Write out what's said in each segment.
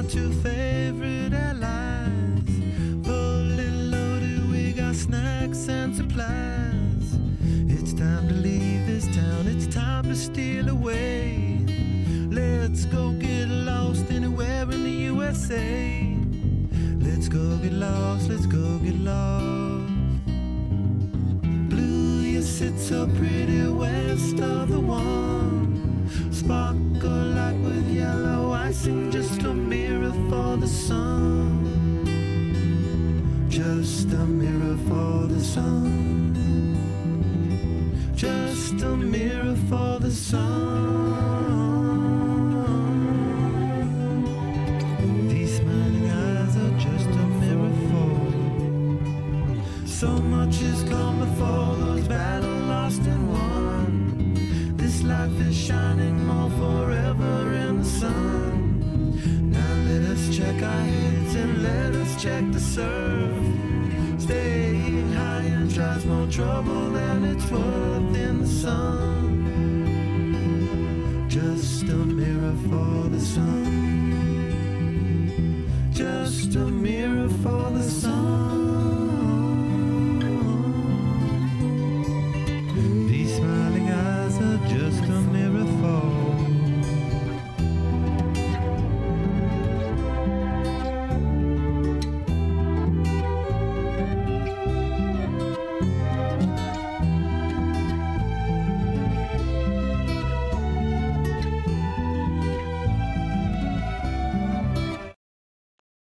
two favorite allies. Fully loaded, we got snacks and supplies. It's time to leave this town, it's time to steal away. Let's go get lost anywhere in the USA. Let's go get lost, let's go get lost. Blue, you sit so pretty west of the one. Sparkle like with yellow icing, just a mirror for the sun. Just a mirror for the sun. Just a mirror for the sun. These smiling eyes are just a mirror for. So much has come before, those battles lost and won. This life is shining more forever in the sun. Now let us check our heads and let us check the surf. Staying high and tries more trouble than it's worth in the sun. Just a mirror for the sun. Just a mirror for the sun. These smiling eyes are just a mirror for.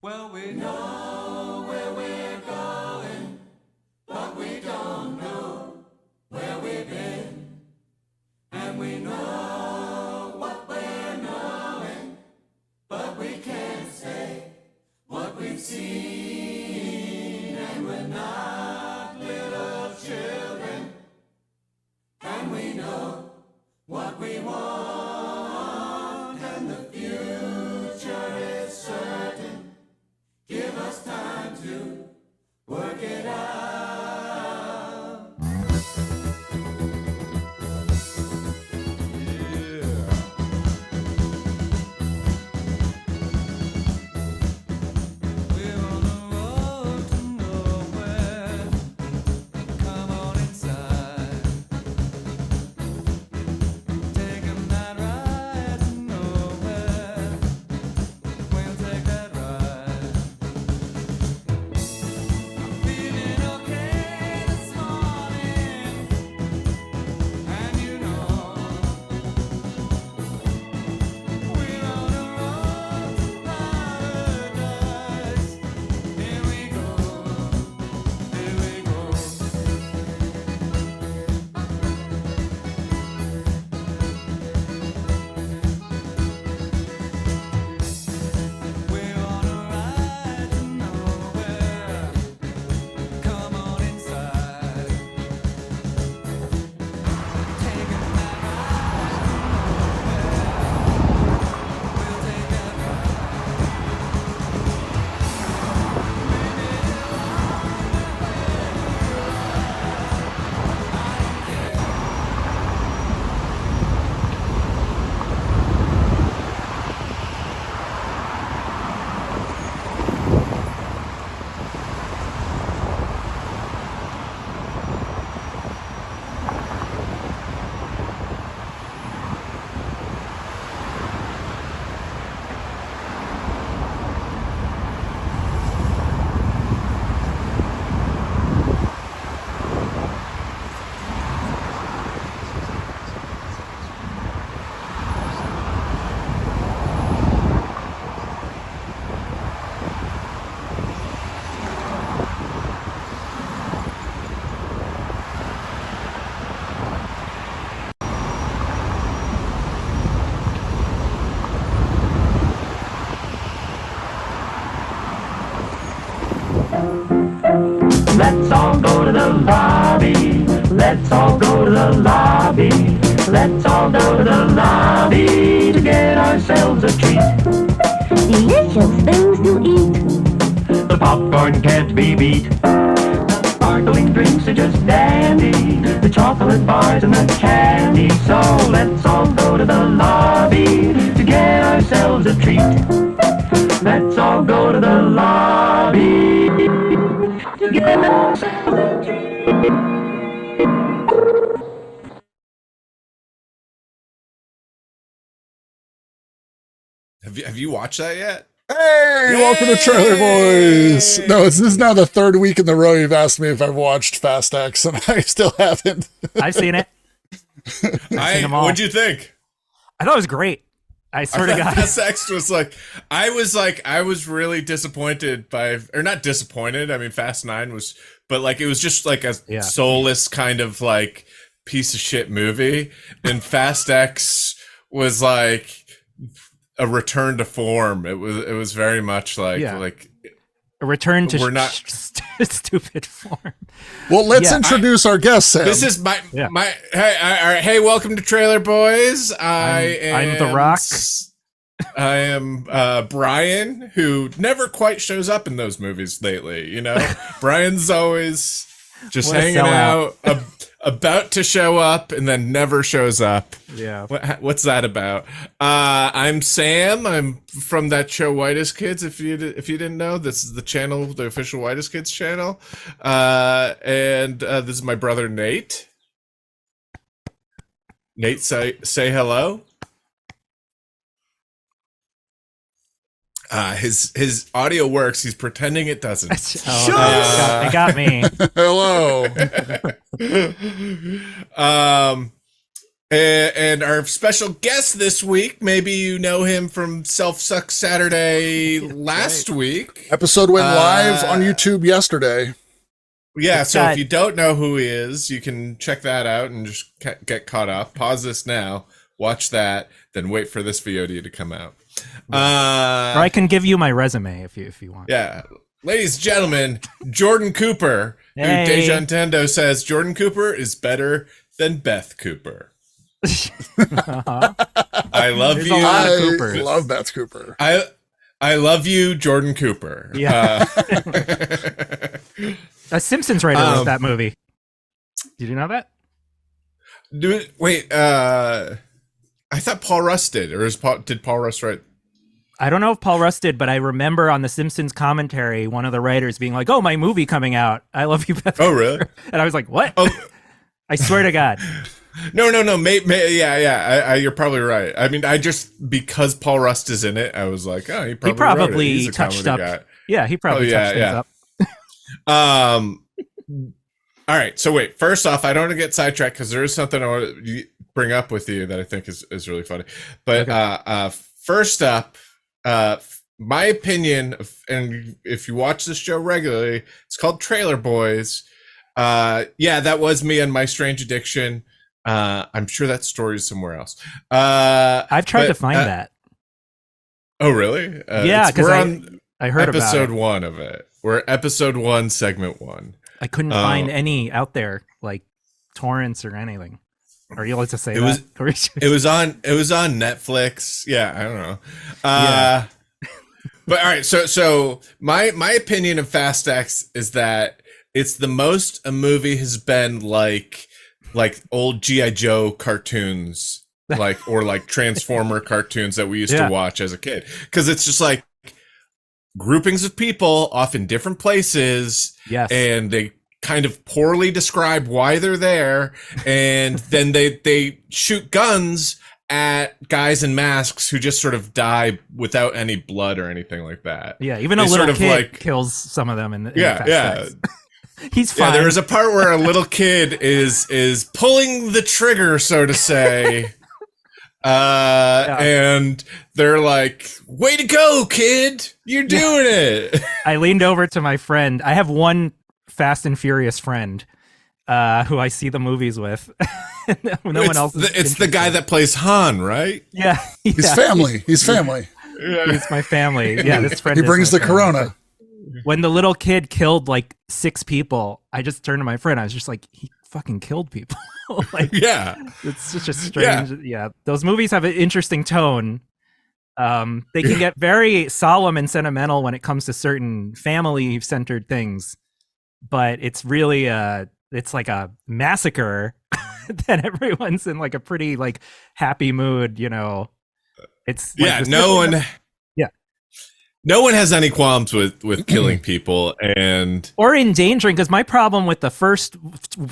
Well, we know where we're going, but we don't know where we've been. And we know what we're knowing, but we can't say what we've seen. And we're not little children, and we know what we want, and the future is certain. Give us time. Let's all go to the lobby. Let's all go to the lobby to get ourselves a treat. Delicious things to eat. The popcorn can't be beat. The sparkling drinks are just dandy. The chocolate bars and the candy. So let's all go to the lobby to get ourselves a treat. Let's all go to the lobby to get ourselves a treat. Have you watched that yet? Hey, welcome to Trailer Boys. No, this is now the third week in the row you've asked me if I've watched Fast X, and I still haven't. I've seen it. What'd you think? I thought it was great. I swear to God. Fast X was I was really disappointed or not disappointed. I mean, Fast 9 was, but it was just a soulless kind of piece of shit movie, and Fast X was a return to form. It was very much a return to we're not stupid form. Well, let's introduce our guest, Sam. This is my hey, welcome to Trailer Boys. I'm The Rock. I am Brian, who never quite shows up in those movies lately. You know, Brian's always just hanging out, about to show up, and then never shows up. Yeah. What's that about? I'm Sam. I'm from that show Whitest Kids. If you didn't know, this is the channel, the official Whitest Kids channel. And this is my brother Nate. Nate, say hello. His audio works. He's pretending it doesn't. It got me. Hello. And our special guest this week, maybe you know him from Self Suck Saturday last week. Episode went live on YouTube yesterday. Yeah, so if you don't know who he is, you can check that out and just get caught up. Pause this now, watch that, then wait for this VOD to come out. Or I can give you my resume if you want. Yeah. Ladies and gentlemen, Jordan Cooper, who Deja Nintendo says Jordan Cooper is better than Beth Cooper. I love There's you. a lot of I Coopers. love Beth Cooper. I love you, Jordan Cooper. Yeah. A Simpsons writer wrote that movie. Did you know that? Wait, I thought Paul Russ did, or did Paul Russ write? I don't know if Paul Russ did, but I remember on the Simpsons commentary, one of the writers being like, "Oh, my movie coming out. I love you, Beth." Oh, really? And I was like, "What?" Oh, I swear to God. No. You're probably right. I mean, because Paul Rust is in it, I was like, oh, he probably he touched up. Guy. Yeah, he probably touched things up. All right. So wait. First off, I don't want to get sidetracked because there is something I want to bring up with you that I think is really funny. But first up, my opinion, and if you watch this show regularly, it's called Trailer Boys. That was me and my strange addiction. I'm sure that story is somewhere else. I've tried to find that. Oh, really? Yeah, because I heard about episode 1 of it. We're episode 1, segment 1. I couldn't find any out there, like torrents or anything. Are you allowed to say that? It was on Netflix. Yeah, I don't know. But all right, so my opinion of Fast X is that it's the most a movie has been like old G.I. Joe cartoons, or Transformer cartoons that we used to watch as a kid. Because it's just groupings of people off in different places. Yes. And they kind of poorly describe why they're there. And then they shoot guns at guys in masks who just sort of die without any blood or anything like that. Yeah, even a little kid kills some of them in the Fast X. He's fine. Yeah, there is a part where a little kid is pulling the trigger, so to say. And they're like, way to go, kid. You're doing it. I leaned over to my friend. I have one Fast and Furious friend who I see the movies with. No one else. It's the guy that plays Han, right? Yeah. He's family. He's family. He's my family. Yeah, this friend. He brings the Corona. When the little kid killed 6 people, I just turned to my friend. I was just like, he fucking killed people. Like, Yeah. it's such a strange. Yeah, those movies have an interesting tone. They can get very solemn and sentimental when it comes to certain family-centered things, but it's really it's like a massacre. Then everyone's in like a pretty like happy mood, you know. It's like no one. Yeah. No one has any qualms with killing people or endangering, because my problem with the first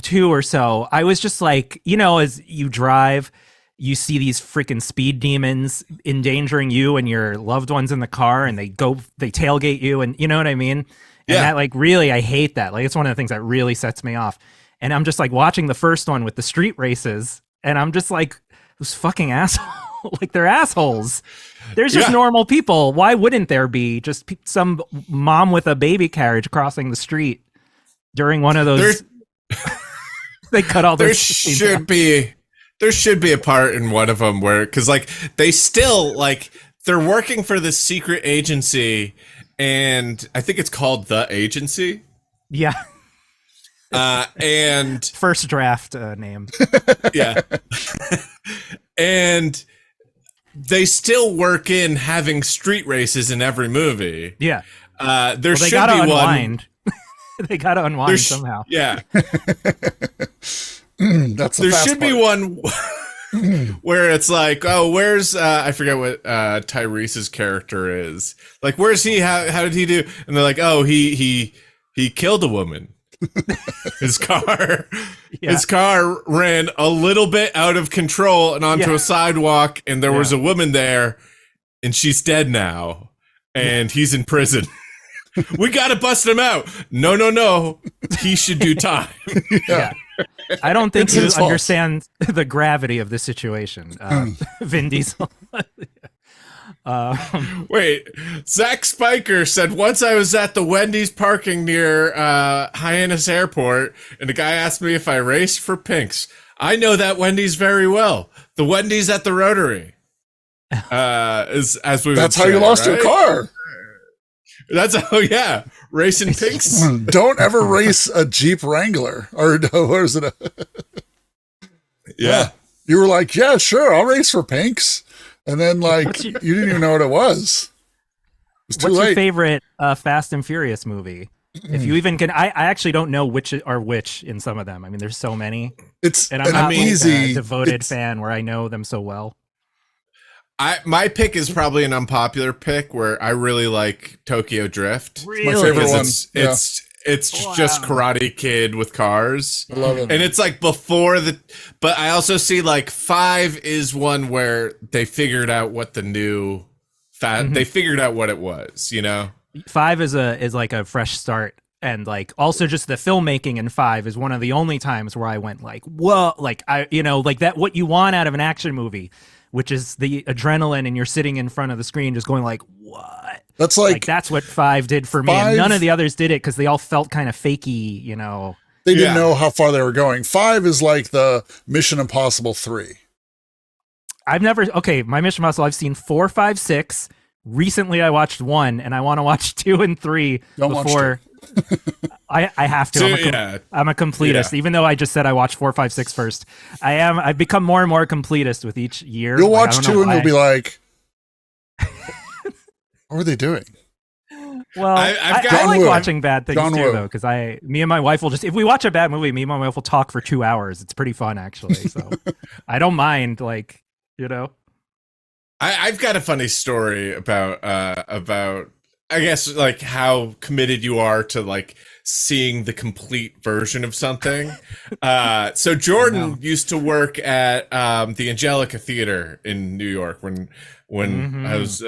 two or so, I was just like, you know, as you drive, you see these freaking speed demons endangering you and your loved ones in the car, and they tailgate you, and you know what I mean? And that, like, really, I hate that. Like, it's one of the things that really sets me off. And I'm just like watching the first one with the street races, and I'm just like, those fucking assholes. Like, they're assholes. There's just normal people. Why wouldn't there be just some mom with a baby carriage crossing the street during one of those? They cut all those. There should be a part in one of them where, because like they still like they're working for this secret agency, and I think it's called The Agency. Yeah. And first draft name. Yeah. And they still work in having street races in every movie. Yeah. There should gotta be unwind. one. They gotta unwind somehow. Yeah. That's there should be one where it's like, oh, where's I forget what Tyrese's character is. Like, where's he? How did he do? And they're like, oh, he killed a woman. His car ran a little bit out of control and onto a sidewalk, and there was a woman there, and she's dead now, and he's in prison. We gotta bust him out. No. He should do time. Yeah. I don't think you understand the gravity of the situation, Vin Diesel. Wait, Zach Spiker said, once I was at the Wendy's parking near Hyannis Airport, and a guy asked me if I raced for pinks. I know that Wendy's very well. The Wendy's at the Rotary. That's how you lost your car. That's racing pinks. Don't ever race a Jeep Wrangler, or what is it? You were like, yeah, sure, I'll race for pinks. And then, like, you didn't even know what it was. It was too late. What's your favorite Fast and Furious movie? If you even can, I actually don't know which are which in some of them. I mean, there's so many. And I'm not easy, like a devoted fan where I know them so well. My pick is probably an unpopular pick, where I really like Tokyo Drift. Really? My favorite one. It's just Karate Kid with cars. I love it. And it's like but I also see like 5 is one where they figured out what the new they figured out what it was, you know? 5 is like a fresh start, and like also just the filmmaking in 5 is one of the only times where I went like, whoa, like like that, what you want out of an action movie, which is the adrenaline, and you're sitting in front of the screen just going like, what? That's like that's what 5 did for me, and none of the others did it because they all felt kind of fakey, you know. They didn't know how far they were going. 5 is like the Mission Impossible 3. My Mission Impossible, I've seen 4, 5, 6. Recently I watched 1, and I want to watch 2 and 3 before. I have to. I'm a completist. Even though I just said I watched 4, 5, 6 first. I've become more and more completist with each year. You'll watch 2 and you'll be like, what are they doing? Well, I like watching bad things too, though, because me and my wife will just, if we watch a bad movie, me and my wife will talk for 2 hours. It's pretty fun, actually. So I don't mind, like, you know. I've got a funny story about I guess like how committed you are to like seeing the complete version of something. So Jordan used to work at the Angelica Theater in New York when I was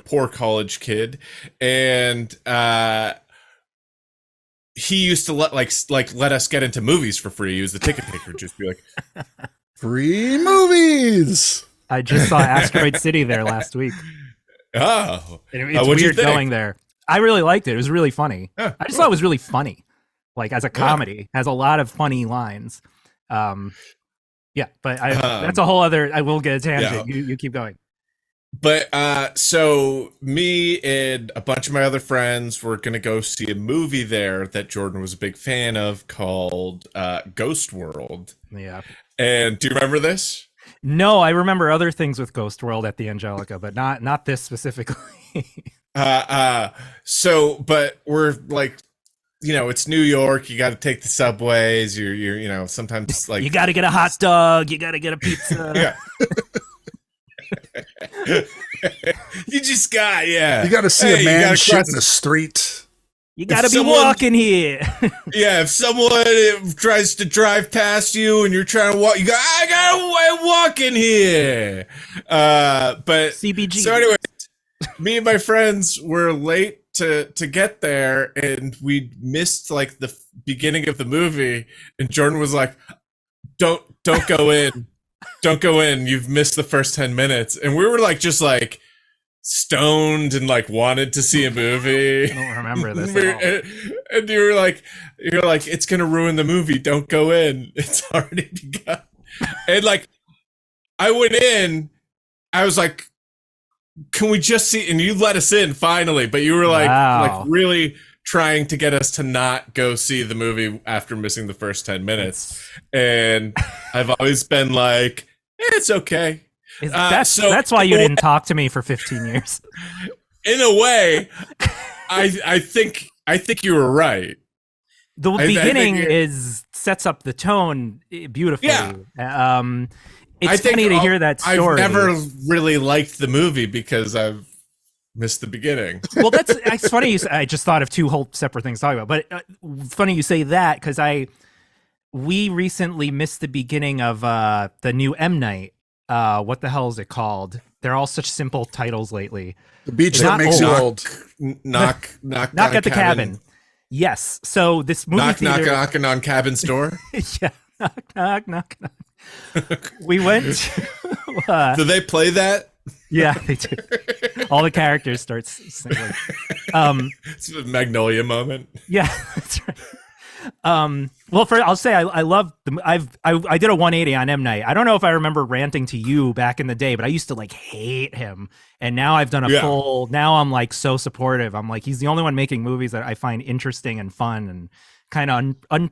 poor college kid, and he used to let us get into movies for free. He was the ticket taker, just be like, free movies. I just saw Asteroid City there last week. Oh, it's weird going there. I really liked it. It was really funny. I just thought it was really funny, like as a comedy. Has a lot of funny lines. But that's a whole other. I will get a tangent. You keep going. But so me and a bunch of my other friends were gonna go see a movie there that Jordan was a big fan of called Ghost World. Yeah. And do you remember this? No, I remember other things with Ghost World at the Angelica, but not this specifically. But we're like, it's New York. You got to take the subways. You're, sometimes like You got to get a hot dog. You got to get a pizza. yeah. You just got You got to see a you man gotta shit cross- in the street. You got to If be someone- walking here. Yeah, if someone tries to drive past you and you're trying to walk, you go, I gotta walk in here. But CBG. So anyway, me and my friends were late to get there, and we missed like the beginning of the movie. And Jordan was like, "Don't go in, don't go in. You've missed the first 10 minutes." And we were like, just like stoned and like wanted to see a movie. I don't remember this at all. And you're like, it's gonna ruin the movie. Don't go in. It's already begun. And like, I went in. I was like, can we just see? And you let us in finally, but you were like, Wow. like really trying to get us to not go see the movie after missing the first 10 minutes. And I've always been like, it's okay. That's why you didn't talk to me for 15 years. In a way, I think you were right. The I beginning think sets up the tone beautifully. Yeah. It's funny to hear that story. I've never really liked the movie because I've missed the beginning. Well, it's funny. I just thought of two whole separate things to talk about, but funny you say that because we recently missed the beginning of the new M Night. What the hell is it called? They're all such simple titles lately. The beach Not that makes you old. old. Knock Knock at the cabin. Yes. So this movie theater. knocking on cabin's door. Yeah. Knock. We went. Do they play that? Yeah, they do. All the characters start singing. It's a Magnolia moment. Yeah, that's right. Well, I'll say I love the. I did a 180 on M Night. I don't know if I remember ranting to you back in the day, but I used to like hate him, and now I've done a full. Now I'm like so supportive. I'm like he's the only one making movies that I find interesting and fun and kind of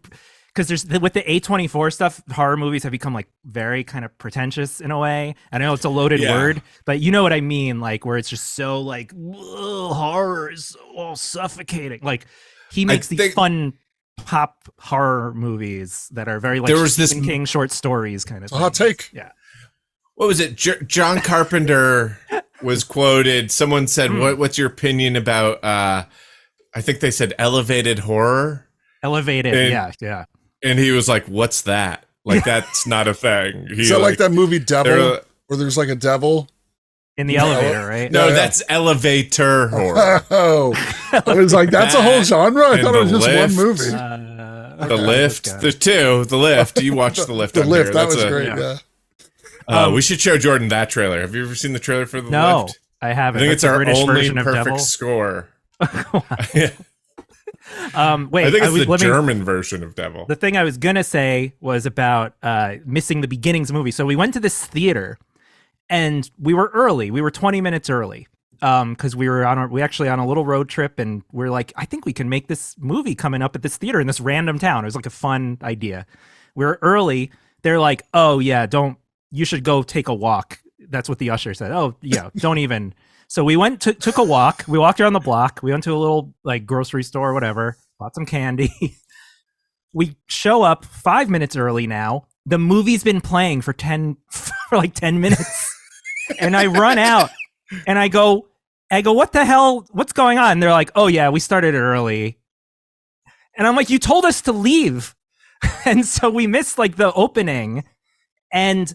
because there's with the A24 stuff, horror movies have become like very kind of pretentious in a way. I know it's a loaded word, but you know what I mean, like where it's just so like horror is all suffocating. Like he makes these fun pop horror movies that are very like there was this Stephen King short stories kind of thing. Hot take. Yeah. What was it? John Carpenter was quoted. Someone said, "What's your opinion about?" I think they said elevated horror. Elevated, And- yeah. And he was like, "What's that? Like that's not a thing." Is that like that movie Devil, where there's like a devil? In the elevator, right? No, Yeah. that's elevator horror. Oh, I was like, that's a whole genre. I And thought it was The just Lift. one movie. The Lift. There's two. The Lift. You watched The Lift. The on Lift, here. that That's was a- great. Yeah. We should show Jordan that trailer. Have you ever seen the trailer for The No, Lift? I I haven't. think That's it's the our British only version of perfect Devil. score. Wait, I think it's the let me- German version of Devil. The thing I was gonna say was about missing the beginnings movie. So we went to this theater, and we were early. We were 20 minutes early because we were actually on a little road trip, and we're like, I think we can make this movie coming up at this theater in this random town. It was like a fun idea. We were early. They're like, oh yeah, you should go take a walk. That's what the usher said. Oh yeah, don't even. So we took a walk. We walked around the block. We went to a little like grocery store or whatever, bought some candy. We show up 5 minutes early now. The movie's been playing for like 10 minutes. And I run out and I go, what the hell? What's going on? And they're like, oh yeah, we started early. And I'm like, you told us to leave. And so we missed like the opening, and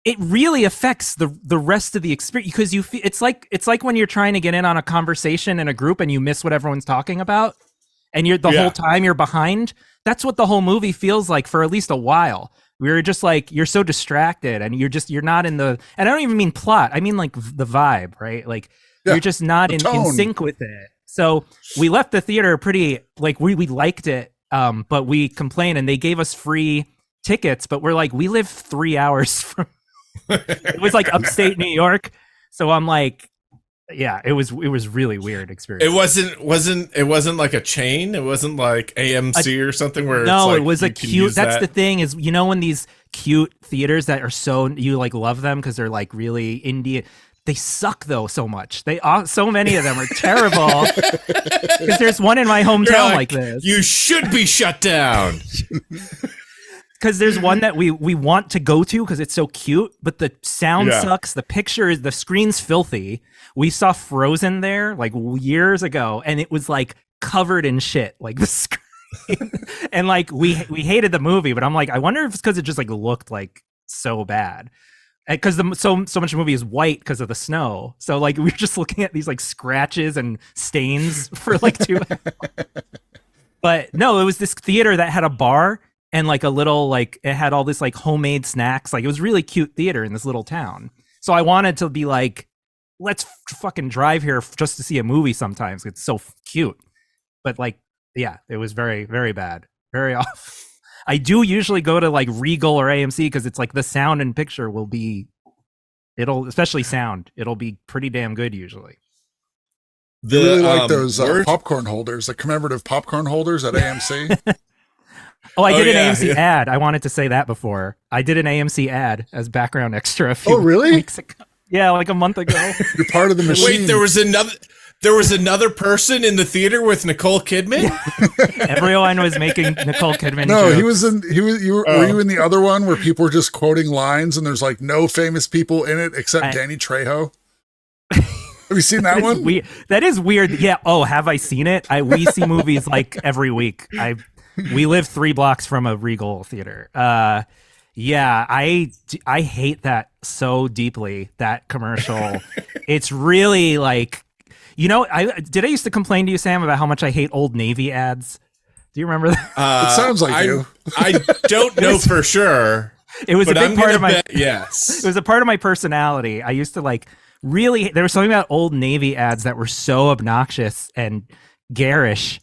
it really affects the rest of the experience because you feel it's like when you're trying to get in on a conversation in a group and you miss what everyone's talking about, and you're the whole time you're behind. That's what the whole movie feels like for at least a while. We were just like, you're so distracted and you're not in the, and I don't even mean plot. I mean like the vibe, right? Like you're just not in sync with it. So we left the theater pretty, like we liked it. But we complained and they gave us free tickets, but we're like, we live 3 hours from, it was like upstate New York. So I'm like, yeah, it was really weird experience. It wasn't like a chain. It wasn't like AMC or something where no, it's like it was a you can cute. use That's that. the thing is, you know, when these cute theaters that are so you like love them because they're like really indie. They suck though so much. So many of them are terrible. Because there's one in my You're hometown like this. You should be shut down. Because there's one that we want to go to because it's so cute, but the sound sucks. The screen's filthy. We saw Frozen there like years ago, and it was like covered in shit, like the screen. And like we hated the movie, but I'm like, I wonder if it's because it just like looked like so bad. Because so much of the movie is white because of the snow. So like we were just looking at these like scratches and stains for like 2 hours. But no, it was this theater that had a bar and like a little like it had all this like homemade snacks. Like it was really cute theater in this little town. So I wanted to be like, let's fucking drive here just to see a movie sometimes. It's so cute. But like, yeah, it was very, very bad. Very off. I do usually go to like Regal or AMC because it's like the sound and picture will be, especially sound, it'll be pretty damn good usually. I really like those popcorn holders, the commemorative popcorn holders at AMC. I did an AMC ad. I wanted to say that before. I did an AMC ad as background extra a few weeks ago. Yeah, like a month ago. You're part of the machine. Wait, there was another person in the theater with Nicole Kidman? Everyone was making Nicole Kidman No, jokes. Were you in the other one where people were just quoting lines and there's like no famous people in it except Danny Trejo? Have you seen that one? That is weird. Yeah. Oh, have I seen it? We see movies like every week. We live 3 blocks from a Regal theater. Yeah, I hate that so deeply, that commercial. It's really like, you know, I used to complain to you, Sam, about how much I hate Old Navy ads. Do you remember that? It sounds like you. I don't know for sure. It was a big part of my yes. It was a part of my personality. I used to like really. There was something about Old Navy ads that were so obnoxious and garish,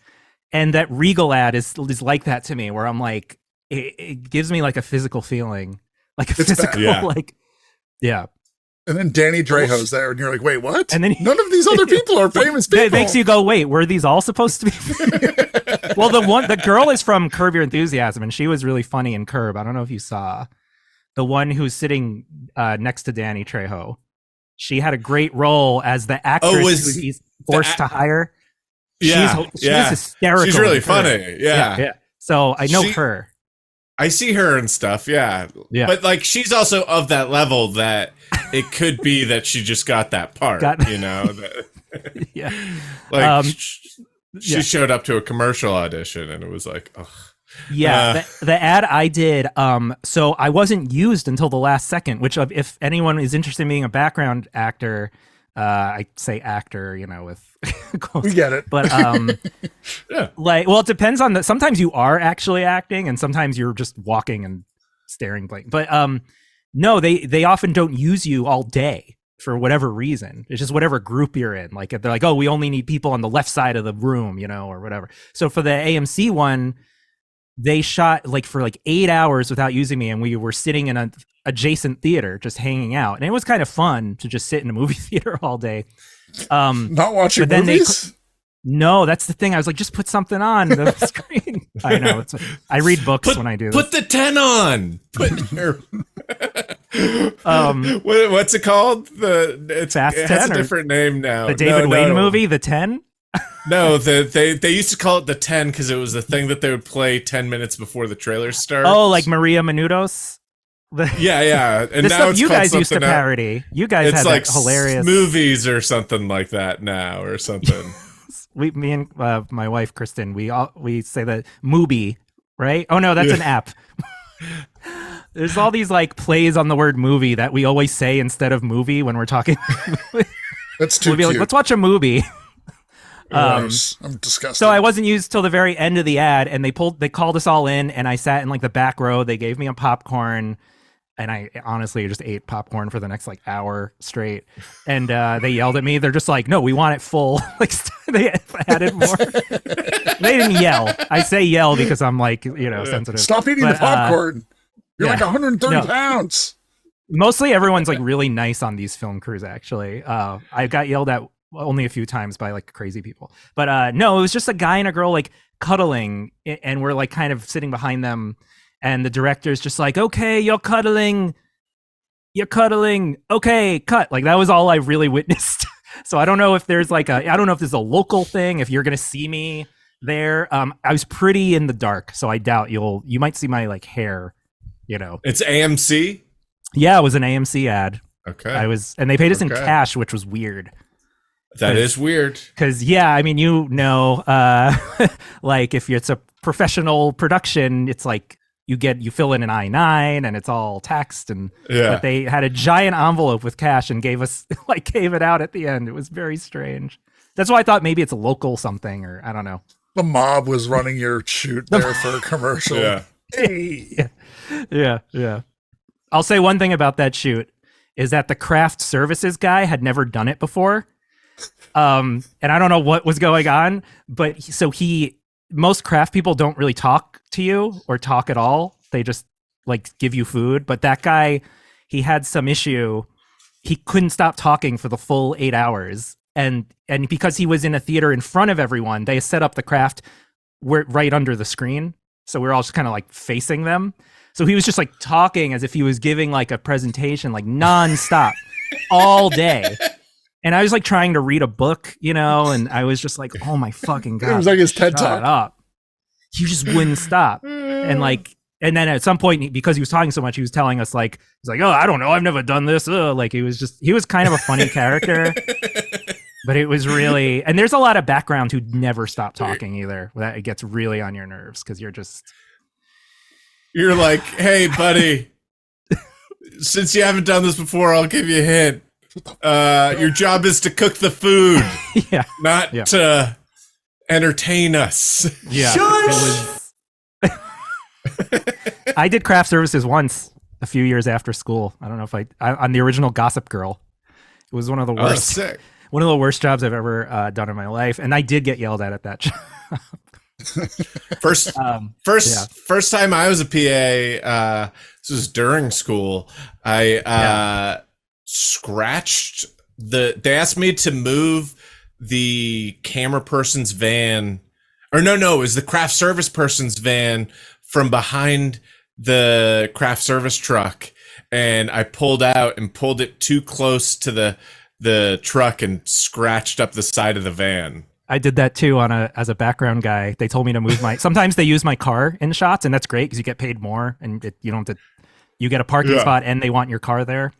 and that Regal ad is like that to me, where I'm like, it gives me like a physical feeling, like a physical like, yeah. And then Danny Trejo's there, and you're like, wait, what? And then none of these other people are famous people. It makes you go, wait, were these all supposed to be? Well, the girl is from Curb Your Enthusiasm, and she was really funny in Curb. I don't know if you saw the one who's sitting next to Danny Trejo. She had a great role as the actress who he's forced to hire. Yeah, she's hysterical. She's really funny. Yeah. So I know her. I see her and stuff, yeah. But like, she's also of that level that it could be that she just got that part, you know? Yeah. Like, she showed up to a commercial audition and it was like, ugh. Yeah, the ad I did, so I wasn't used until the last second, which if anyone is interested in being a background actor, I say actor, you know, with we get it. But like, well, it depends on sometimes you are actually acting and sometimes you're just walking and staring blank. But no, they often don't use you all day for whatever reason. It's just whatever group you're in. Like they're like, oh, we only need people on the left side of the room, you know, or whatever. So for the AMC one, they shot like for like 8 hours without using me, and we were sitting in an adjacent theater just hanging out, and it was kind of fun to just sit in a movie theater all day. Not watching movies? No, that's the thing. I was like, just put something on the screen. I know. I read books when I do this. Put the 10 on. What's it called? It has 10 a different name now. The David Wayne movie, The 10? No, they used to call it the 10 because it was the thing that they would play 10 minutes before the trailer starts. Oh, like Maria Menounos? Yeah. And the now stuff it's you called guys used to parody. You guys had like that hilarious movies or something like that now, or something. Me and my wife Kristen, we say that Mubi, right? Oh no, that's an app. There's all these like plays on the word movie that we always say instead of movie when we're talking. That's too we'll be cute. like, let's watch a movie. I'm disgusted. So I wasn't used till the very end of the ad, and they called us all in, and I sat in like the back row. They gave me a popcorn, and I honestly just ate popcorn for the next like hour straight. And they yelled at me. They're just like, "No, we want it full." Like they added more. They didn't yell. I say yell because I'm like, you know, sensitive. Stop eating the popcorn. You're like 130 pounds. Mostly everyone's like really nice on these film crews. Actually, I got yelled at only a few times by like crazy people. But no, it was just a guy and a girl like cuddling, and we're like kind of sitting behind them, and the director's just like, "Okay, you're cuddling. Okay, cut." Like that was all I really witnessed. So I don't know if there's like I don't know if this is a local thing. If you're gonna see me there, I was pretty in the dark, so I doubt you might see my like hair. It's AMC. Yeah, it was an AMC ad. Okay. And they paid us in cash, which was weird. That is weird. Because like if it's a professional production, it's like you fill in an I-9 and it's all text but they had a giant envelope with cash and gave it out at the end. It was very strange. That's why I thought maybe it's a local something, or I don't know. The mob was running your shoot there for a commercial. Yeah. Hey. Yeah. I'll say one thing about that shoot is that the craft services guy had never done it before. And I don't know what was going on, but most craft people don't really talk to you or talk at all. They just like give you food. But that guy, he had some issue. He couldn't stop talking for the full 8 hours. And because he was in a theater in front of everyone, they set up the craft right under the screen. So we're all just kind of like facing them. So he was just like talking as if he was giving like a presentation, like nonstop all day. And I was like trying to read a book, and I was just like, oh my fucking God. It was like his TED Talk. Shut up. He just wouldn't stop. And then at some point, because he was talking so much, he was telling us like, he's like, oh, I don't know. I've never done this. Like he was kind of a funny character. But it was really, and there's a lot of background who never stop talking either. That it gets really on your nerves because you're like, hey, buddy, since you haven't done this before, I'll give you a hint. Your job is to cook the food, not to entertain us. Yeah, I did craft services once a few years after school. I don't know if on the original Gossip Girl. It was one of the worst. Oh, sick. One of the worst jobs I've ever done in my life, and I did get yelled at that job. First time I was a PA, this was during school. I scratched they asked me to move the camera person's van, or no, it was the craft service person's van from behind the craft service truck, and I pulled out and pulled it too close to the truck and scratched up the side of the van. I did that too as a background guy. They told me to move sometimes they use my car in shots, and that's great because you get paid more and you don't have to, you get a parking spot and they want your car there.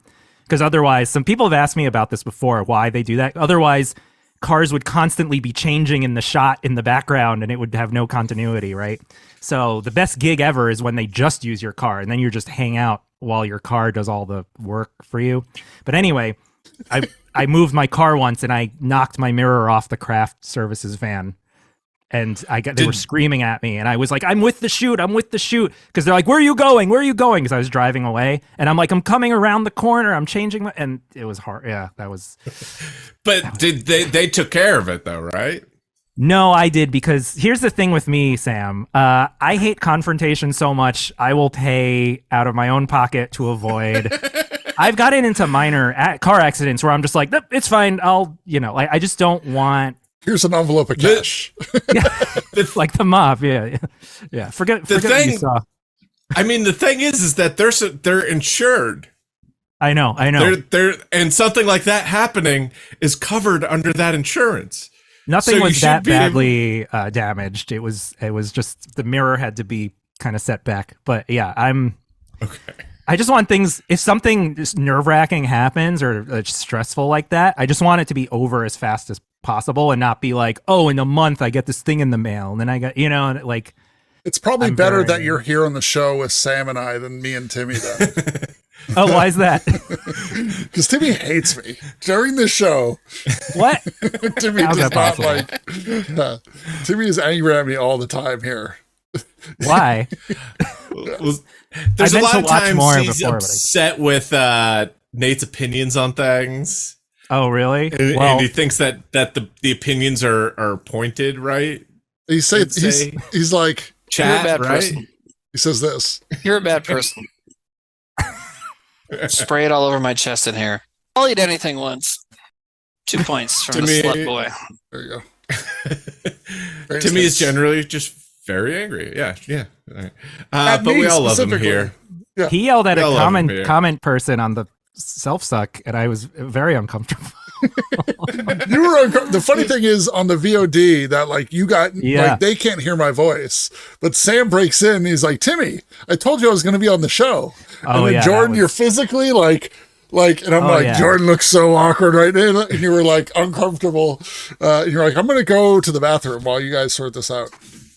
Because otherwise, some people have asked me about this before, why they do that. Otherwise, cars would constantly be changing in the shot in the background and it would have no continuity, right? So the best gig ever is when they just use your car and then you just hang out while your car does all the work for you. But anyway, I moved my car once and I knocked my mirror off the craft services van. And they were screaming at me, and I was like, I'm with the shoot. Because they're like, where are you going? Because I was driving away, and I'm like, I'm coming around the corner. I'm changing and it was hard. Yeah, that was. But they took care of it though, right? No, I did, because here's the thing with me, Sam. I hate confrontation so much. I will pay out of my own pocket to avoid. I've gotten into minor car accidents where I'm just like, nope, it's fine. I just don't want. Here's an envelope of cash. Like the mob, yeah. Forget what you saw. I mean, the thing is that they're insured. I know. They're and something like that happening is covered under that insurance. Nothing was that badly damaged. It was just the mirror had to be kind of set back. But yeah, okay. I just want things. If something nerve-wracking happens or stressful like that, I just want it to be over as fast as possible and not be like, oh, in a month I get this thing in the mail and then I got, like. It's probably better that you're here on the show with Sam and I than me and Timmy then. Oh, why is that? Because Timmy hates me during the show. What? Timmy does not like. Timmy is angry at me all the time here. Why? There's a lot of times he's upset with Nate's opinions on things. Oh, really? And he thinks that the opinions are pointed, right? He's like, chat, you're a bad right? person. He says this. You're a bad person. Spray it all over my chest and hair. I'll eat anything once. 2 points from To the me- slut boy. There you go. Timmy is generally just very angry. Yeah. All right. At But me we all love him specifically. here. Yeah. He yelled at We a all love him here. comment person on the self suck, and I was very uncomfortable. You were the funny thing is on the VOD that like you got like they can't hear my voice, but Sam breaks in and he's like, Timmy, I told you I was going to be on the show. Oh, and then yeah, Jordan, that was- you're physically like, and I'm Oh, like, yeah. Jordan looks so awkward right now. And you were like uncomfortable. And you're like, I'm going to go to the bathroom while you guys sort this out.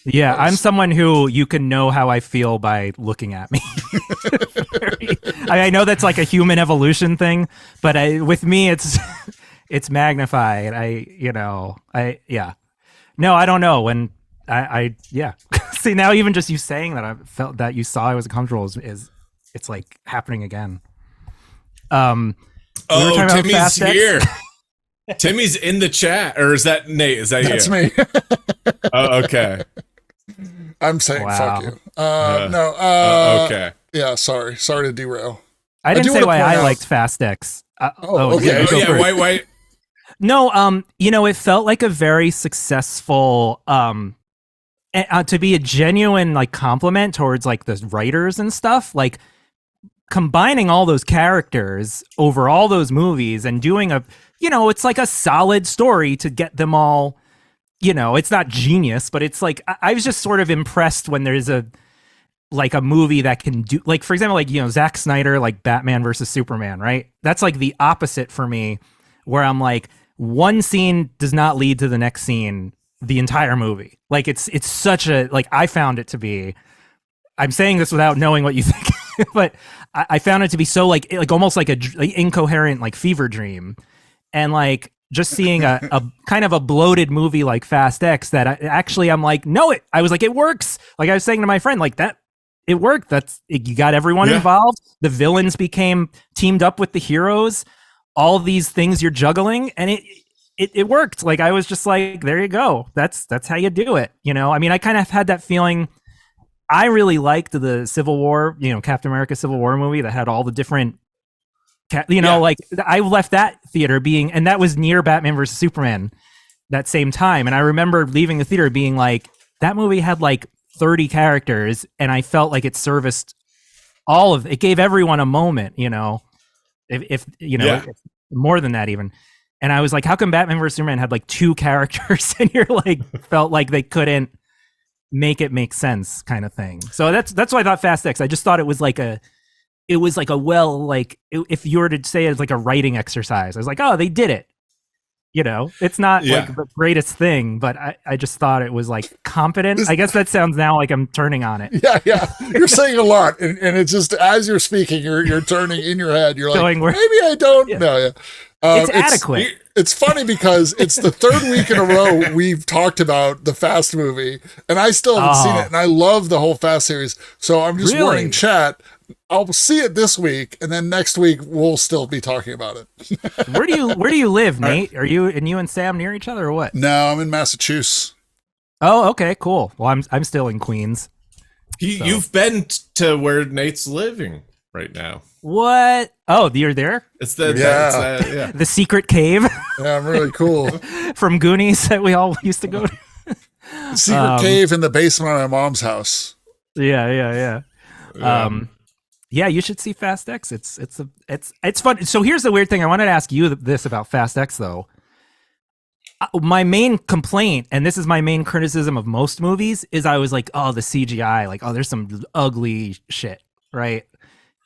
Yeah, I'm someone who you can know how I feel by looking at me. I know that's like a human evolution thing, but with me, it's magnified. No, I don't know. When I see now, even just you saying that, I felt that you saw I was uncomfortable is it's like happening again. We were talking about Timmy's Fast X. here. Timmy's in the chat, or is that Nate? Is that That's you? me. Oh, okay. I'm saying Wow. fuck you. Okay. Yeah, sorry to derail. I didn't do say wanna why point I out- liked Fast X. okay. Oh go yeah. for it. Why? No, it felt like a very successful, to be a genuine like compliment towards like the writers and stuff, like combining all those characters over all those movies and doing it's like a solid story to get them all, it's not genius, but it's like, I was just sort of impressed when there's a movie that can do, like, for example, like, Zack Snyder, like Batman versus Superman, right? That's like the opposite for me, where I'm like, one scene does not lead to the next scene the entire movie. Like it's such a, like, I found it to be, I'm saying this without knowing what you think, but I found it to be so like almost like like incoherent, like fever dream. And like just seeing a kind of a bloated movie like Fast X that I'm like, no, I was like, it works. Like I was saying to my friend, like that, it worked. You got everyone involved. The villains became teamed up with the heroes. All these things you're juggling, and it worked. Like I was just like, there you go. That's how you do it. I mean, I kind of had that feeling. I really liked the Civil War, Captain America Civil War movie that had all the different, like I left that theater being, and that was near Batman versus Superman that same time. And I remember leaving the theater being like, that movie had like 30 characters, and I felt like it serviced all of it, gave everyone a moment, if more than that even. And I was like, how come Batman vs Superman had like 2 characters and you're like felt like they couldn't make it make sense kind of thing. So that's why I thought Fast X. I just thought it was like a if you were to say it's like a writing exercise, I was like, oh, they did it. It's not like the greatest thing, but I just thought it was like competent. I guess that sounds now like I'm turning on it. Yeah. You're saying a lot. And it's just, as you're speaking, you're turning in your head. You're like, Going where- maybe I don't. Yeah. No, yeah. It's adequate. It's funny because it's the 3rd week in a row we've talked about the Fast movie, and I still haven't seen it, and I love the whole Fast series. So I'm just warning chat. I'll see it this week, and then next week we'll still be talking about it. Where do you live, Nate? Are you and Sam near each other or what? No, I'm in Massachusetts. Oh, okay, cool. Well, I'm still in Queens. You've been to where Nate's living right now. What? Oh, you're there? It's the Yeah. The secret cave Yeah, I'm really cool. from Goonies that we all used to go to. Secret cave in the basement of my mom's house. Yeah. Yeah, you should see Fast X. It's fun. So here's the weird thing. I wanted to ask you this about Fast X though. My main complaint, and this is my main criticism of most movies, is I was like, oh, the CGI, like, oh, there's some ugly shit, right?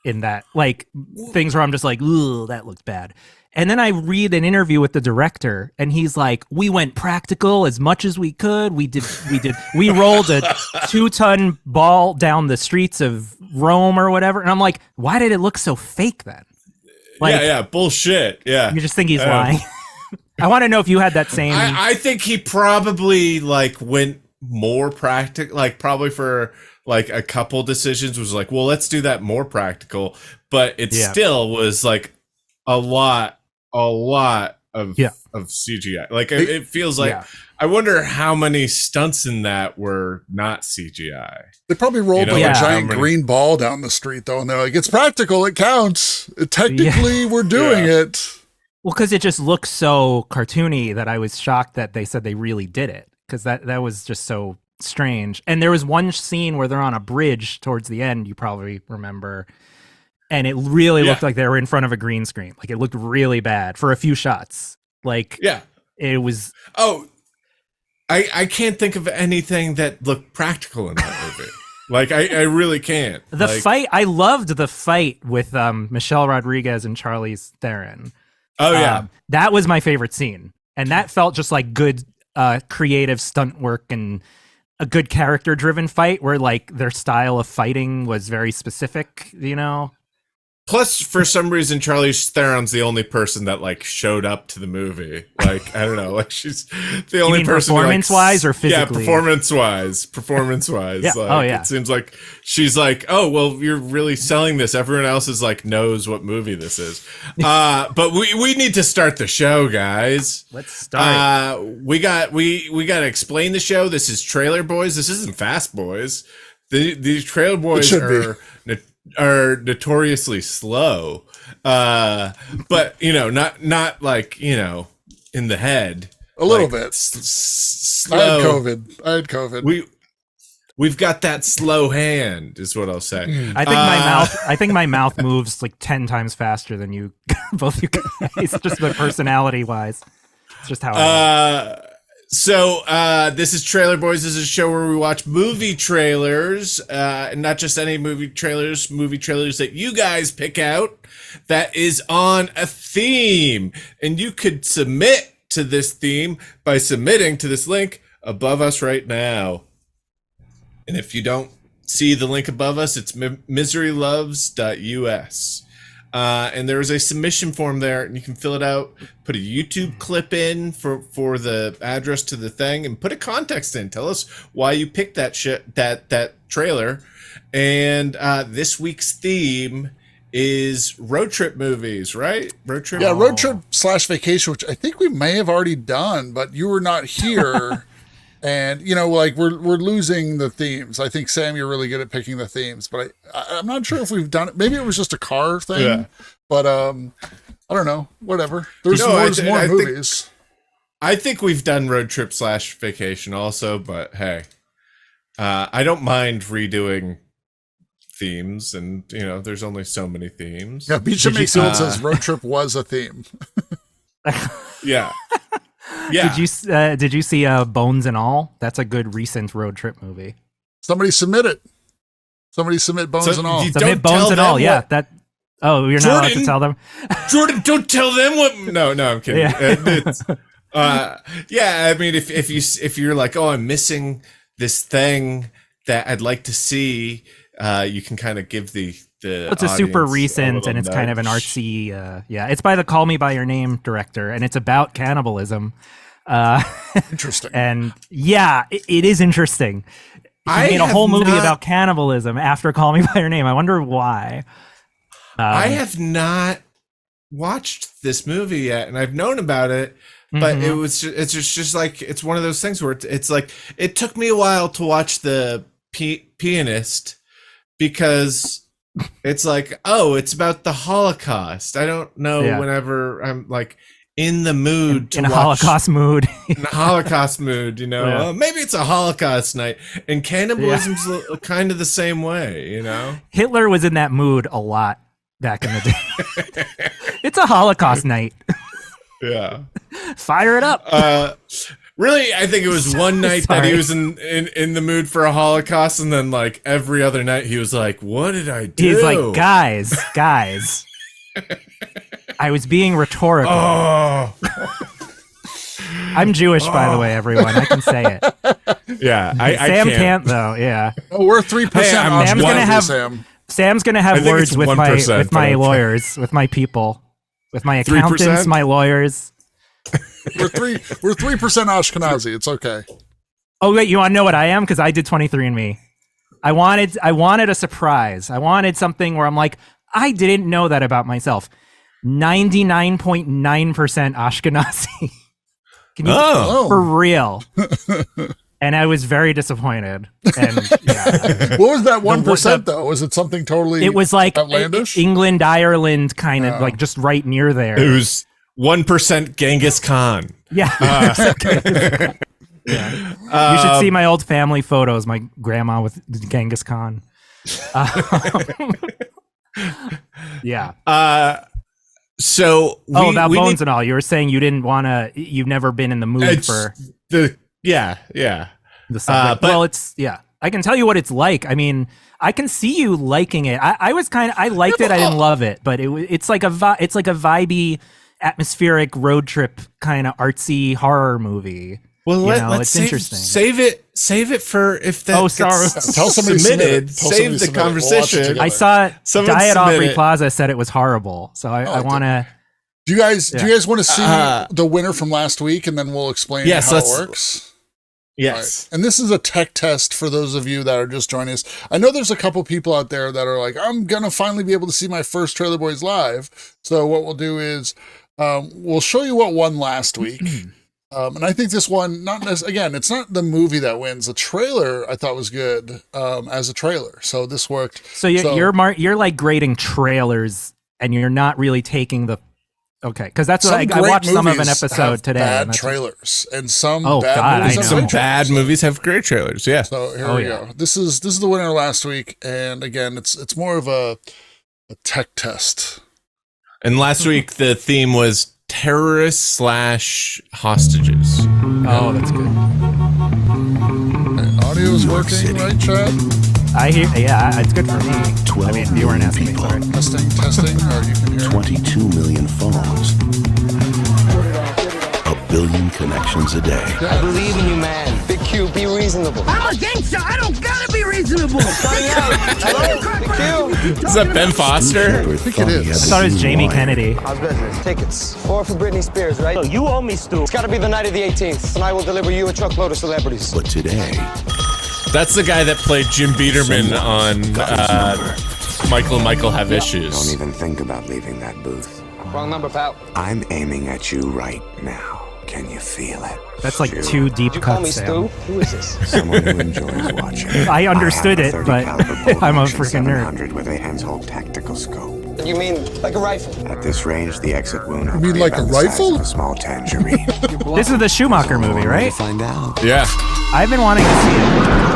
In that, like, things where I'm just like, ooh, that looks bad. And then I read an interview with the director, and he's like, we went practical as much as we could. We rolled a 2-ton ball down the streets of Rome or whatever. And I'm like, why did it look so fake then? Like, bullshit. Yeah. You just think he's lying? I want to know if you had that same. I think he probably like went more practical, like probably for like a couple decisions was like, well, let's do that more practical. But it still was like a lot of Yeah. of CGI. Like it feels like I wonder how many stunts in that were not CGI. They probably rolled You know, like like a how giant many- green ball down the street though, and they're like, "It's practical. It counts. Technically, we're doing it." Well, because it just looks so cartoony that I was shocked that they said they really did it, because that was just so strange. And there was one scene where they're on a bridge towards the end, you probably remember, and it really looked like they were in front of a green screen. Like it looked really bad for a few shots. Like it was. Oh, I can't think of anything that looked practical in that movie. Like I really can't. The Like, fight, I loved the fight with Michelle Rodriguez and Charlize Theron. Oh yeah, that was my favorite scene, and that felt just like good creative stunt work and a good character driven fight where like their style of fighting was very specific, you know. Plus, for some reason, Charlize Theron's the only person that like showed up to the movie. Like I don't know, like she's the only mean person. performance-wise or physically? Yeah, performance-wise. Yeah. Like, Oh, yeah. It seems like she's like, oh well, you're really selling this. Everyone else is like knows what movie this is. But we need to start the show, guys. Let's start. We got to explain the show. This is Trailer Boys. This isn't Fast Boys. These Trailer Boys are notoriously slow, but you know, not like, you know, in the head A little like, bit. Slow. I had COVID. We've got that slow hand, is what I'll say. I think my mouth moves like 10 times faster than you, both you guys, just the personality wise. It's just how I am. So this is Trailer Boys. This is a show where we watch movie trailers, and not just any movie trailers that you guys pick out that is on a theme. And you could submit to this theme by submitting to this link above us right now. And if you don't see the link above us, it's miseryloves.us. And there is a submission form there, and you can fill it out, put a YouTube clip in for the address to the thing, and put a context in. Tell us why you picked that trailer. And this week's theme is road trip movies, right? Road trip. Yeah, road trip / vacation, which I think we may have already done, but you were not here. And, you know, like we're losing the themes. I think, Sam, you're really good at picking the themes, but I'm not sure if we've done it. Maybe it was just a car thing, but I don't know. Whatever. There's more movies. I think we've done road trip / vacation also, but hey, I don't mind redoing themes, and, you know, there's only so many themes. Yeah, Beach and Field says road trip was a theme. Yeah. Yeah. Did you see Bones and All? That's a good recent road trip movie. Somebody submit it. Somebody submit Bones and All. Submit Bones and All. Yeah. Oh, you're not allowed to tell them. Jordan, don't tell them what. No, I'm kidding. Yeah. Yeah. I mean, if you're like, oh, I'm missing this thing that I'd like to see, you can kind of give the. It's a super recent, and it's kind of an artsy. It's by the Call Me by Your Name director, and it's about cannibalism. Interesting. And yeah, it is interesting. He made a whole movie about cannibalism after Call Me by Your Name. I wonder why. I have not watched this movie yet, and I've known about it, but it's just like, it's one of those things where it's like, it took me a while to watch The Pianist, because it's like, oh, it's about the Holocaust. I don't know, whenever I'm like in the mood in a Holocaust mood. In a Holocaust mood, you know. Maybe it's a Holocaust night, and cannibalism's kind of the same way, you know. Hitler was in that mood a lot back in the day. It's a Holocaust night. Yeah. Fire it up. Really, I think it was one night that he was in the mood for a Holocaust, and then like every other night he was like, what did I do? He's like, guys. I was being rhetorical. Oh. I'm Jewish, by the way, everyone. I can say it. Yeah, Sam can't though. Yeah. Oh, we're 3%. Sam's gonna have words with my lawyers, with my people, with my accountants, 3%? my lawyers. We're 3% Ashkenazi. It's okay. Oh wait, you want to know what I am? Because I did 23andMe. I wanted a surprise. I wanted something where I'm like, I didn't know that about myself. 99.9% Ashkenazi. Can you for real? And I was very disappointed. And what was that 1% though? Was it something totally? It was like outlandish? England, Ireland, kind of like just right near there. It was 1% Genghis Khan. Yeah. You should see my old family photos. My grandma with Genghis Khan. Yeah. So about Bones and all. You were saying you didn't want to. You've never been in the mood for the the subject. Well, it's I can tell you what it's like. I mean, I can see you liking it. I liked it. I didn't love it, but it's like a vibey, atmospheric road trip kind of artsy horror movie. Well, it's interesting. Save it for if that sorry. Tell somebody submitted. Save the conversation. I saw Diet Aubrey Plaza said it was horrible, so I want to. Do you guys want to see the winner from last week, and then we'll explain how it works? Yes. Right. And this is a tech test for those of you that are just joining us. I know there's a couple people out there that are like, I'm going to finally be able to see my first Trailer Boys live. So what we'll do is we'll show you what won last week. And I think this one, it's not the movie that wins. The trailer I thought was good as a trailer. So this worked. So you're like grading trailers and you're not really taking the... Okay, because that's what I watched some of an episode today. Bad trailers and some bad movies have great trailers. Yeah. So here we go. This is the winner last week, and again, it's more of a tech test. And last week the theme was terrorists / hostages. Oh, that's good. And audio's working, right, Chad? I hear. Yeah, it's good for me. I mean, you weren't asking me. Sorry. Testing. Or you can hear. 22 million phones. A billion connections a day. I believe in you, man. Big Q, be reasonable. I'm a gangster. I don't gotta be reasonable. Hello, Big Q. Is that Ben Foster? I think it is. I thought it was Jamie Kennedy. How's business? Tickets. 4 for Britney Spears, right? Look, you owe me, Stu. It's gotta be the night of the 18th, and I will deliver you a truckload of celebrities. But today... That's the guy that played Jim Biederman on Michael Have Issues. Don't even think about leaving that booth. Wrong number, pal. I'm aiming at you right now. Can you feel it? That's like two deep Did you call me cuts, Stu? Sam. Who is this? Someone who enjoys watching. I understood it, but I'm a freaking nerd. With a handheld tactical scope. You mean like a rifle? At this range, the exit wound. You mean like a rifle? A small tangerine. This is the Schumacher movie, right? Find out. Yeah. I've been wanting to see it.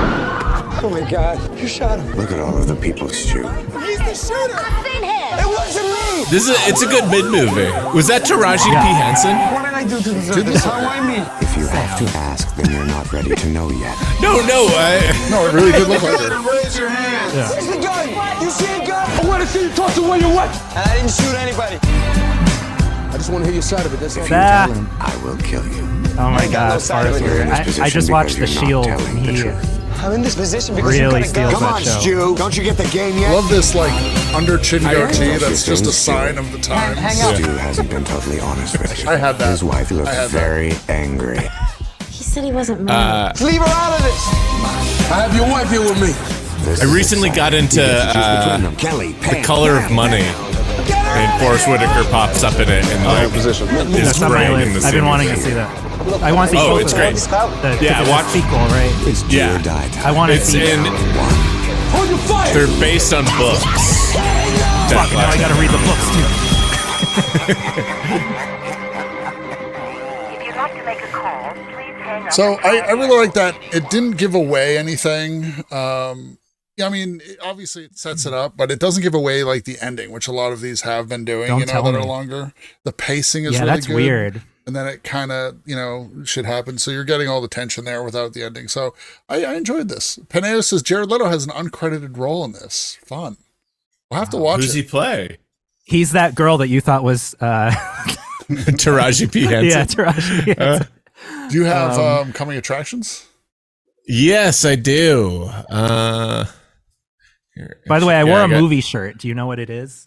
Oh my God! You shot him. Look at all of the people, Stu. He's the shooter. I've seen him. It wasn't me. It's a good mid movie. Was that Taraji P Henson? What did I do to deserve this? How I mean? If you have to ask, then you're not ready to know yet. No. No, it really did look like it. Raise your hand. Yeah. Where's the gun? You see a gun? I want to see you talk to when you're what? And I didn't shoot anybody. I just want to hear your side of it. That's all. I will kill you. Oh my God, as far as I just watched The Shield. And he I'm in this position because really you got a gun. steals that show. Stu, don't you get the game yet? Love this like under chin goatee. That's just a sign of the times. Hang up. Stu hasn't been totally honest with you. I had that. His wife looks very angry. He said he wasn't married. Leave her out of this. I have your wife here with me. This I recently got into The Color of Money, and Forrest Whitaker pops up in it, and is That's on my great in list. the I've been scene. wanting to see that. I want to see both it's of great. them. Yeah, it's watch a sequel, right? It's do or die time. I want to It's see in. it. Hold your fire. They're based on books. Fuck, now I gotta read the books too. If you'd like to make a call, please hang up. So I really like that. It didn't give away anything. I mean, obviously it sets it up, but it doesn't give away like the ending, which a lot of these have been doing. Don't that tell are me. longer. The pacing is Yeah, really that's good. weird. And then it kind of, should happen. So you're getting all the tension there without the ending. So I enjoyed this. Paneo says Jared Leto has an uncredited role in this. Fun. We'll have to watch Who's it. he play? He's that girl that you thought was Taraji P Henson. yeah, Taraji. P. Henson. Do you have coming attractions? Yes, I do. By the way, I wore a movie shirt. Do you know what it is?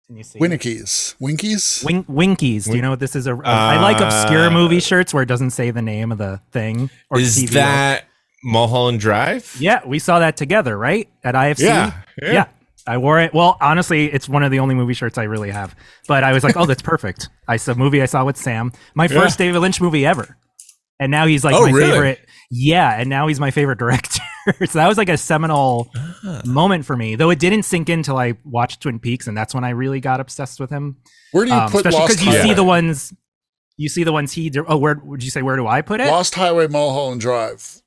Can you see? Winkies. Winkies? Winkies. Do you know what this is? I like obscure movie shirts where it doesn't say the name of the thing. Or Is TV that Mulholland Drive? Yeah, we saw that together, right? At IFC? Yeah. I wore it. Well, honestly, it's one of the only movie shirts I really have. But I was like, oh, that's perfect. It's a movie I saw with Sam. My first David Lynch movie ever. And now he's like my favorite. Yeah, and now he's my favorite director. So that was like a seminal moment for me. Though it didn't sink in until I watched Twin Peaks, and that's when I really got obsessed with him. Where do you put especially Lost because you see the ones. You see the ones he did. Oh, where would you say? Where do I put it? Lost Highway, Mulholland Drive.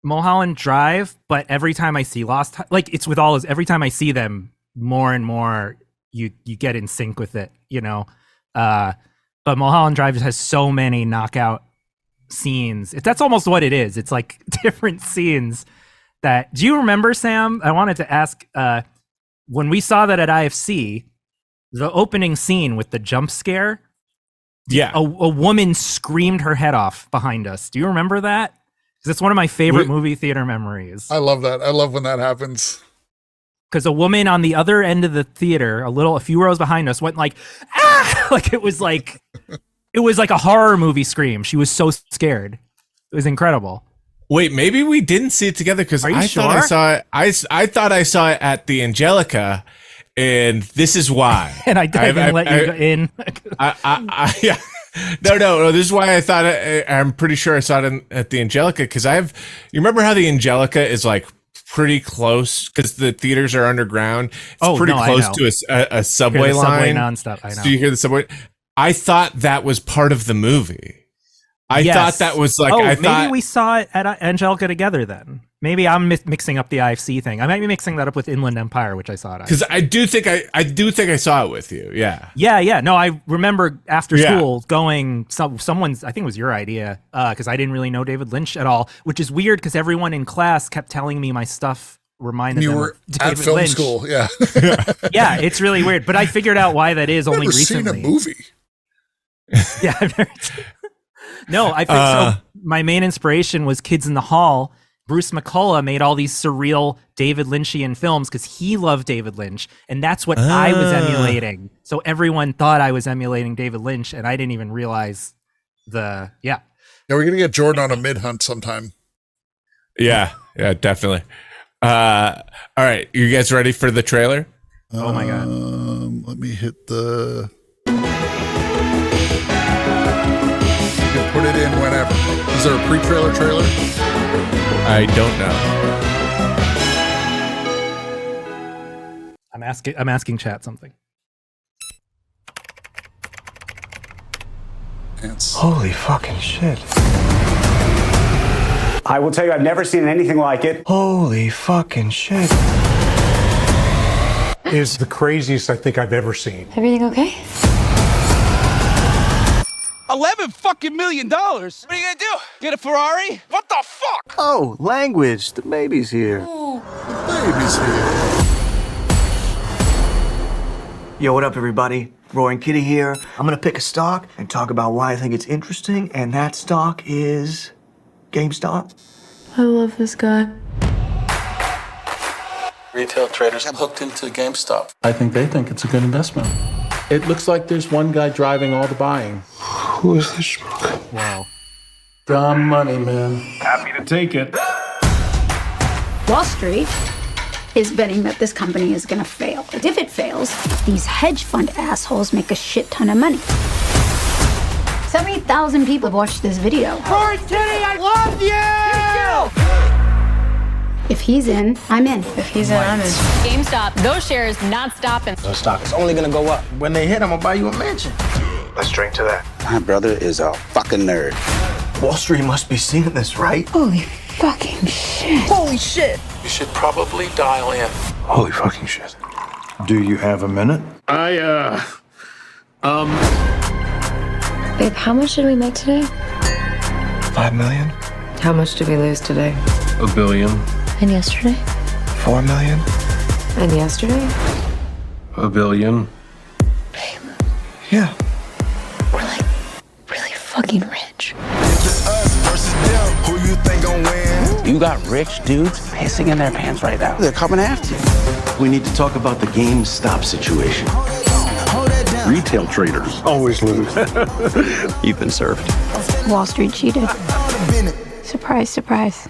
Mulholland Drive, but every time I see like it's with all those, every time I see them, more and more you get in sync with it, you know. But Mulholland Drive has so many knockout scenes. That's almost what it is. It's like different scenes that. Do you remember, Sam? I wanted to ask when we saw that at IFC, the opening scene with the jump scare. Yeah, a woman screamed her head off behind us. Do you remember that? Because it's one of my favorite movie theater memories. I love that. I love when that happens. Because a woman on the other end of the theater, a few rows behind us, went like, ah! Like it was like a horror movie scream. She was so scared. It was incredible. Wait, maybe we didn't see it together because I thought I saw it. I thought I saw it at the Angelica. And this is why. And I didn't let you in. Yeah. No. This is why I thought I'm pretty sure I saw it at the Angelica because you remember how the Angelica is like pretty close because the theaters are underground. It's pretty close to a subway line. Subway nonstop. I know. So you hear the subway. I thought that was part of the movie. I thought that was like. Maybe we saw it at Angelica together then. Maybe I'm mixing up the IFC thing. I might be mixing that up with Inland Empire, which I saw at IFC. Because I do think I saw it with you. Yeah. Yeah. No, I remember after school going. Someone's. I think it was your idea because I didn't really know David Lynch at all, which is weird because everyone in class kept telling me my stuff reminded them of David at film Lynch. School. Yeah. Yeah, it's really weird. But I figured out why that is only recently. I've never seen a movie. Yeah, I've never. No, I think so. My main inspiration was Kids in the Hall. Bruce McCullough made all these surreal David Lynchian films because he loved David Lynch, and that's what I was emulating. So everyone thought I was emulating David Lynch, and I didn't even realize Yeah, we're gonna get Jordan on a mid hunt sometime. Yeah, definitely. All right, you guys ready for the trailer? Oh my god! Let me hit the. You can put it in whenever. Is there a pre-trailer trailer? I don't know. I'm asking chat something. Holy fucking shit. I will tell you, I've never seen anything like it. Holy fucking shit. Is the craziest I think I've ever seen. Everything okay? $11 million? What are you gonna do? Get a Ferrari? What the fuck? Oh, language. The baby's here. Oh, the baby's here. Yo, what up, everybody? Roaring Kitty here. I'm gonna pick a stock and talk about why I think it's interesting, and that stock is GameStop. I love this guy. Retail traders have hooked into GameStop. I think they think it's a good investment. It looks like there's one guy driving all the buying. Who is this schmuck? Wow. Dumb money, man. Happy to take it. Wall Street is betting that this company is gonna fail. But if it fails, these hedge fund assholes make a shit ton of money. 70,000 people have watched this video. Rory Kitty, I love you! If he's in, I'm in. If he's in, I'm in. GameStop, those shares not stopping. The stock is only gonna go up. When they hit, I'm gonna buy you a mansion. Let's drink to that. My brother is a fucking nerd. Wall Street must be seeing this, right? Holy fucking shit. Holy shit. You should probably dial in. Holy fucking shit. Do you have a minute? Babe, how much did we make today? $5 million? How much did we lose today? $1 billion. And yesterday? $4 million? And yesterday? $1 billion. Babe. Yeah. We're like really fucking rich. You got rich dudes pissing in their pants right now. They're coming after you. We need to talk about the GameStop situation. Retail traders always lose. You've been served. Wall Street cheated. Surprise, surprise.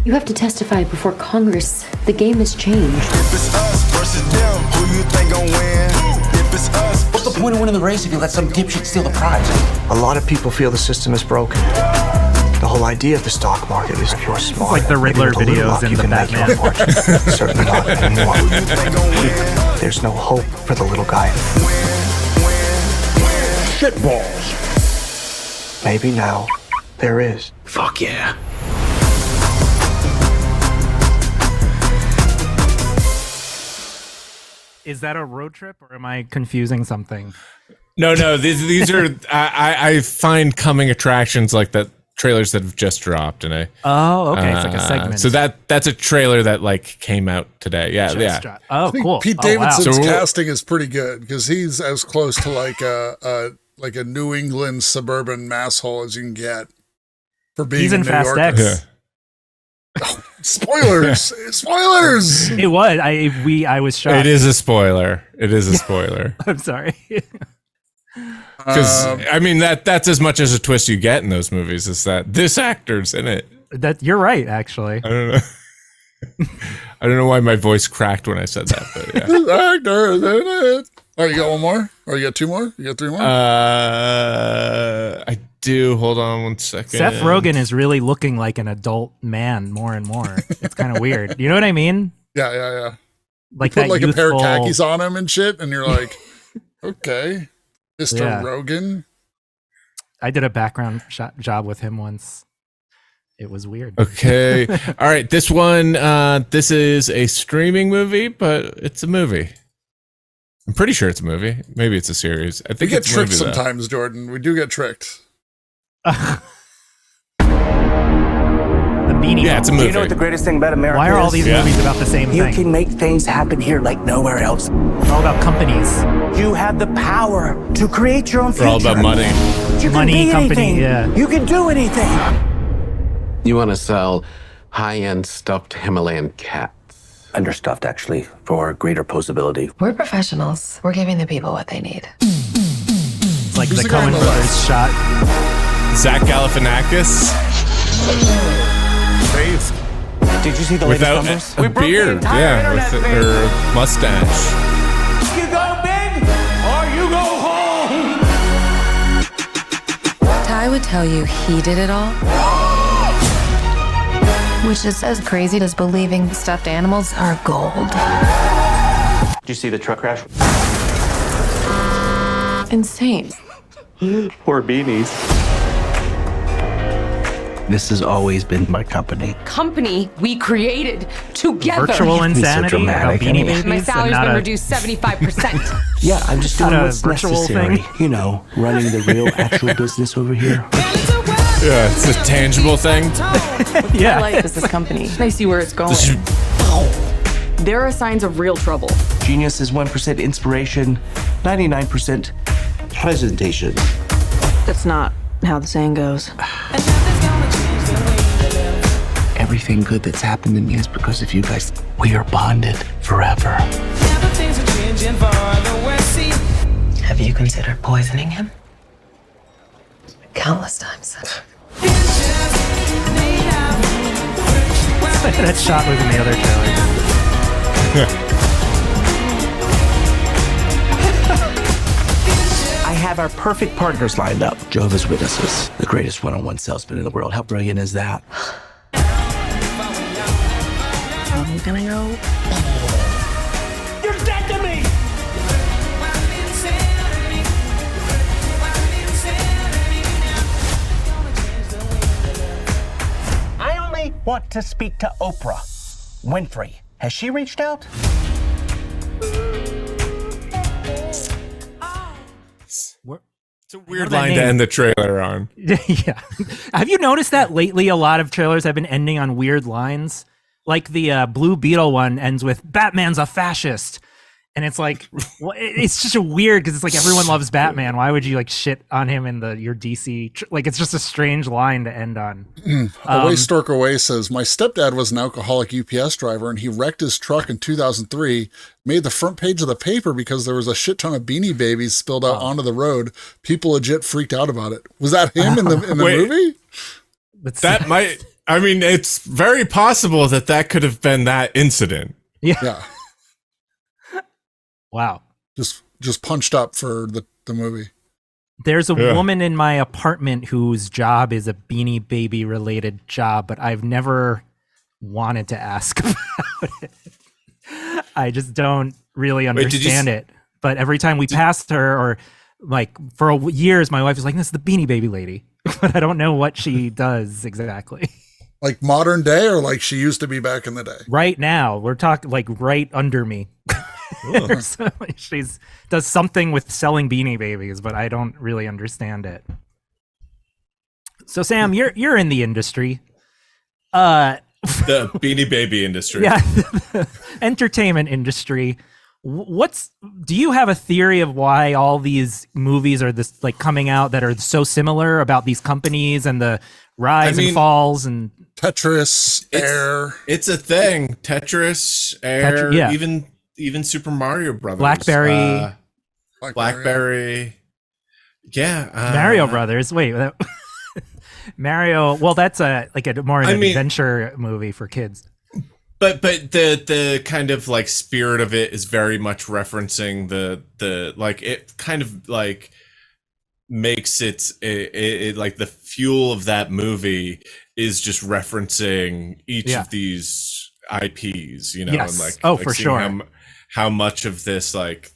You have to testify before Congress. The game has changed. What's the point of winning the race if you let some dipshit steal the prize? A lot of people feel the system is broken. The whole idea of the stock market is if you're smart. It's like the Riddler videos in the Batman. Certainly not anymore. There's no hope for the little guy. Shitballs. Maybe now there is. Fuck yeah. Is that a road trip, or am I confusing something? No. These are I find coming attractions like that. Trailers that have just dropped, and okay, it's like a segment. So that's a trailer that like came out today. Yeah. Oh, cool. Pete Davidson's casting is pretty good because he's as close to like a New England suburban masshole as you can get for being He's in New Fast York. X. Yeah. Oh, spoilers! Spoilers! It was. I was shocked. It is a spoiler. I'm sorry. Because I mean that's as much as a twist you get in those movies is that this actor's in it. That you're right, actually. I don't know. I don't know why my voice cracked when I said that, but yeah. This actor is in it. Oh, you got one more? Or you got two more? You got three more? I do. Hold on one second. Seth Rogen is really looking like an adult man more and more. It's kind of weird. You know what I mean? Yeah. Like you put that like youthful... a pair of khakis on him and shit, and you're like, okay, Mr. Rogen. I did a background job with him once. It was weird. Okay. All right. This one, this is a streaming movie, but it's a movie. I'm pretty sure it's a movie. Maybe it's a series. I think we get it's a tricked movie, sometimes, Jordan. We do get tricked. The Beanie. Yeah, it's a movie. Do you know what the greatest thing about America is? Why are all these movies about the same You thing? can make things happen here like nowhere else. It's all about companies. You have the power to create your own future. They're all about money. You can Money, be company, anything. yeah. You can do anything. You want to sell high-end stuffed Himalayan cats. Understuffed, actually, for greater posability. We're professionals. We're giving the people what they need. It's like Who's the the guy on Coen the Brothers shot. Zach Galifianakis Bathed. Did you see the latest without numbers? a beard, with her mustache. You go big or you go home. Ty would tell you he did it all. Which is as crazy as believing stuffed animals are gold. Did you see the truck crash? Insane. Poor beanies. This has always been my company. Company we created together. Virtual insanity about dramatic. Beanie Babies. My and salary's not been a- reduced 75%. Yeah, I'm just Not doing a what's virtual necessary. thing. You know, running the real, actual business over here. Yeah, it's a tangible thing. Yeah. Life is this company. I see where it's going. This is- There are signs of real trouble. Genius is 1% inspiration, 99% presentation. That's not how the saying goes. Everything good that's happened to me is because of you guys. We are bonded forever. Have you considered poisoning him? Countless times. That shot was in the other trailer. I have our perfect partners lined up. Jehovah's Witnesses, the greatest one-on-one salesman in the world. How brilliant is that? I'm gonna go. You're dead to me. I only want to speak to Oprah Winfrey. Has she reached out? It's a weird line to end the trailer on. Yeah. Have you noticed that lately a lot of trailers have been ending on weird lines? Like the Blue Beetle one ends with "Batman's a fascist," and it's like, it's just a weird because it's like everyone loves Batman. Why would you like shit on him in your DC? Like it's just a strange line to end on. Away Stork Away says, my stepdad was an alcoholic UPS driver and he wrecked his truck in 2003, made the front page of the paper because there was a shit ton of Beanie Babies spilled out onto the road. People legit freaked out about it. Was that him in the Wait. movie? That might, I mean, it's very possible that could have been that incident. Yeah. Wow. just punched up for the movie. There's a woman in my apartment whose job is a Beanie Baby related job, but I've never wanted to ask about it. I just don't really understand it. But every time we passed her, or like for years, my wife was like, "This is the Beanie Baby lady," but I don't know what she does exactly. Like modern day, or like she used to be back in the day? Right now, we're talking like right under me. So she's does something with selling Beanie Babies, but I don't really understand it. So Sam, you're in the industry. The Beanie Baby industry. Yeah. Entertainment industry. Do you have a theory of why all these movies are this like coming out that are so similar about these companies and the rise and falls and Tetris, Air? It's a thing. Tetris, Air, even Super Mario Brothers. Blackberry. Yeah. Mario Brothers. Wait, Mario. Well, that's like a more adventure movie for kids. But the kind of like spirit of it is very much referencing the like it kind of like makes it like the fuel of that movie is just referencing each of these IPs, you know, and like for sure how much of this like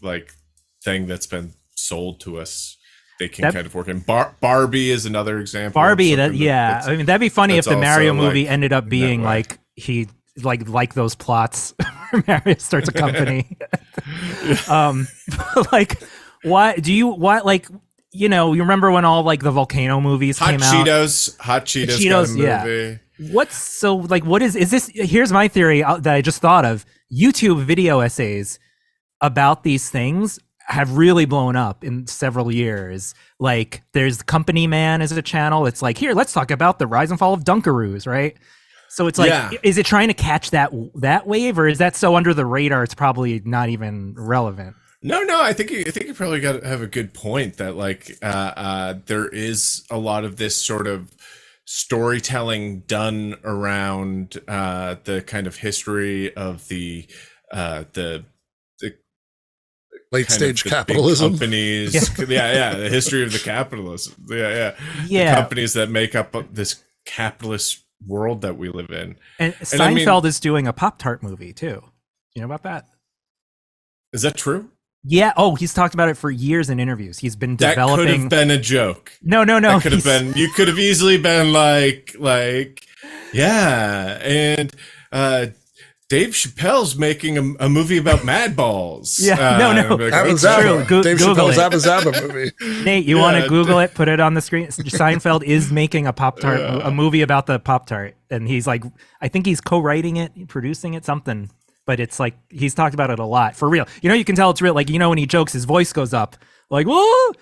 thing that's been sold to us they can kind of work in. Barbie is another example. Barbie, I mean that'd be funny if the Mario movie ended up being like he like those plots where Mario starts a company. Like why do you like you know, you remember when all like the volcano movies came out? Hot Cheetos got a movie. What's so like what is this? Here's my theory that I just thought of. YouTube video essays about these things have really blown up in several years. Like there's Company Man as a channel. It's like, here, let's talk about the rise and fall of Dunkaroos, right? So it's like, is it trying to catch that wave, or is that so under the radar it's probably not even relevant? No, I think you probably got to have a good point that like there is a lot of this sort of storytelling done around the kind of history of the late stage capitalism companies. The history of the capitalism. The companies that make up this capitalist world that we live in. And Seinfeld is doing a Pop-Tart movie too. You know about that? Is that true? Yeah. Oh, he's talked about it for years in interviews. He's been developing. That could have been a joke. No. That could have been. You could have easily been like, yeah, and Dave Chappelle's making a movie about Mad Balls. Yeah. No. Like, Abba Zabba. Dave Chappelle's Abba Zabba movie. Nate, you want to Google it? Put it on the screen. Seinfeld is making a Pop-Tart, a movie about the Pop-Tart, and he's like, I think he's co-writing it, producing it, something. But it's like, he's talked about it a lot, for real. You know, you can tell it's real. Like, you know, when he jokes, his voice goes up. Like, whoa!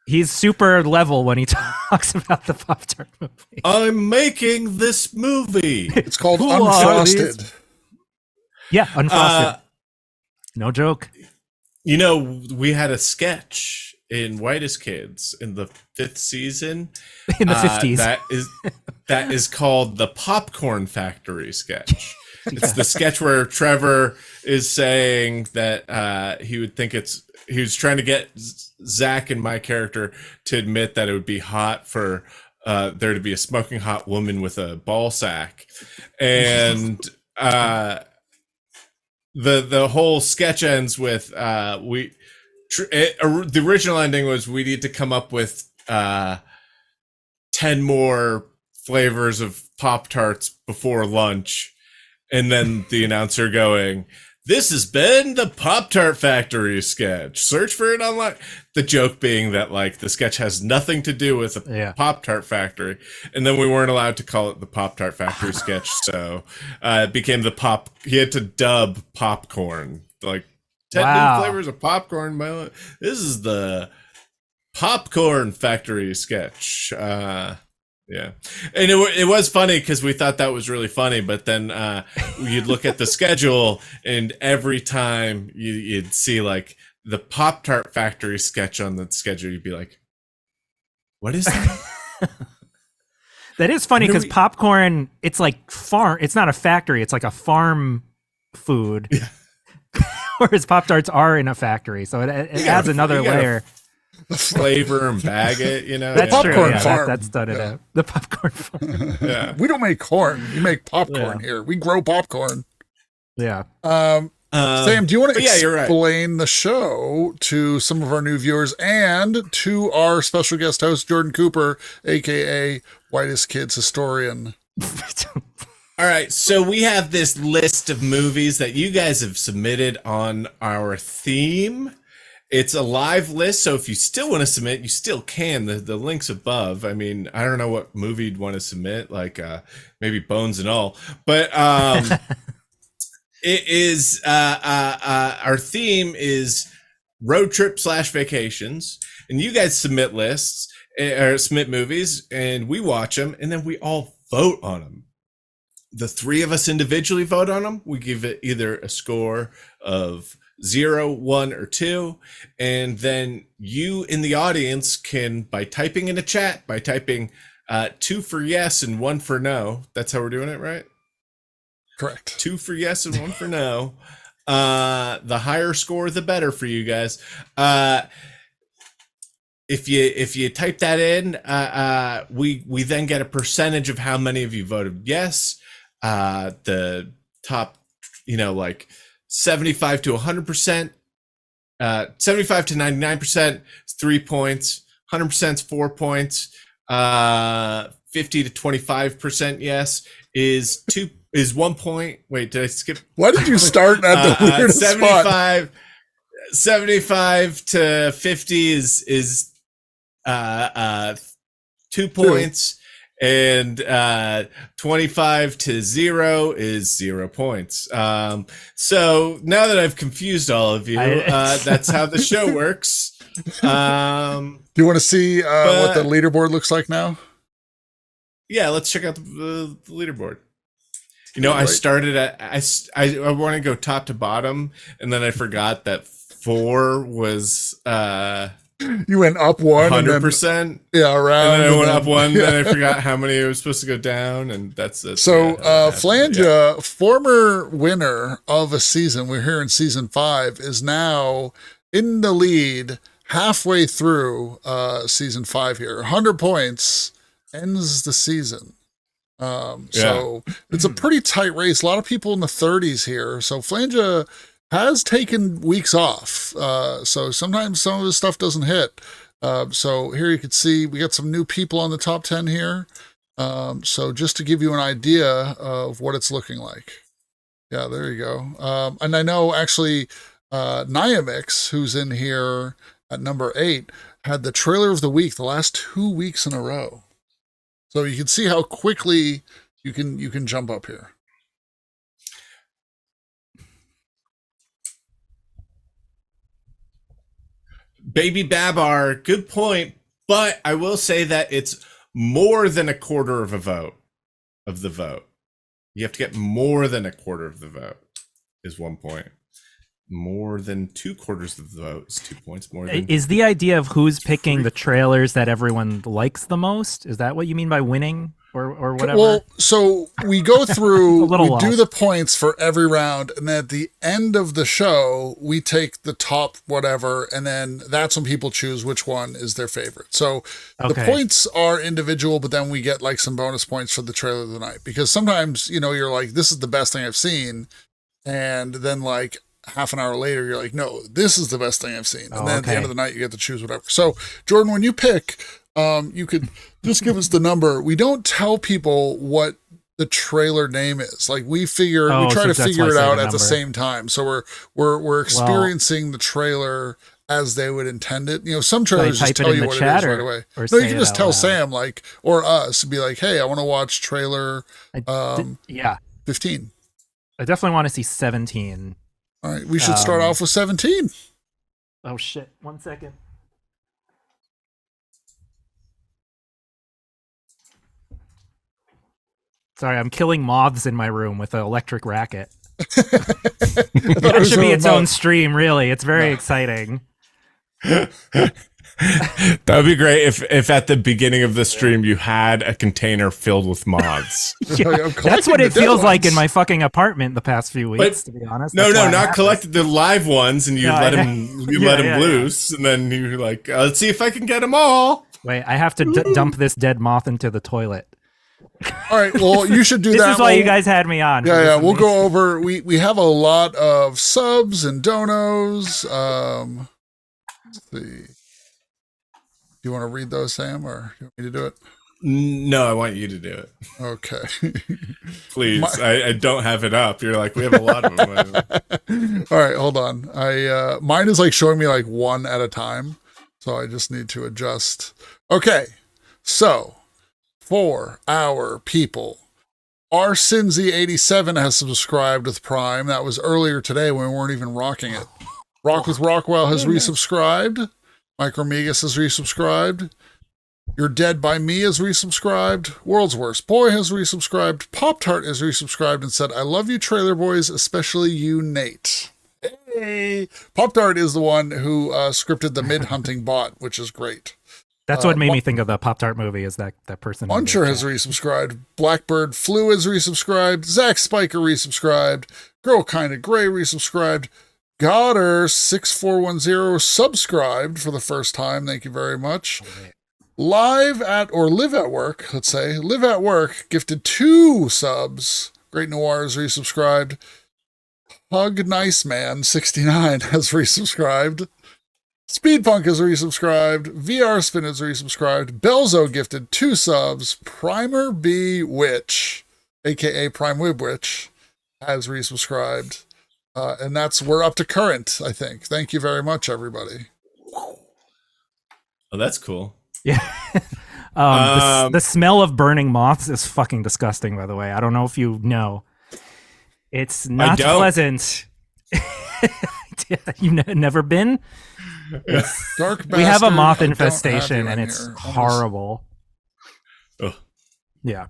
He's super level when he talks about the Pop-Tart movie. I'm making this movie. It's called Unfrosted. Yeah, Unfrosted. No joke. You know, we had a sketch in Whitest Kids in the 5th season. In the 50s. That is called the Popcorn Factory sketch. It's the sketch where Trevor is saying that he was trying to get Zach and my character to admit that it would be hot for there to be a smoking hot woman with a ball sack. And the whole sketch ends with the original ending was we need to come up with 10 more flavors of Pop-Tarts before lunch. And then the announcer going, this has been the Pop-Tart Factory sketch. Search for it online. The joke being that like the sketch has nothing to do with the Pop-Tart Factory. And then we weren't allowed to call it the Pop-Tart Factory sketch. So it became he had to dub popcorn. Like 10 new flavors of popcorn. This is the Popcorn Factory sketch. Yeah, and it was funny because we thought that was really funny, but then you'd look at the schedule, and every time you'd see like the Pop-Tart Factory sketch on the schedule, you'd be like, "What is that?" That is funny because popcorn, it's like farm. It's not a factory. It's like a farm food. Yeah. Whereas Pop-Tarts are in a factory, so it adds another layer. Flavor and bag it, That's popcorn true. Yeah, farm. that's done it out. The popcorn farm. Yeah. We don't make corn. We make popcorn here. We grow popcorn. Yeah. Sam, do you want to you're right. explain the show to some of our new viewers and to our special guest host, Jordan Cooper, aka Whitest Kids Historian? All right, so we have this list of movies that you guys have submitted on our theme. It's a live list, so if you still want to submit, you still can. The link's above. I mean, I don't know what movie you'd want to submit, like maybe Bones and All, but it is our theme is road trip / vacations, and you guys submit lists or submit movies, and we watch them, and then we all vote on them. The three of us individually vote on them. We give it either a score of 0, 1, or 2, and then you in the audience can, by typing in a chat, by typing 2 for yes and 1 for no. That's how we're doing it, right? Correct. 2 for yes and 1 for no. The higher score, the better for you guys. If you type that in, we then get a percentage of how many of you voted yes. The top, like 75 to 100%, 75 to 99% is 3 points, 100% is 4 points, 50 to 25% yes is 1 point. Wait, did I skip? Why did you start at the weirdest 75, spot? 75 to 50 is 2 points. And 25 to 0 is 0 points. So now that I've confused all of you, that's how the show works. Do you want to see what the leaderboard looks like now? Yeah, let's check out the leaderboard. I started at I want to go top to bottom, and then I forgot that 4 was you went up 1, 100%. Yeah, around. And then I went up 1, then I forgot how many it was supposed to go down, and that's it. So, Flanja, former winner of a season, we're here in season 5, is now in the lead halfway through season 5 here. 100 points ends the season. So it's a pretty tight race. A lot of people in the 30s here. So Flanja has taken weeks off. So sometimes some of his stuff doesn't hit. So here you can see we got some new people on the top 10 here. So just to give you an idea of what it's looking like. Yeah, there you go. And I know actually Niamix, who's in here at number 8, had the trailer of the week the last 2 weeks in a row. So you can see how quickly you can jump up here. Baby Babar, good point, but I will say that it's more than a quarter of the vote. You have to get more than a quarter of the vote is 1 point. More than 2/4 of the vote is 2 points. More than is the idea of who's picking the trailers that everyone likes the most? Is that what you mean by winning or whatever? Well, so we go through, we lost. do the points for every round, and then at the end of the show, we take the top whatever, and then that's when people choose which one is their favorite. So the points are individual, but then we get like some bonus points for the trailer of the night, because sometimes, you're like, this is the best thing I've seen. And then like half an hour later, you're like, no, this is the best thing I've seen. And then at the end of the night, you get to choose whatever. So Jordan, when you pick, you could just give us the number. We don't tell people what the trailer name is. Like we try to figure it out at the same time. So we're experiencing the trailer as they would intend it. Some trailers just tell you what it is right away. No, you can just tell Sam, like, or us, be like, hey, I want to watch trailer 15. I definitely want to see 17. All right, we should start off with 17. Oh shit! 1 second. Sorry, I'm killing moths in my room with an electric racket. That should be its own stream, really. It's very exciting. That would be great if at the beginning of the stream you had a container filled with moths. Yeah, that's what it feels like in my fucking apartment the past few weeks, to be honest. No, That's why I not have collected the live ones, and you let him Yeah. loose, and then you're like, let's see if I can get them all. Wait, I have to dump this dead moth into the toilet. All right, well, you should do that. This is why you guys had me on. Yeah, we'll go over. We have a lot of subs and donos. Let's see. Do you want to read those, Sam, or do you want me to do it? No, I want you to do it. Okay. Please. I don't have it up. You're like, we have a lot of them. All right, hold on. Mine is like showing me like one at a time. So I just need to adjust. Okay. So for our people, our Cinzy87 has subscribed with Prime. That was earlier today when we weren't even rocking it. Rock with Rockwell has resubscribed. Micromegas has resubscribed. You're Dead by Me has resubscribed. World's Worst Boy has resubscribed. Pop-Tart has resubscribed and said, I love you, Trailer Boys, especially you, Nate. Hey! Pop-Tart is the one who scripted the mid-hunting bot, which is great. That's what made me think of the Pop-Tart movie, is that person. Muncher has resubscribed. Blackbird Flu has resubscribed. Zach Spiker resubscribed. Girl Kinda Gray resubscribed. Goddard6410 subscribed for the first time. Thank you very much. Live at Work, let's say. Live at Work gifted 2 subs. Great Noir has resubscribed. Hug Nice Man 69 has resubscribed. Speedpunk has resubscribed. VR Spin has resubscribed. Belzo gifted 2 subs. Primer B Witch, aka Prime Wib Witch, has resubscribed. And we're up to current, I think. Thank you very much, everybody. Oh, that's cool. Yeah. The smell of burning moths is fucking disgusting, by the way. I don't know if you know. It's not pleasant. You've never been? Dark we have a moth Bastard, infestation, and it's horrible. Ugh. Yeah.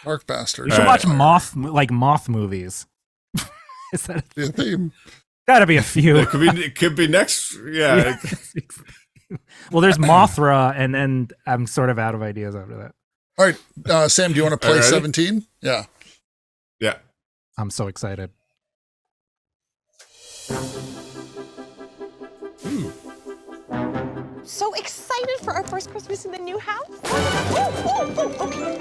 Dark Bastard. You should watch moth movies. Is that a theme? Gotta be a few. It could be next. Yeah. Well, there's Mothra, and then I'm sort of out of ideas after that. All right, Sam, do you want to play 17? Yeah. Yeah. I'm so excited. So excited for our first Christmas in the new house. Okay.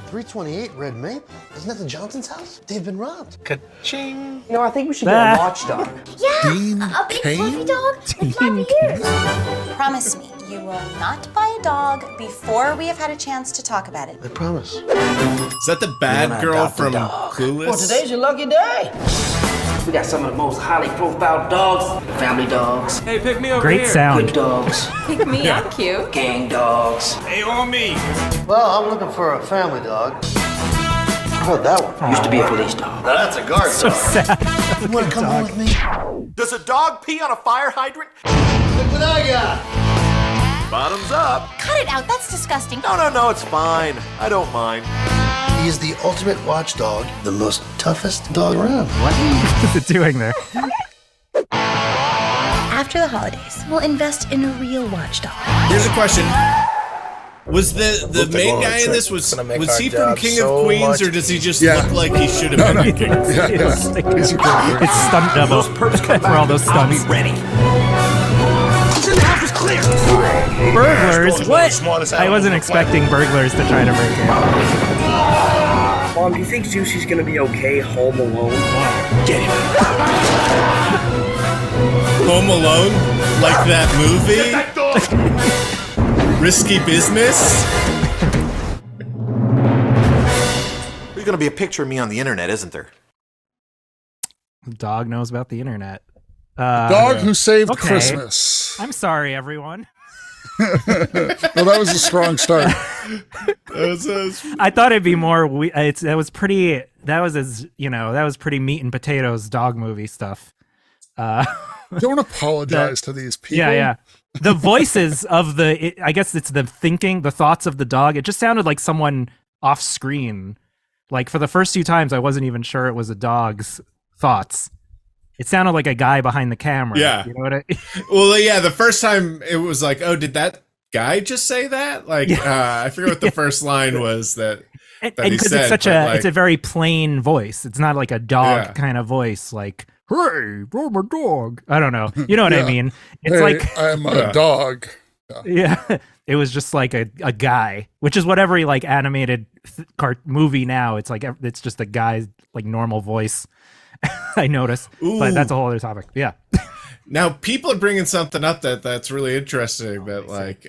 328 Red Maple? Isn't that the Johnson's house? They've been robbed. Ka-ching. You know, I think we should get a watchdog. Yeah, a big fluffy dog with floppy ears. Promise me you will not buy a dog before we have had a chance to talk about it. I promise. Is that the bad girl from Clueless? Well, today's your lucky day. We got some of the most highly profiled dogs. Family dogs. Hey, pick me over Great here. sound. Good dogs. Pick me, I'm cute. Gang dogs. Hey, on me. Well, I'm looking for a family dog. How about that one? Used to be a police dog. Now that's a guard So dog. sad. You want to come home with me? Does a dog pee on a fire hydrant? Look what I got. Bottoms up. Cut it out, that's disgusting. No, it's fine. I don't mind. He is the ultimate watchdog, the most toughest dog around. What is it doing there? After the holidays, we'll invest in a real watchdog. Here's a question. Was the main guy in this, was he from King of Queens, or does he just look like he should have been King of Queens? It's stunt double for all those stunts. Ready. Burglars? What? I wasn't expecting burglars to try to break in. Mom, do you think Juicy's gonna be okay home alone? Get him. Home Alone? Like that movie? Risky Business? There's gonna be a picture of me on the internet, isn't there? Dog knows about the internet. Dog who saved okay. Christmas. I'm sorry, everyone. Well, that was a strong start. I thought it'd be more. That was pretty meat and potatoes dog movie stuff. Don't apologize to these people. Yeah. The voices of I guess it's the thoughts of the dog. It just sounded like someone off screen. Like for the first few times, I wasn't even sure it was a dog's thoughts. It sounded like a guy behind the camera. Yeah. You know what Well, yeah, the first time it was like, oh, did that guy just say that? Like, I forget what the first line was that And he because said. it's such it's a very plain voice. It's not like a dog kind of voice, like, hey, I'm a dog. I don't know. You know what I mean? It's like I'm a dog. Yeah. It was just like a guy, which is what every like animated movie now. It's like it's just a guy's like normal voice. I notice, but that's a whole other topic. Yeah. Now people are bringing something up that's really interesting. That like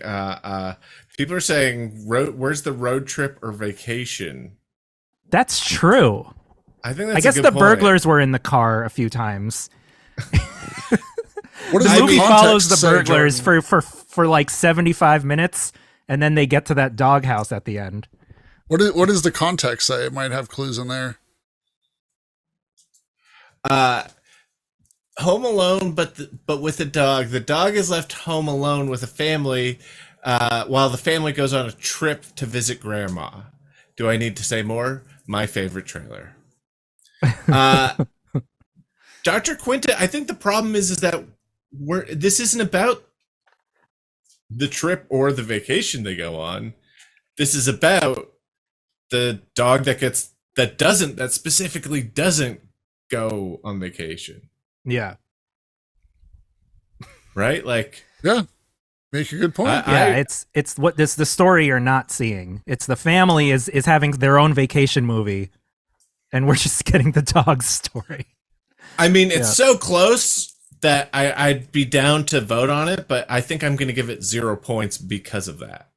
people are saying, where's the road trip or vacation? That's true. I think that's I guess a the good point. burglars were in the car a few times. What does the movie follows the say, burglars Jordan? for like 75 minutes, and then they get to that doghouse at the end. What does the context say? It might have clues in there. Home alone, but with a dog. The dog is left home alone with a family, while the family goes on a trip to visit grandma. Do I need to say more? My favorite trailer. Dr. Quinta, I think the problem is that this isn't about the trip or the vacation they go on. This is about the dog that specifically doesn't go on vacation. Yeah. Right? Like, yeah. Make a good point. It's what the story you're not seeing. It's the family is having their own vacation movie, and we're just getting the dog's story. I mean, it's so close that I'd be down to vote on it, but I think I'm going to give it 0 points because of that.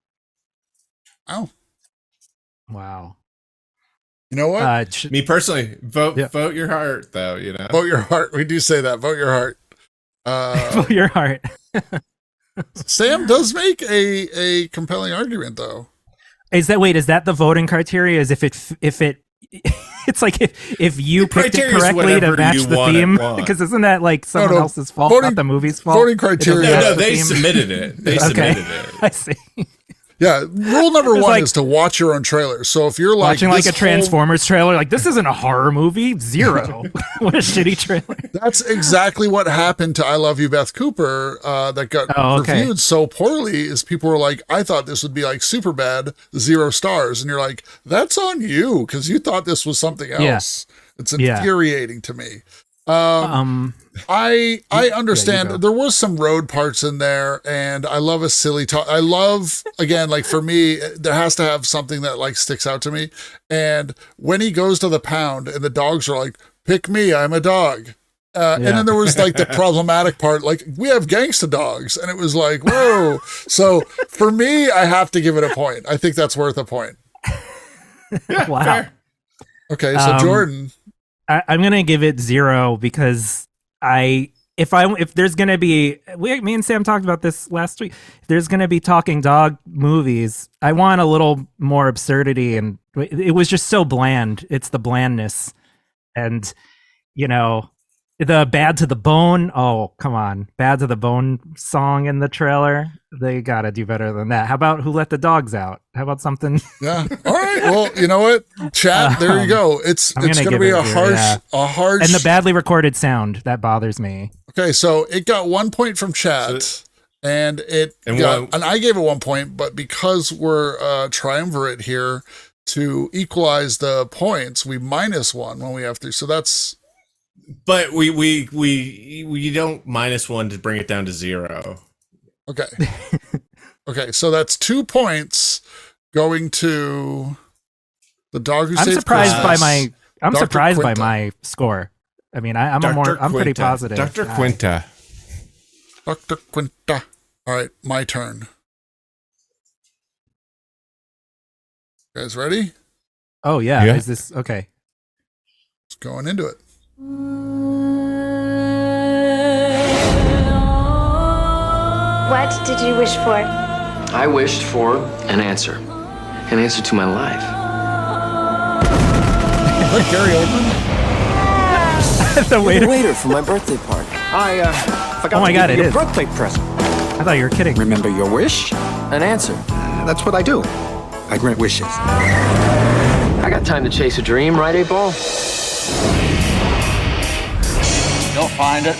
Oh. Wow. You know what? Me personally, vote your heart, though, you know? Vote your heart. We do say that. Vote your heart. Vote your heart. Sam does make a compelling argument, though. Is that the voting criteria? Is if it it's like if you picked it correctly to match the theme? Because isn't that like someone else's fault, not the movie's fault? Voting criteria. No, they submitted it. They submitted it. I see. Yeah, rule number one is to watch your own trailer. So if you're like watching like a Transformers trailer, like this isn't a horror movie, 0. What a shitty trailer. That's exactly what happened to I Love You, Beth Cooper, that got reviewed so poorly. Is people were like, I thought this would be like super bad, 0 stars, and you're like, that's on you because you thought this was something else. It's infuriating to me. I understand there was some road parts in there, and I love a silly talk. I love, again, like for me, there has to have something that like sticks out to me. And when he goes to the pound and the dogs are like, pick me, I'm a dog. And then there was like the problematic part, like we have gangsta dogs, and it was like, whoa. So for me, I have to give it a point. I think that's worth a point. Wow. Fair. Okay. So Jordan, I'm gonna give it 0 because if there's gonna be me and Sam talked about this last week. If there's gonna be talking dog movies, I want a little more absurdity, and it was just so bland. It's the blandness, and the Bad to the Bone. Oh, come on. Bad to the Bone song in the trailer. They got to do better than that. How about Who Let the Dogs Out? How about something? Yeah. All right. Well, you know what? Chat, there you go. It's going to be a harsh. And the badly recorded sound, that bothers me. Okay. So it got 1 point from chat. And I gave it 1 point, but because we're triumvirate here to equalize the points, we -1 when we have to. So that's. But we don't -1 to bring it down to 0. Okay. Okay, so that's 2 points going to the dog who saved surprised Christmas. I'm surprised by my score. I mean, I'm pretty positive. Dr. Quinta. Dr. Quinta. All right, my turn. You guys ready? Oh yeah. Is this okay? It's going into it. What did you wish for? I wished for an answer to my life. Is that Gary Oldman? The waiter. Waiter for my birthday party. I forgot Oh my to God, give it you is. a birthday present. I thought you were kidding. Remember your wish? An answer. That's what I do. I grant wishes. I got time to chase a dream, right, 8-Ball? You'll find it.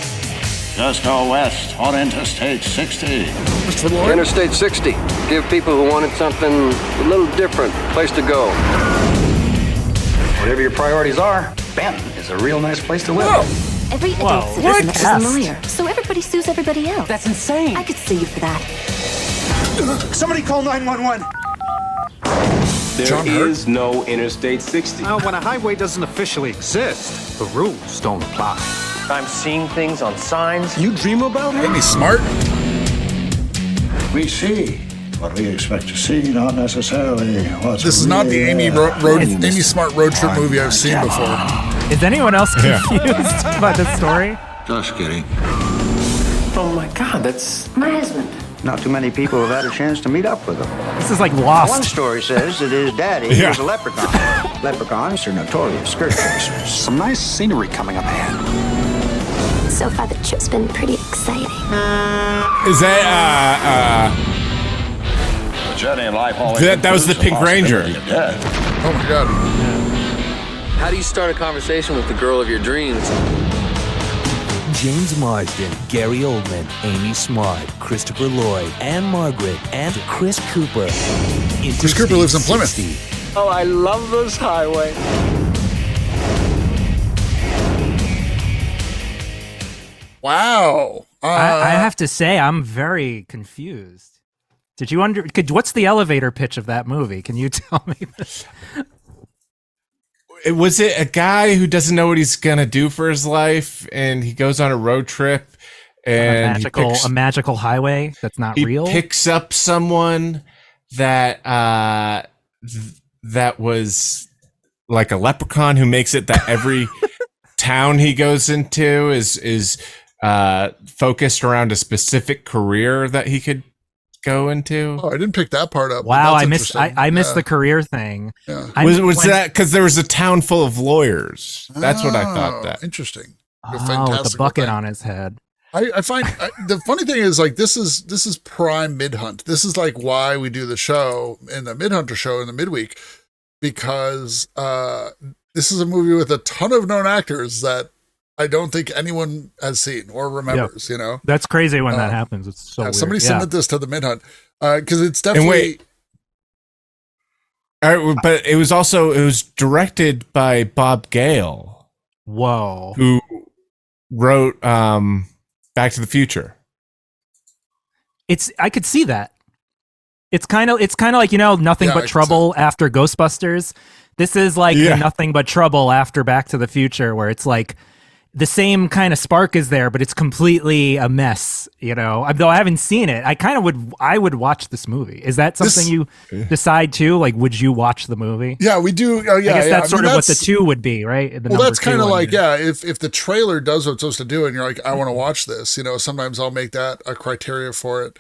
Just go west on Interstate 60. Interstate 60. Give people who wanted something a little different place to go. Whatever your priorities are, Benton is a real nice place to live. Every adult citizen is a lawyer, so everybody sues everybody else. That's insane. I could sue you for that. Somebody call 911. There is no Interstate 60. Well, when a highway doesn't officially exist, the rules don't apply. I'm seeing things on signs. You dream about it? Amy Smart. We see what we expect to see, not necessarily what's This is not the Amy Smart road trip movie I've seen before. Is anyone else confused by this story? Just kidding. Oh my God, that's My husband. Not too many people have had a chance to meet up with him. This is like Lost. One story says that his daddy was a leprechaun. Leprechauns are notorious skirt chasers. Some nice scenery coming up ahead. So far, the trip's been pretty exciting. Is that Journey in life that was the Pink Ranger. Oh my God. How do you start a conversation with the girl of your dreams? James Marsden, Gary Oldman, Amy Smart, Christopher Lloyd, Anne Margaret, and Chris Cooper. Chris Cooper lives in Plymouth. 60. Oh, I love this highway. Wow. I have to say, I'm very confused. Did you what's the elevator pitch of that movie? Can you tell me this? Was it a guy who doesn't know what he's gonna do for his life, and he goes on a road trip, and a magical highway that's not real? He picks up someone that that was like a leprechaun who makes it that every town he goes into is focused around a specific career that he could go into. Oh, I didn't pick that part up. Wow, I missed the career thing. Yeah. Was that because there was a town full of lawyers? That's what I thought. That interesting. With the bucket on his head. I find the funny thing is, like, this is prime mid-hunt. This is like why we do the show in the Mid-Hunter show in the midweek, because this is a movie with a ton of known actors that I don't think anyone has seen or remembers. You know, that's crazy when that happens. It's so weird. Somebody submit this to the Mid-Hunt because it's definitely. All right, but it was directed by Bob Gale. Whoa. Who wrote Back to the Future. I could see that. It's kind of like, Nothing But Trouble after Ghostbusters. This is like Nothing But Trouble after Back to the Future, where it's like the same kind of spark is there, but it's completely a mess, Though I haven't seen it, I would watch this movie. Is that something you decide to, like, would you watch the movie? Yeah, we do. I guess that's sort of what the two would be, right? Well, that's kind of like, if the trailer does what it's supposed to do and you're like, I want to watch this, sometimes I'll make that a criteria for it.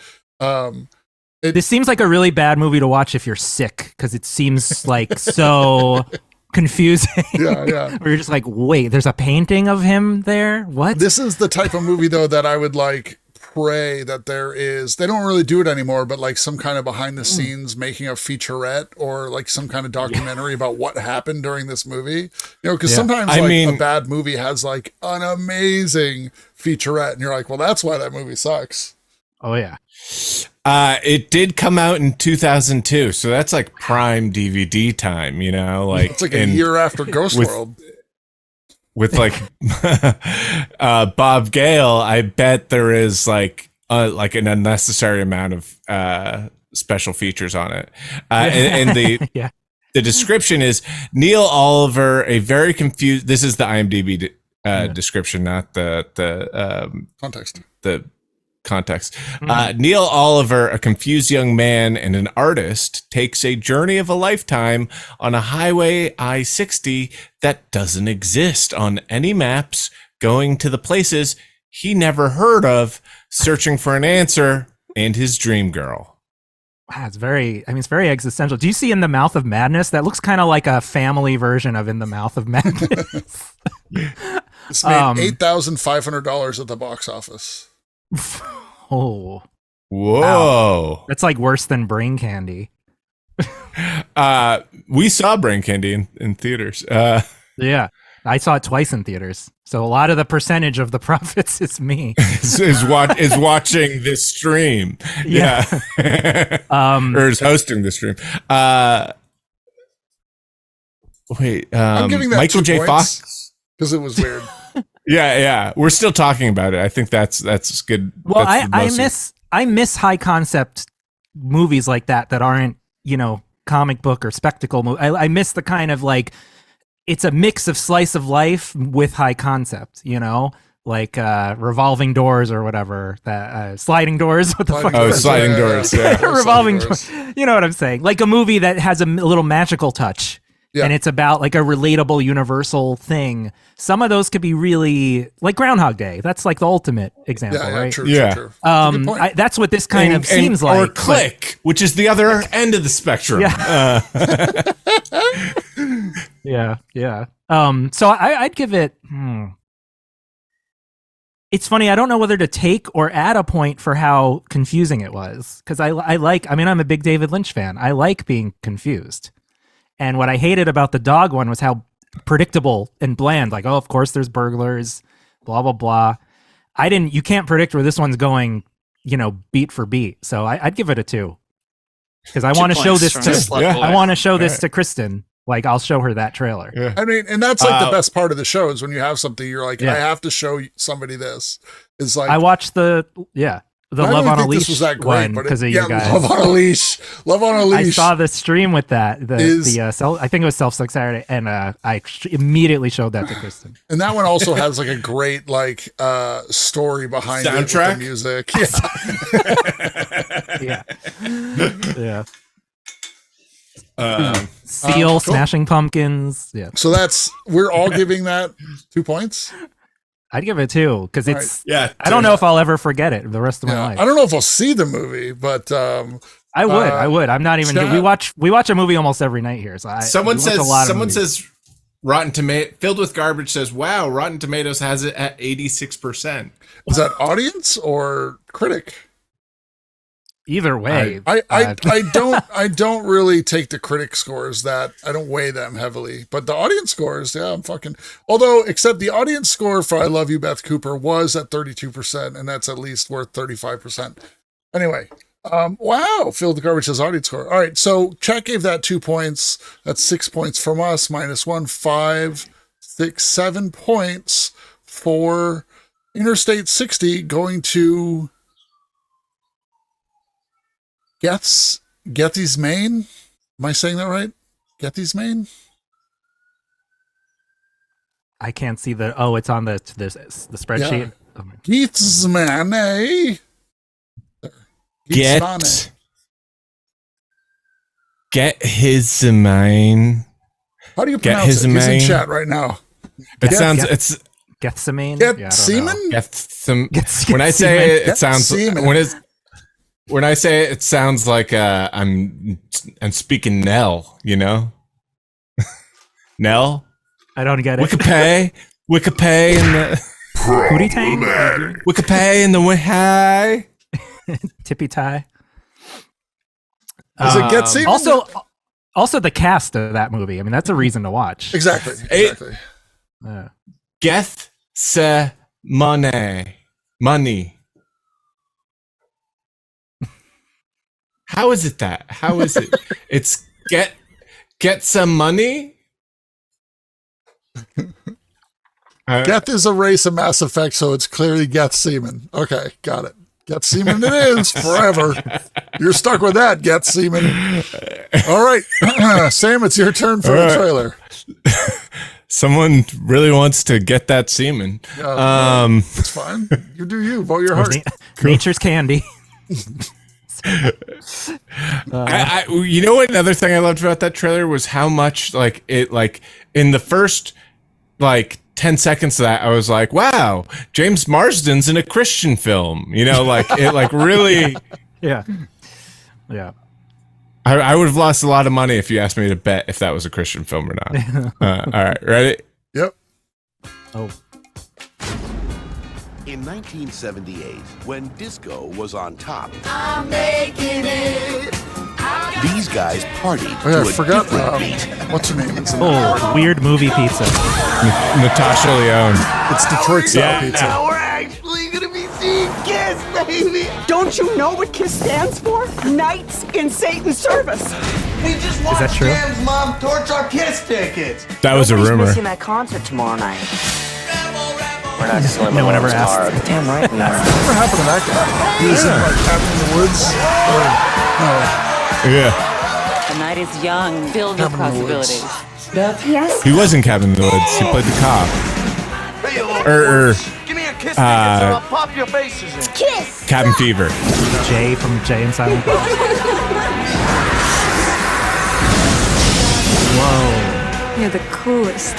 This seems like a really bad movie to watch if you're sick, because it seems like so confusing. Yeah. Where you're just like, wait, there's a painting of him there? What? This is the type of movie, though, that I would like pray that there is. They don't really do it anymore, but like some kind of behind the scenes making a featurette or like some kind of documentary about what happened during this movie. Because sometimes a bad movie has like an amazing featurette, and you're like, well, that's why that movie sucks. Oh yeah. It did come out in 2002, so that's like prime DVD time, like it's like a year after Ghost World. With like Bob Gale, I bet there is like an unnecessary amount of special features on it, and the the description is Neil Oliver, a very confused. This is the IMDb description, not the context. The context. Neil Oliver, a confused young man and an artist, takes a journey of a lifetime on a highway I-60 that doesn't exist on any maps, going to the places he never heard of, searching for an answer and his dream girl. Wow, it's very existential. Do you see In the Mouth of Madness? That looks kind of like a family version of In the Mouth of Madness. It's made $8,500 at the box office. Oh, whoa! Wow. That's like worse than Brain Candy. We saw Brain Candy in theaters. Yeah. I saw it twice in theaters. So a lot of the percentage of the profits is me. is watching this stream. Yeah. Or is hosting the stream. Wait, I'm giving that Michael 2 J. points Fox? because it was weird. Yeah. We're still talking about it. I think that's good. Well, That's I miss high concept movies like that aren't, comic book or spectacle movie. I miss the kind of like, it's a mix of slice of life with high concept, like revolving doors or whatever, that sliding doors. What the fuck? Oh, sliding doors. Yeah. Revolving doors. You know what I'm saying? Like a movie that has a little magical touch. Yeah. And it's about like a relatable universal thing. Some of those could be really like Groundhog Day. That's like the ultimate example, right? True. That's what this kind of seems like. Or Click, which is the other end of the spectrum. Yeah. Yeah. So I'd give it. It's funny. I don't know whether to take or add a point for how confusing it was, because I'm a big David Lynch fan. I like being confused. And what I hated about the dog one was how predictable and bland. Like, oh, of course there's burglars, blah, blah, blah. You can't predict where this one's going, beat for beat. So I'd give it a 2. Because I want to show this to Kristen. Like, I'll show her that trailer. Yeah. I mean, and that's like the best part of the show is when you have something, you're like, I have to show somebody this. It's like, I watched the Love on a Leash this was that great, one because of you guys. Love on a Leash. I saw the stream with that. I think it was Self-Suck Saturday, and I immediately showed that to Kristen. And that one also has like a great story behind soundtrack? It with the music. Yeah. Seal, cool. Smashing Pumpkins. Yeah. So we're all giving that 2 points. I'd give it 2 because it's. Right. I don't know if I'll ever forget it the rest of my life. I don't know if I'll see the movie, but I would. I'm not even. We watch a movie almost every night here. So someone says Rotten Tomato filled with garbage says, "Wow, Rotten Tomatoes has it at 86%." Is that audience or critic? Either way, I don't really take the critic scores I don't weigh them heavily, but the audience scores, except the audience score for I Love You, Beth Cooper was at 32%, and that's at least worth 35%. Anyway, wow, Phil the Garbage says audience score. All right, so Chat gave that 2 points. That's 6 points from us, -1, 5, 6, 7 points for Interstate 60 going to Gethy's Maine. Am I saying that right? Gethy's Maine? I can't see it's on the spreadsheet. Yeah. Gethy's Maine. Get his Maine. How do you pronounce it? He's in chat right now. It's Gethsemane. When I say it, it sounds when I say it, it sounds like I'm speaking Nell, Nell? I don't get it. Wikipay in the Hootie Tang? Wikipay in the hi. Tippy tie. Does it get semen? Also the cast of that movie. I mean, that's a reason to watch. Exactly. Geth se money. How is it that? How is it? It's get some money. Geth is a race of Mass Effect, so it's clearly Geth semen. Okay, got it. Geth semen it is forever. You're stuck with that, Geth semen. All right, Sam, it's your turn for the trailer. Someone really wants to get that semen. It's fine. You do you. Vote your heart. Nature's candy. You know what? Another thing I loved about that trailer was how much in the first 10 seconds of that, I was like, wow, James Marsden's in a Christian film. Really. Yeah. I would have lost a lot of money if you asked me to bet if that was a Christian film or not. All right, ready? Yep. Oh. In 1978, when disco was on top, I'm making it. I These guys party Oh, yeah, to I a forgot. different beat. What's her name? It's Oh, weird movie pizza. Natasha Lyonne. It's Detroit style Yeah. pizza. We're actually gonna be seeing Kiss, baby! Don't you know what Kiss stands for? Knights in Satan's service. We just that watched true? Cam's mom torch our Kiss tickets. That was a rumor. Missing that concert tomorrow night. We're not slim. No one ever asked. Damn right we are. Whatever happened to that guy? He was in like Cabin in the Woods. Yeah. The night is young, filled with Cabin in the Woods. possibilities. Yes? He was in Cabin in the Woods. He played the cop. Hey, you little Or Give me a kiss ticket, or I'll pop your faces in. Kiss! Cabin Fever. Jay from Jay and Silent Bob. Whoa. You're the coolest.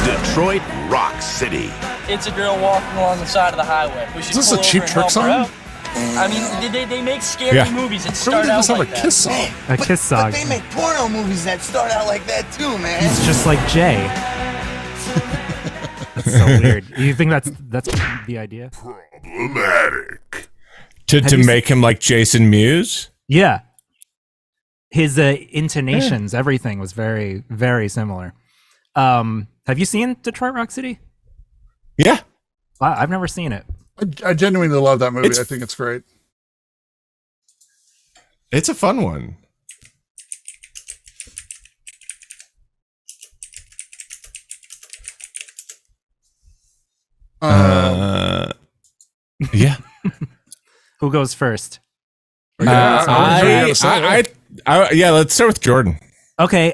Detroit Rock City. It's a girl walking along the side of the highway. We should Is this pull a Cheap over and Trick help her song? out. I mean, they make scary Yeah. movies that Remember start they out just have like a that. Kiss song. A Kiss song. But they make porno movies that start out like that too, man. He's just like Jay. That's so weird. You think that's the idea? Problematic. To Have you make him like Jason Mewes? Yeah. His intonations, everything was very, very similar. Have you seen Detroit Rock City? Yeah. I've never seen it. I genuinely love that movie. It's- I think it's great. It's a fun one. Yeah. Who goes first? Yeah, let's start with Jordan. Okay.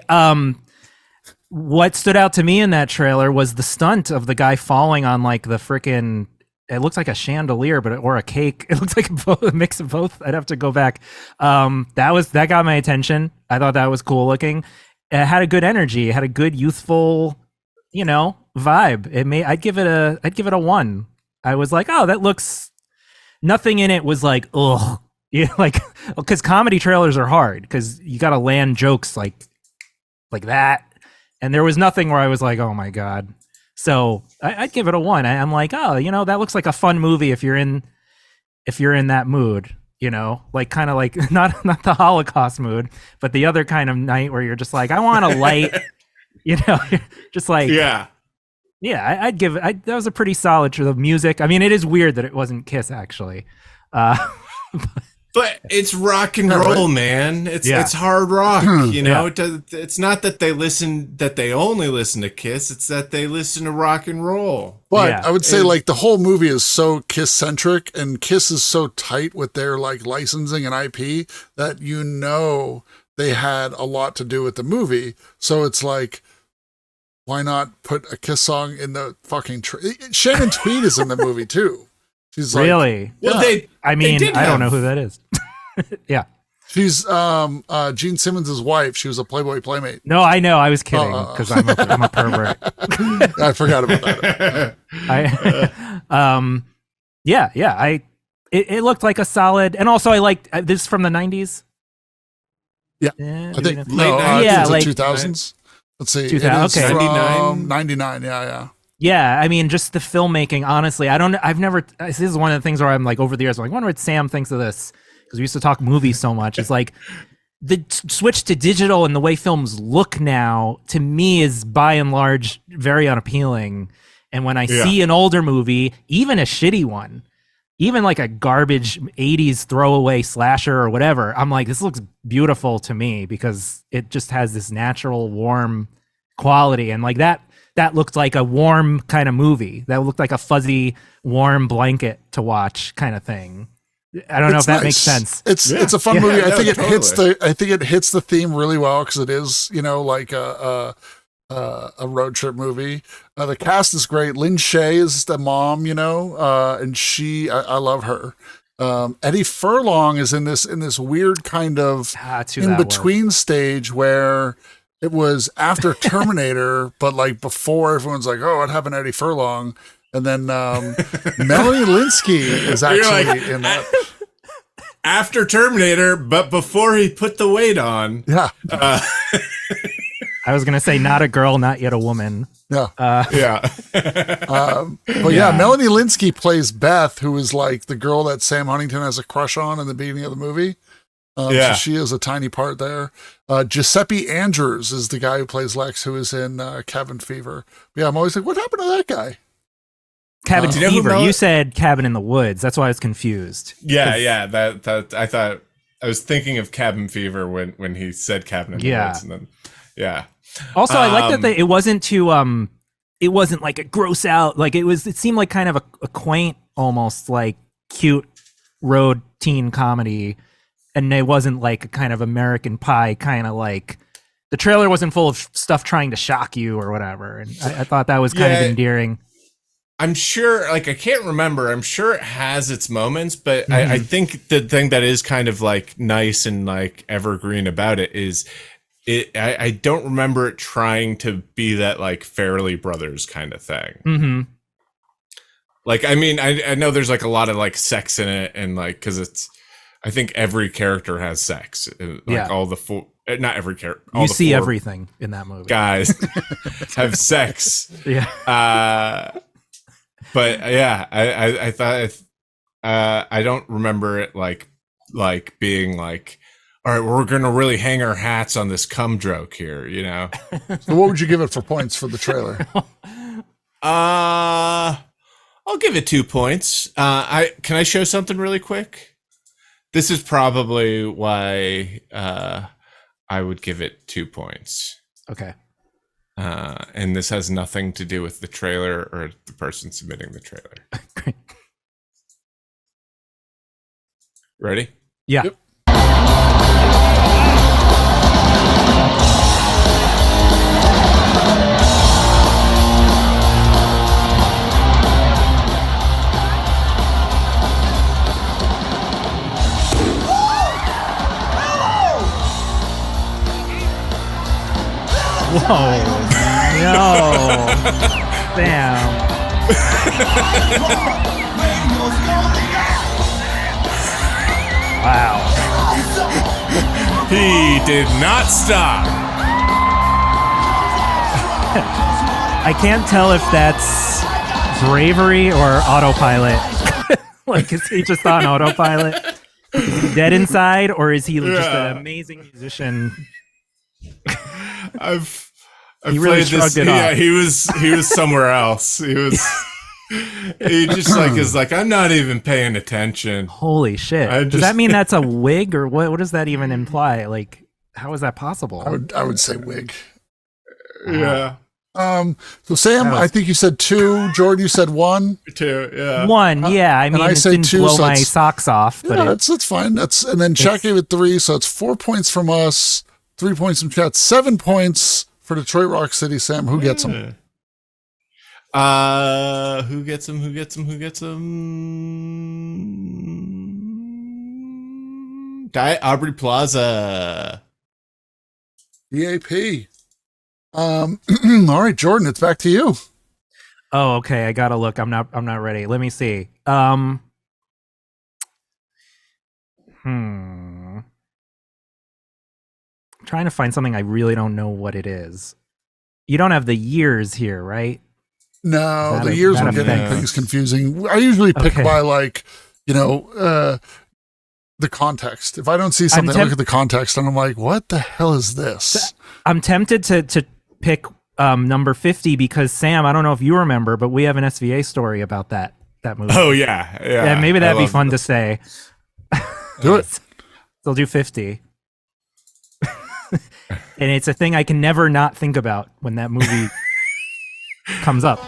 What stood out to me in that trailer was the stunt of the guy falling on like the frickin', it looks like a chandelier, or a cake. It looks like a mix of both. I'd have to go back. That got my attention. I thought that was cool looking. It had a good energy. It had a good youthful, vibe. I'd give it a 1. I was like, oh, that looks. Nothing in it was like, ugh. Yeah, like, because comedy trailers are hard because you got to land jokes like that, and there was nothing where I was like, oh my god. So I'd give it a 1. I'm like, oh, that looks like a fun movie if you're in that mood, like kind of like not the Holocaust mood, but the other kind of night where you're just like, I want a light, just like yeah. I'd give it. That was a pretty solid for the music. I mean, it is weird that it wasn't Kiss actually. But it's rock and roll, man. It's hard rock, Yeah. It's not that they only listen to Kiss. It's that they listen to rock and roll. But Yeah. I would say like the whole movie is so Kiss centric, and Kiss is so tight with their like licensing and IP that they had a lot to do with the movie. So it's like, why not put a Kiss song in the fucking Shannon Tweed is in the movie too. She's Really? Well, I don't know who that is. Yeah. She's Gene Simmons' wife. She was a Playboy playmate. No, I know. I was kidding because I'm a pervert. I forgot about that. It looked like a solid, and also I liked this from the 90s. Yeah, I think it's the 2000s. Let's see, 2000, okay, 99. Yeah. Yeah, I mean, just the filmmaking. Honestly, this is one of the things where I'm like, over the years, I'm like, I wonder what Sam thinks of this, because we used to talk movies so much. It's like the switch to digital and the way films look now, to me, is by and large very unappealing. And when I see an older movie, even a shitty one, even like a garbage 80s throwaway slasher or whatever, I'm like, this looks beautiful to me because it just has this natural warm quality. And like that looked like a warm kind of movie. That looked like a fuzzy, warm blanket to watch kind of thing. I don't know if that makes sense. It's a fun movie. I think it hits the theme really well because it is, like a road trip movie. The cast is great. Lynn Shay is the mom, and I love her. Eddie Furlong is in this weird kind of in between stage where it was after Terminator, but like before everyone's like, oh, what happened to Eddie Furlong? And then Melanie Linsky is actually in that. After Terminator, but before he put the weight on. Yeah. I was going to say, not a girl, not yet a woman. Yeah. But Melanie Linsky plays Beth, who is like the girl that Sam Huntington has a crush on in the beginning of the movie. So she has a tiny part there. Giuseppe Andrews is the guy who plays Lex, who is in Cabin Fever. But yeah, I'm always like, what happened to that guy? Cabin Fever. You said Cabin in the Woods. That's why I was confused. Yeah. That I thought I was thinking of Cabin Fever when he said Cabin in the Woods, and then Also, I like that it wasn't too it wasn't like a gross out. Like it seemed like kind of a quaint, almost like cute road teen comedy, and it wasn't like a kind of American Pie kind of like. The trailer wasn't full of stuff trying to shock you or whatever, and I thought that was kind of endearing. I'm sure, like, I can't remember. I'm sure it has its moments, but I think the thing that is kind of like nice and like evergreen about it is I don't remember it trying to be that like Farrelly Brothers kind of thing. Mm-hmm. Like, I mean, I know there's like a lot of like sex in it, and like, cause I think every character has sex. Like all the not every character. You see everything in that movie. Guys have sex. Yeah. But yeah, I thought I don't remember it like being like, all right, we're gonna really hang our hats on this cum joke here, you know. So what would you give it for points for the trailer? I'll give it 2 points. Can I show something really quick? This is probably why I would give it 2 points. Okay. And this has nothing to do with the trailer or the person submitting the trailer. Great. Ready? Yeah. Yep. Whoa. No. Damn. Wow. He did not stop. I can't tell if that's bravery or autopilot. Like, is he just on autopilot? Is he dead inside, or is he just an amazing musician? He really shrugged it off. Yeah, he was somewhere else. He just like is like, I'm not even paying attention. Holy shit. Does that mean that's a wig, or what does that even imply? Like, how is that possible? I would say wig. Yeah. So Sam, I think you said 2. Jordan, you said 1. 2, yeah. 1, yeah. I mean, it didn't blow my socks off. But that's fine. And then Chat gave it 3, so it's 4 points from us, 3 points from Chat, 7 points for Detroit Rock City. Sam, who gets them? Who gets them? Diet Aubrey Plaza. DAP. All right, Jordan, it's back to you. Oh, okay. I gotta look. I'm not ready. Let me see. Trying to find something I really don't know what it is. You don't have the years here, right? No, the years are getting things confusing. I usually pick by like, the context. If I don't see something, I look at the context and I'm like, what the hell is this? I'm tempted to pick number 50 because Sam, I don't know if you remember, but we have an SVA story about that movie. Oh yeah. Yeah, maybe that'd be fun to say. Do it. They'll do 50. And it's a thing I can never not think about when that movie comes up.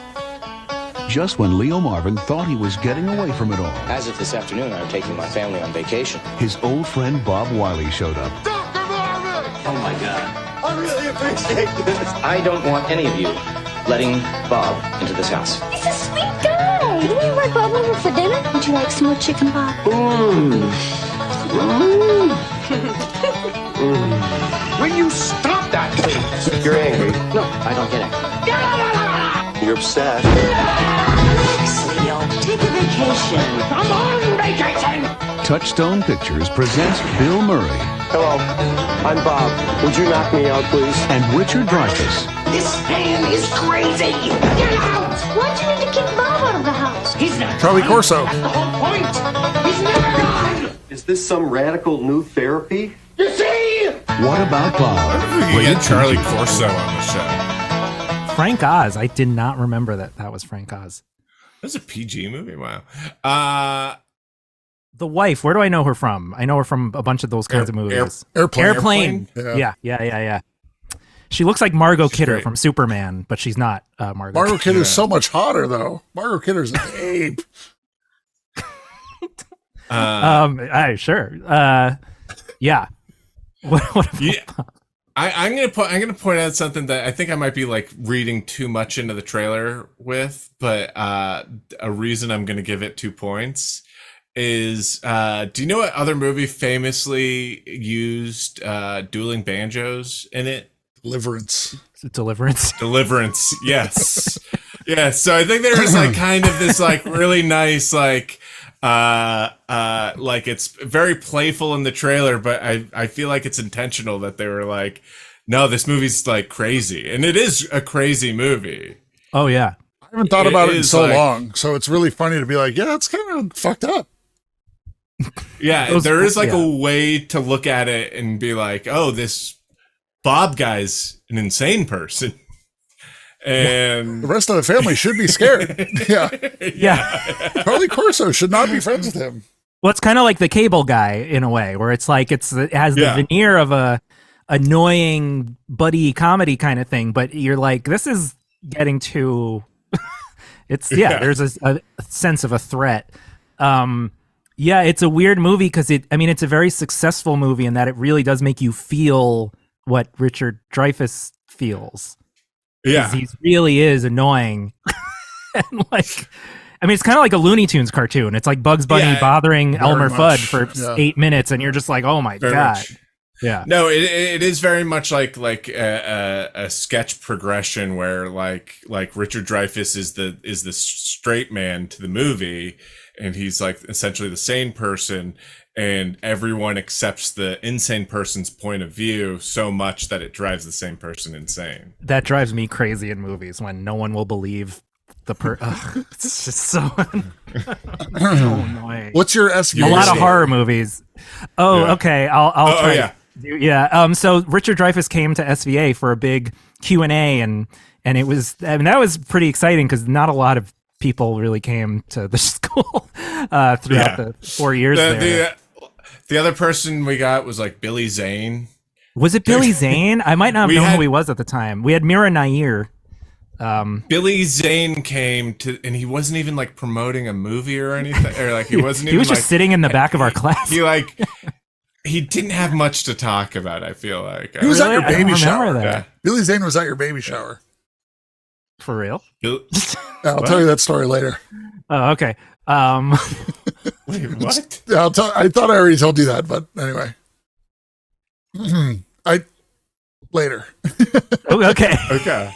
Just when Leo Marvin thought he was getting away from it all. As of this afternoon, I'm taking my family on vacation. His old friend Bob Wiley showed up. Dr. Marvin! Oh my God. I really appreciate this. I don't want any of you letting Bob into this house. He's a sweet guy. Didn't you invite Bob over for dinner? Would you like some more chicken, Bob? Will you stop that, please? You're angry. No, I don't get angry. You're upset. Relax, Leo. Take a vacation. I'm on vacation. Touchstone Pictures presents Bill Murray Hello, I'm Bob. Would you knock me out, please? And Richard Dreyfuss. This man is crazy. Get out! Why'd you need to kick Bob out of the house? He's not Charlie gone. Corso. That's the whole point. He's never gone. Is this some radical new therapy? You see? What about Bob? We get Charlie Corso on the show. Frank Oz. I did not remember that was Frank Oz. That's a PG movie. Wow. The Wife. Where do I know her from? I know her from a bunch of those kinds of movies. Airplane. Yeah. She looks like Margot Kidder from Superman, but she's not Margot. Margot Kidder's so much hotter, though. Margot Kidder's an ape. Sure. Yeah. What I'm gonna point out something that I think I might be like reading too much into the trailer with, but a reason I'm gonna give it 2 points is do you know what other movie famously used dueling banjos in it? Deliverance. Deliverance, yes. Yeah, so I think there's like kind of this like really nice like it's very playful in the trailer, but I feel like it's intentional that they were like, no, this movie's like crazy, and it is a crazy movie. Oh yeah, I haven't thought about it in so long, so it's really funny to be like, yeah, it's kind of fucked up. Yeah, there is like a way to look at it and be like, oh, this Bob guy's an insane person. And the rest of the family should be scared. Yeah. Charlie Corso should not be friends with him. Well, it's kind of like the Cable Guy in a way, where it's like it has the veneer of a annoying buddy comedy kind of thing, but you're like, this is getting too. There's a sense of a threat. Yeah, it's a weird movie because it's a very successful movie in that it really does make you feel what Richard Dreyfuss feels. Yeah, he really is annoying. And it's kind of like a Looney Tunes cartoon. It's like Bugs Bunny bothering Elmer Fudd for 8 minutes, and you're just like, oh my god. Much. Yeah. No, it is very much like a sketch progression where like Richard Dreyfuss is the straight man to the movie, and he's like essentially the sane person, and everyone accepts the insane person's point of view so much that it drives the same person insane. That drives me crazy in movies when no one will believe it's just so annoying. What's your SVA? A lot of horror movies. Okay. I'll try. Yeah. So Richard Dreyfuss came to SVA for a big Q&A, and it was, that was pretty exciting because not a lot of people really came to the school throughout the 4 years there. The other person we got was like Billy Zane. Was it Billy Zane? I might not have known who he was at the time. We had Mira Nair. Billy Zane came to, and he wasn't even like promoting a movie or anything, or like he wasn't. He was just sitting in the back of our class. He didn't have much to talk about. I feel like he was at your baby shower. Yeah. Billy Zane was at your baby shower. For real? I'll tell you that story later. Oh, okay. Wait, what? Yeah, I thought I already told you that, but anyway. Later. Okay. Okay.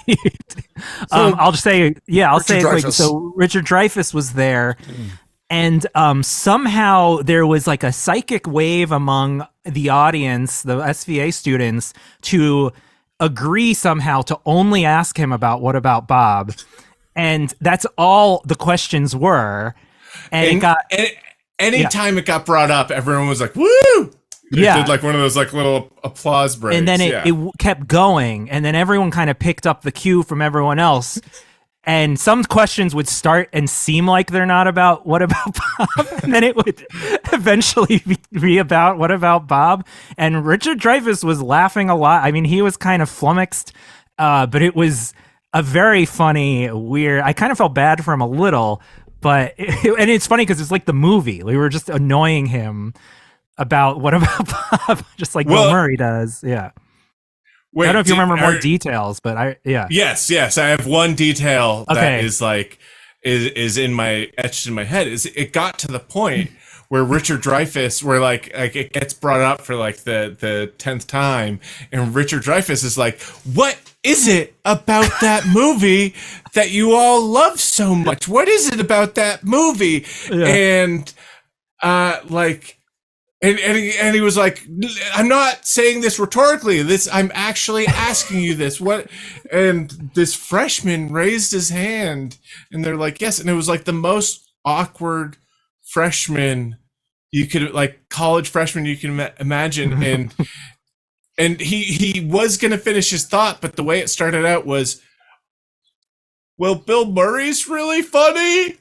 I'll just say, I'll Richard say it quick. Dreyfuss. So Richard Dreyfuss was there, and somehow there was like a psychic wave among the audience, the SVA students, to agree somehow to only ask him about what about Bob, and that's all the questions were. And anytime it got brought up, everyone was like, "Woo!" It did like one of those like little applause breaks. And then it kept going, and then everyone kind of picked up the cue from everyone else. And some questions would start and seem like they're not about what about Bob, and then it would eventually be about what about Bob. And Richard Dreyfuss was laughing a lot. I mean, he was kind of flummoxed, but it was a very funny, weird. I kind of felt bad for him a little, and it's funny because it's like the movie. We were just annoying him about what about Bob, just like Bill Murray does. Yeah. Wait, I don't know if you remember more details, but Yes. I have one detail that is like is etched in my head. Is it got to the point where Richard Dreyfuss, where like it gets brought up for like the 10th time, and Richard Dreyfuss is like, "What is it about that movie that you all love so much? What is it about that movie?" Yeah. And like And he was like, I'm not saying this rhetorically. I'm actually asking you this. What? And this freshman raised his hand, and they're like, yes. And it was like the most awkward freshman you could, like, college freshman you can imagine. And he was gonna finish his thought, but the way it started out was, well, Bill Murray's really funny.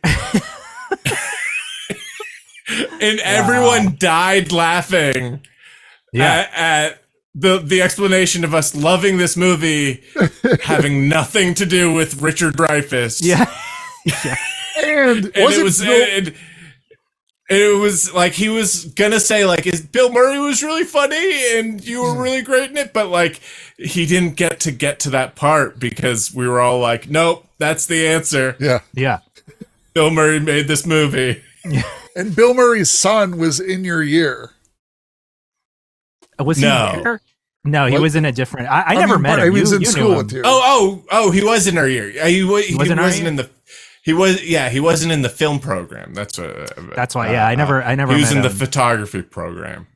And everyone died laughing at the explanation of us loving this movie having nothing to do with Richard Dreyfuss. Yeah. And it was like he was gonna say, like, is Bill Murray was really funny and you were really great in it, but like he didn't get to that part because we were all like, nope, that's the answer. Yeah. Bill Murray made this movie. Yeah. And Bill Murray's son was in your year. Was he there? No, he was in a different. I never met him. He was in school with you. Oh, he was in our year. He wasn't in the. He wasn't in the film program. That's why. Yeah, I never. He was met in the him. photography program.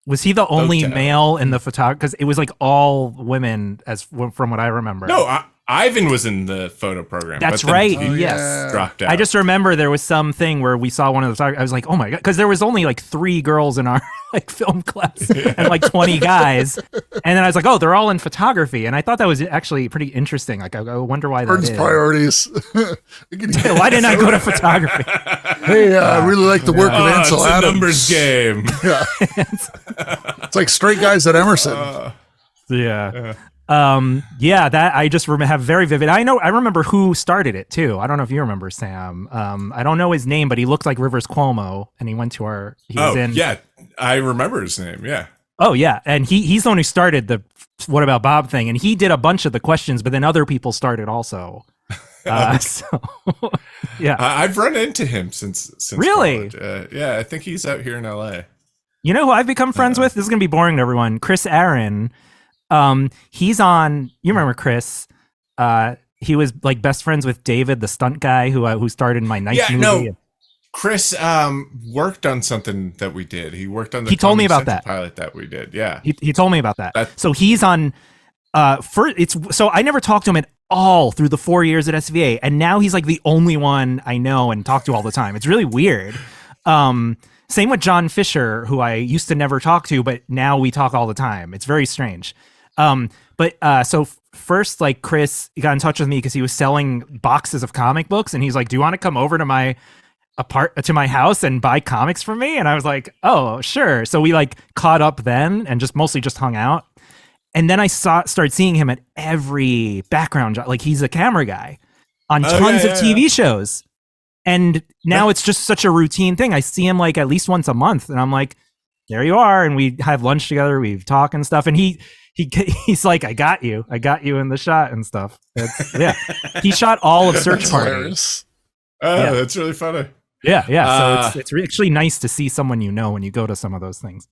Was he the only male in the photography? Because it was like all women, from what I remember. No, Ivan was in the photo program. That's right. Yes. Dropped out. I just remember there was something where we saw one of the photographers. I was like, oh my God. Because there was only like 3 girls in our like film class and like 20 guys. And then I was like, oh, they're all in photography. And I thought that was actually pretty interesting. Like, I wonder why that is. Priorities. Why didn't I go to photography? Hey, I really like the work of Ansel it's Adams. A numbers game. Yeah. It's like straight guys at Emerson. That I just have very vivid. I remember who started it too. I don't know if you remember, Sam. I don't know his name, but he looked like Rivers Cuomo, and he went to our. I remember his name. Yeah. Oh yeah, and he's the one who started the "What About Bob" thing, and he did a bunch of the questions, but then other people started also. I've run into him since really. I think he's out here in LA. You know who I've become friends with? This is gonna be boring to everyone. Chris Aaron. He's on. You remember Chris? He was like best friends with David, the stunt guy who started in my Nice movie. No. Chris worked on something that we did. He worked on the. He told me about that pilot that we did. Yeah. He told me about that. So he's on. So I never talked to him at all through the 4 years at SVA, and now he's like the only one I know and talk to all the time. It's really weird. Same with John Fisher, who I used to never talk to, but now we talk all the time. It's very strange. So first, like, Chris got in touch with me because he was selling boxes of comic books, and he's like, do you want to come over to my house and buy comics from me? And I was like, oh, sure. So we like caught up then and mostly just hung out. And then I started seeing him at every background job. Like, he's a camera guy on tons of TV shows. And now it's just such a routine thing. I see him like at least once a month, and I'm like, there you are. And we have lunch together. We talk and stuff. And he's like, I got you in the shot and stuff. He shot all of Search Party. That's really funny. Yeah. So it's actually nice to see someone when you go to some of those things.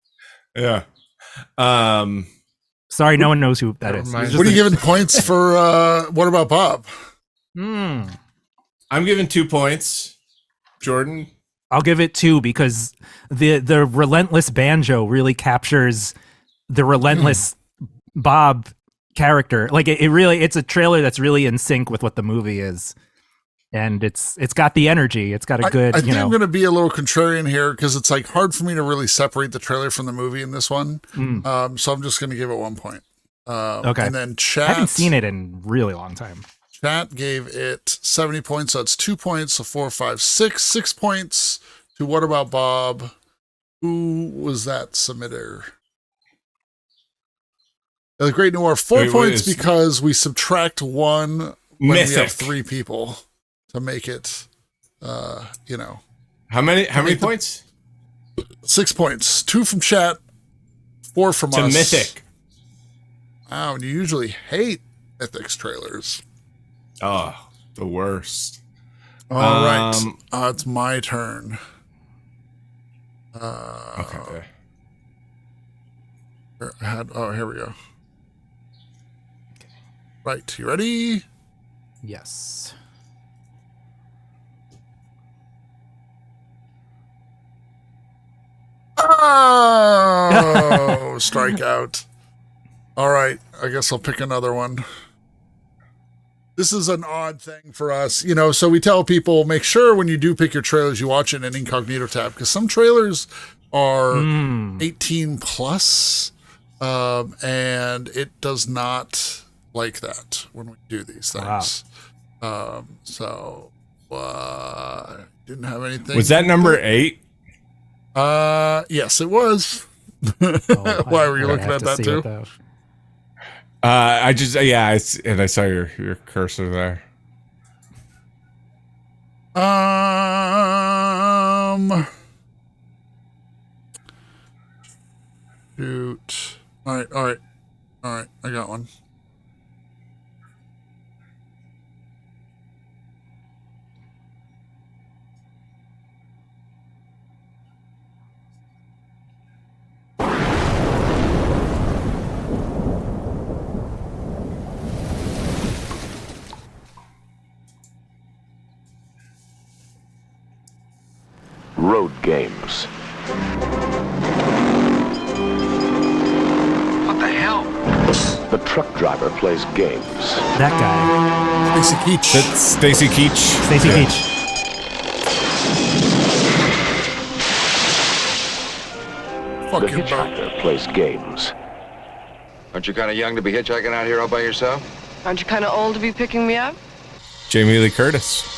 Yeah. Sorry, no one knows who that is. What are you giving points for What About Bob? I'm giving 2 points. Jordan? I'll give it 2 because the relentless banjo really captures the relentless Bob character. Like, it's a trailer that's really in sync with what the movie is. And it's got the energy. It's got a good, I think I'm going to be a little contrarian here because it's like hard for me to really separate the trailer from the movie in this one. So I'm just going to give it 1 point. Okay. And then Chat. I haven't seen it in a really long time. Chat gave it 70 points. So that's 2 points. So 4, 5, 6. 6 points to What About Bob? Who was that submitter? The Great Noir, 4 points because we subtract 1 when we have 3 people to make it, How many points? 6 points. 2 from Chat, 4 from us. Mythic. Wow, and you usually hate Mythic's trailers. Oh, the worst. All right. It's my turn. Okay. Here we go. Right, you ready? Yes. Oh, strikeout. All right. I guess I'll pick another one. This is an odd thing for us, so we tell people, make sure when you do pick your trailers, you watch it in an incognito tab, because some trailers are 18 plus, and it does not like that when we do these things. Wow. Didn't have anything. Was that number 8? Yes, it was. Why were you looking at that too? I saw your cursor there. Shoot. All right. I got one. Road games. What the hell? The truck driver plays games. That guy. Stacy Keach. That's Stacy Keach. Stacy Keach. The hitchhiker plays games. Aren't you kind of young to be hitchhiking out here all by yourself? Aren't you kind of old to be picking me up? Jamie Lee Curtis.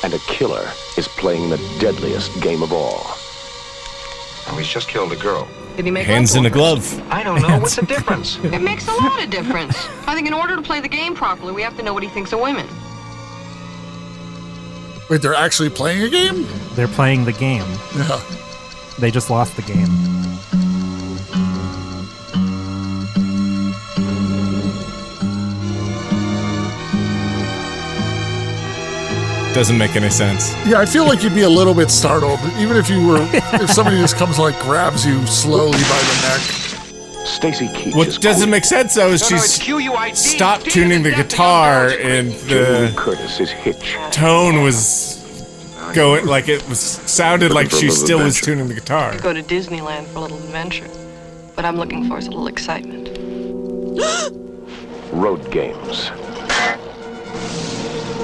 And a killer is playing the deadliest game of all. Oh, he's just killed a girl. Did he make Hands in a glove. I don't know. What's the difference? It makes a lot of difference. I think in order to play the game properly, we have to know what he thinks of women. Wait, they're actually playing a game? They're playing the game. Yeah. They just lost the game. Doesn't make any sense. Yeah, I feel like you'd be a little bit startled, even if somebody just comes grabs you slowly by the neck. Stacy Keach. What doesn't make sense though is she's stopped tuning the guitar and the Curtis's hitch tone was going sounded like she still was tuning the guitar. Go to Disneyland for a little adventure. What I'm looking for is a little excitement. Road games.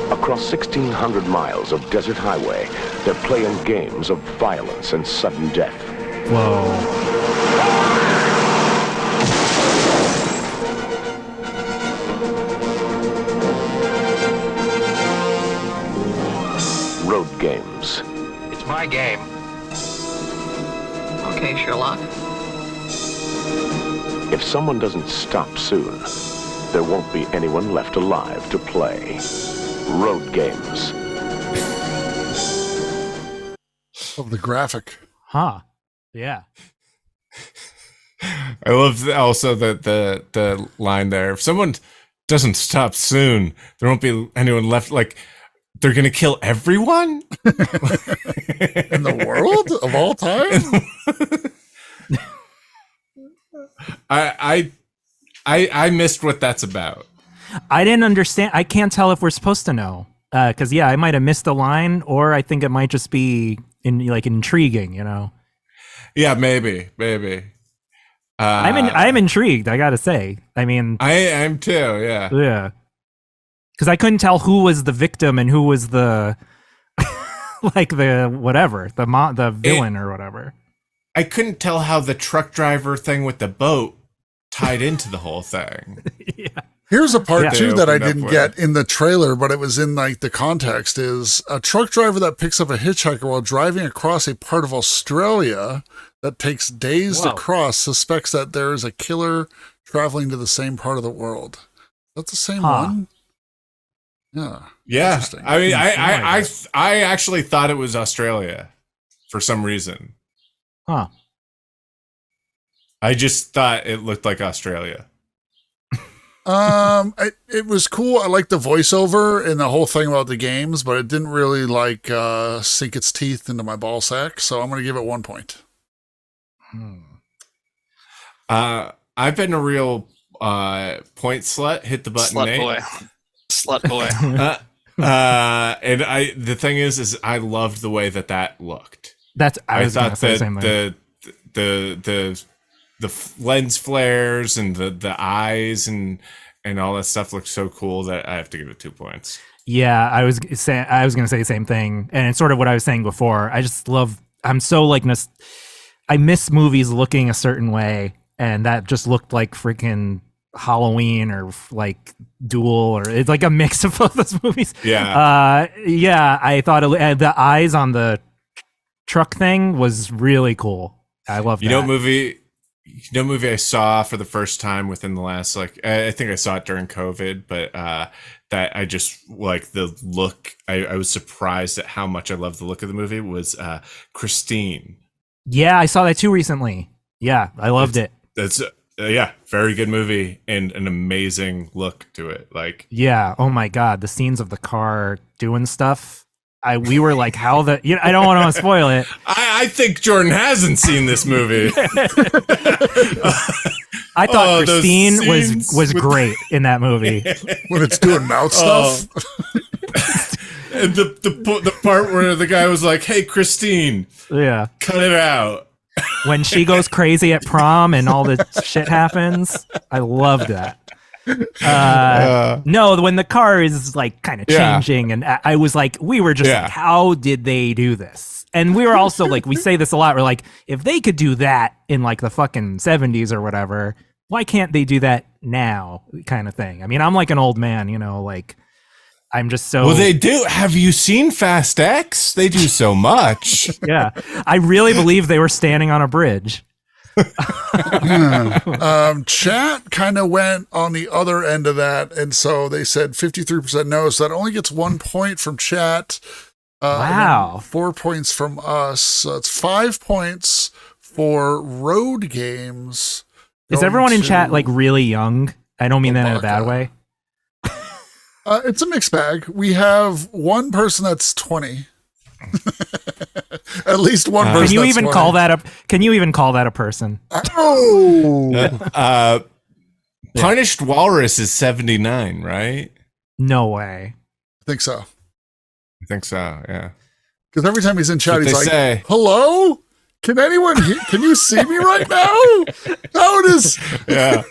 Across 1,600 miles of desert highway, they're playing games of violence and sudden death. Whoa. Road games. It's my game. Okay, Sherlock. If someone doesn't stop soon, there won't be anyone left alive to play. Road games. Of the graphic. Huh. Yeah. I love also the line there. If someone doesn't stop soon, there won't be anyone left. They're gonna kill everyone in the world of all time. I missed what that's about. I didn't understand. I can't tell if we're supposed to know. Because I might have missed a line, or I think it might just be intriguing. Yeah, maybe. I'm intrigued. I gotta say. I mean, I am too. Yeah. Yeah. Because I couldn't tell who was the victim and who was the the villain or whatever. I couldn't tell how the truck driver thing with the boat tied into the whole thing. Yeah. Here's a part too that I didn't get in the trailer, but it was in the context is a truck driver that picks up a hitchhiker while driving across a part of Australia that takes days to cross suspects that there is a killer traveling to the same part of the world. That's the same one? Yeah. Yeah. Interesting. I mean, I actually thought it was Australia for some reason. Huh. I just thought it looked like Australia. It was cool. I liked the voiceover and the whole thing about the games, but it didn't really sink its teeth into my ball sack. So I'm going to give it 1 point. I've been a real point slut. Hit the button, Slut Nate. boy. Slut boy. And the thing is I loved the way that looked. I was thought that lens flares and the eyes and all that stuff looks so cool that I have to give it 2 points. Yeah, I was going to say the same thing, and it's sort of what I was saying before. I'm so like I miss movies looking a certain way, and that just looked like freaking Halloween or like Duel, or it's like a mix of both those movies. Yeah. I thought the eyes on the truck thing was really cool. I love that. You know, movie I saw for the first time within the last, like, I think I saw it during COVID, but that I just like the look. I was surprised at how much I loved the look of the movie was Christine. Yeah, I saw that too recently. Yeah, I loved it. That's very good movie and an amazing look to it. Like, yeah, oh my God, the scenes of the car doing stuff. We were like, how the? I don't want to spoil it. I think Jordan hasn't seen this movie. I thought Christine was great in that movie when it's doing mouth stuff. And the part where the guy was like, "Hey, Christine, cut it out." When she goes crazy at prom and all the shit happens, I love that. No, when the car is like kind of changing, and I was like, we were just like, how did they do this? And we were also like, we say this a lot. We're like, if they could do that in like the fucking 70s or whatever, why can't they do that now? Kind of thing. I mean, I'm like an old man, like I'm just so. Well, they do. Have you seen Fast X? They do so much. Yeah, I really believe they were standing on a bridge. Chat kind of went on the other end of that, and so they said 53% no, so that only gets 1 point from chat. Wow. 4 points from us, so it's 5 points for road games. Is everyone in chat like really young? I don't mean that in a bad way. It's a mixed bag. We have one person that's 20. At least one person. Can you even 20. call that a? Can you even call that a person? Oh, Punished Walrus is 79, right? No way. I think so. I think so. Yeah. Because every time he's in chat, he's like, say. "Hello, can anyone? Can you see me right now?" How it is? Yeah.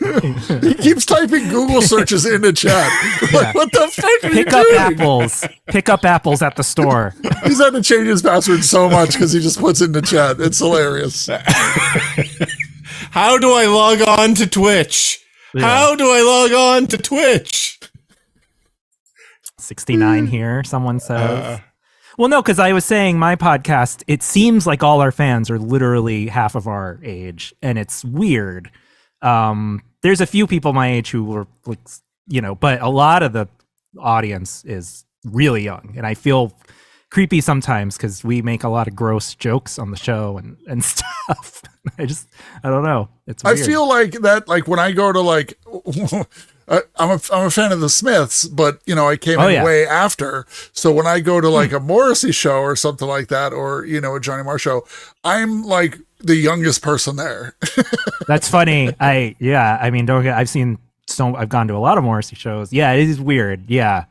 He keeps typing Google searches into chat. Like, what the fuck are you doing? Pick up apples at the store. He's had to change his password so much because he just puts it into chat. It's hilarious. How do I log on to Twitch? Yeah. How do I log on to Twitch? 69 here, someone says. Well, no, because I was saying my podcast, it seems like all our fans are literally half of our age, and it's weird. There's a few people my age who were, like, but a lot of the audience is really young, and I feel creepy sometimes because we make a lot of gross jokes on the show and stuff. I don't know. It's weird. I feel like that, like when I go to like, I'm a fan of the Smiths, but I came in way after. So when I go to like a Morrissey show or something like that, or a Johnny Marr show, I'm like the youngest person there. That's funny. I've gone to a lot of Morrissey shows. Yeah, it is weird. Yeah.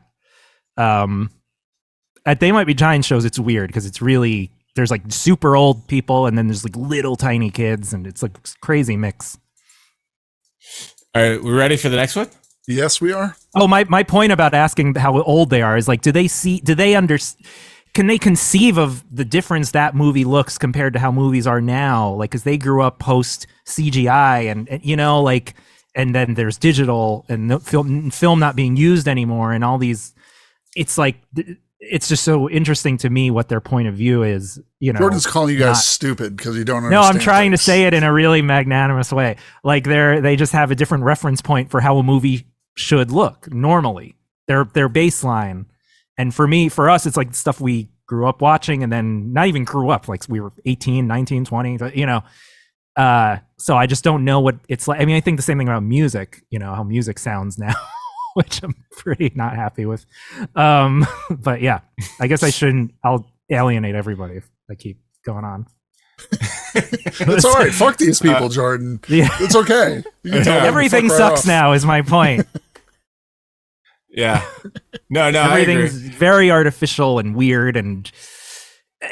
At They Might Be Giants shows, it's weird because it's really, there's like super old people and then there's like little tiny kids, and it's like crazy mix. All right, we ready for the next one? Yes, we are. Oh, my point about asking how old they are is like, can they conceive of the difference that movie looks compared to how movies are now? Like, because they grew up post CGI and and then there's digital and film not being used anymore and all these. It's like, it's just so interesting to me what their point of view is. Jordan's calling you guys stupid because you don't understand. No, I'm trying to say it in a really magnanimous way. Like they just have a different reference point for how a movie should look normally. Their baseline. And for us, it's like stuff we grew up watching, and then not even grew up, like we were 18, 19, 20, so I just don't know what it's like. I mean, I think the same thing about music, how music sounds now, which I'm pretty not happy with. But yeah, I guess I'll alienate everybody if I keep going on. It's all right. Fuck these people, Jordan. Yeah. It's okay. Everything sucks now is my point. Yeah. No, everything's very artificial and weird, and